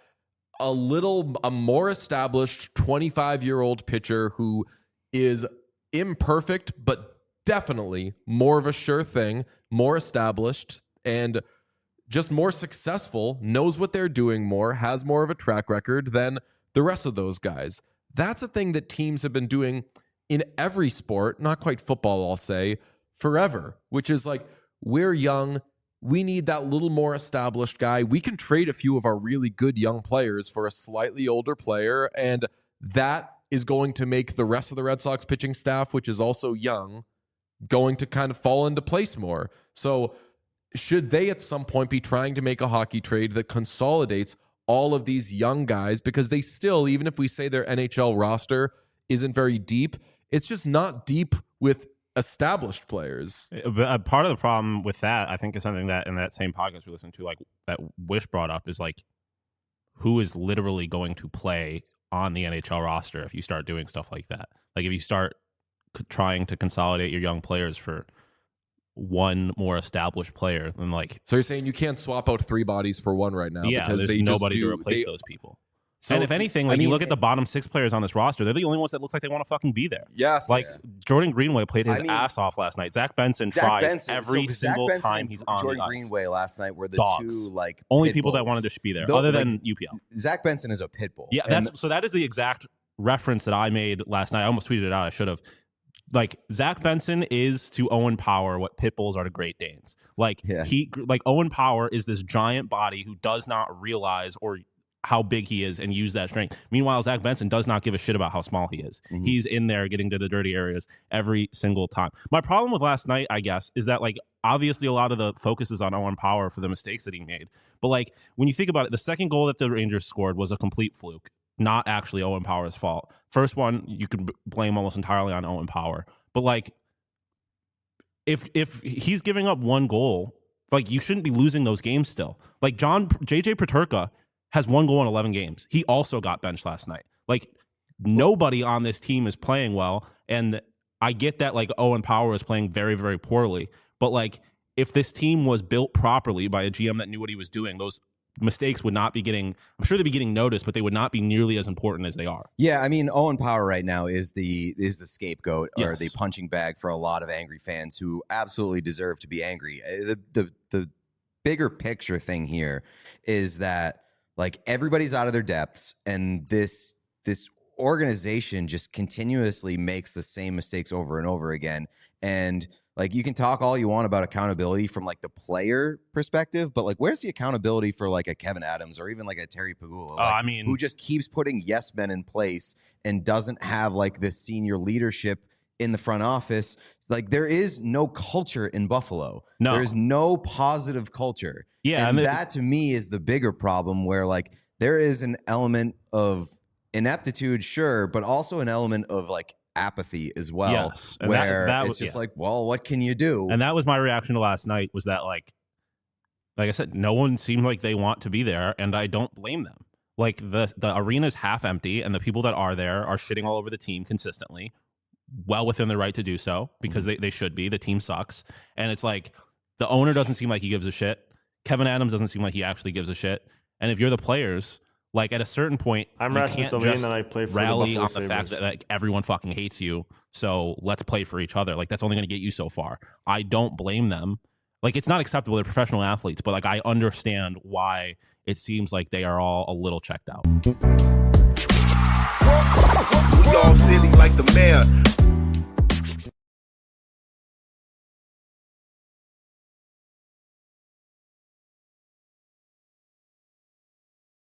a more established 25-year-old pitcher who is imperfect, but definitely more of a sure thing, more established, and just more successful, knows what they're doing more, has more of a track record than the rest of those guys. That's a thing that teams have been doing in every sport, not quite football, I'll say, forever, which is like, we're young, we need that little more established guy. We can trade a few of our really good young players for a slightly older player, and that is going to make the rest of the Red Sox pitching staff, which is also young, going to kind of fall into place more. So should they at some point be trying to make a hockey trade that consolidates all of these young guys? Because they still, even if we say their NHL roster isn't very deep. It's just not deep with established players. But part of the problem with that, I think, is something that in that same podcast we listened to, like that Wish brought up, is like, who is literally going to play on the NHL roster if you start doing stuff like that? Like if you start trying to consolidate your young players for one more established player, then like. So you're saying you can't swap out 3 bodies for one right now? Yeah, because there's they nobody just to replace those people. So, and if anything, like you look at the bottom 6 players on this roster, they're the only ones that look like they want to fucking be there. Yes. Like Jordan Greenway played his ass off last night. Zach Benson tries every single time he's on Jordan the ice. Greenway last night were the Dogs. 2 like only pit people bulls. that wanted to be there, other than UPL. Zach Benson is a pit bull. Yeah, so that is the exact reference that I made last night. I almost tweeted it out. I should have. Like Zach Benson is to Owen Power what pit bulls are to Great Danes. Like Owen Power is this giant body who does not realize or how big he is and use that strength. Meanwhile, Zach Benson does not give a shit about how small he is. Mm-hmm. He's in there getting to the dirty areas every single time. My problem with last night, I guess, is that like obviously a lot of the focus is on Owen Power for the mistakes that he made. But like when you think about it, the second goal that the Rangers scored was a complete fluke, not actually Owen Power's fault. First one, you could blame almost entirely on Owen Power. But like if he's giving up one goal, like you shouldn't be losing those games still. Like JJ Peterka has 1 goal in 11 games. He also got benched last night. Like nobody on this team is playing well. And I get that like Owen Power is playing very, very poorly. But like if this team was built properly by a GM that knew what he was doing, those mistakes would not be getting, I'm sure they'd be getting noticed, but they would not be nearly as important as they are. Yeah, I mean, Owen Power right now is the scapegoat or the punching bag for a lot of angry fans who absolutely deserve to be angry. The bigger picture thing here is that like everybody's out of their depths, and this organization just continuously makes the same mistakes over and over again. And like you can talk all you want about accountability from like the player perspective, but like where's the accountability for like a Kevin Adams or even like a Terry Pagula, like, who just keeps putting yes men in place and doesn't have like this senior leadership in the front office? Like there is no culture in Buffalo. No. There is no positive culture. Yeah, and that to me is the bigger problem, where like there is an element of ineptitude, sure, but also an element of like apathy as well. Yes. And where that it's was, just like, well, what can you do? And that was my reaction to last night, was that like I said, no one seemed like they want to be there, and I don't blame them. Like the arena's half empty, and the people that are there are shitting all over the team consistently, well within their right to do so, because they should be. The team sucks. And it's like the owner doesn't seem like he gives a shit. Kevin Adams doesn't seem like he actually gives a shit. And if you're the players, like at a certain point, I'm you Rasmus can't Dahlin just and I play for rally the on Buffalo the fact Sabres. that like everyone fucking hates you, so let's play for each other. Like that's only going to get you so far. I don't blame them. Like it's not acceptable. They're professional athletes, but like I understand why it seems like they are all a little checked out. We all silly like the mayor.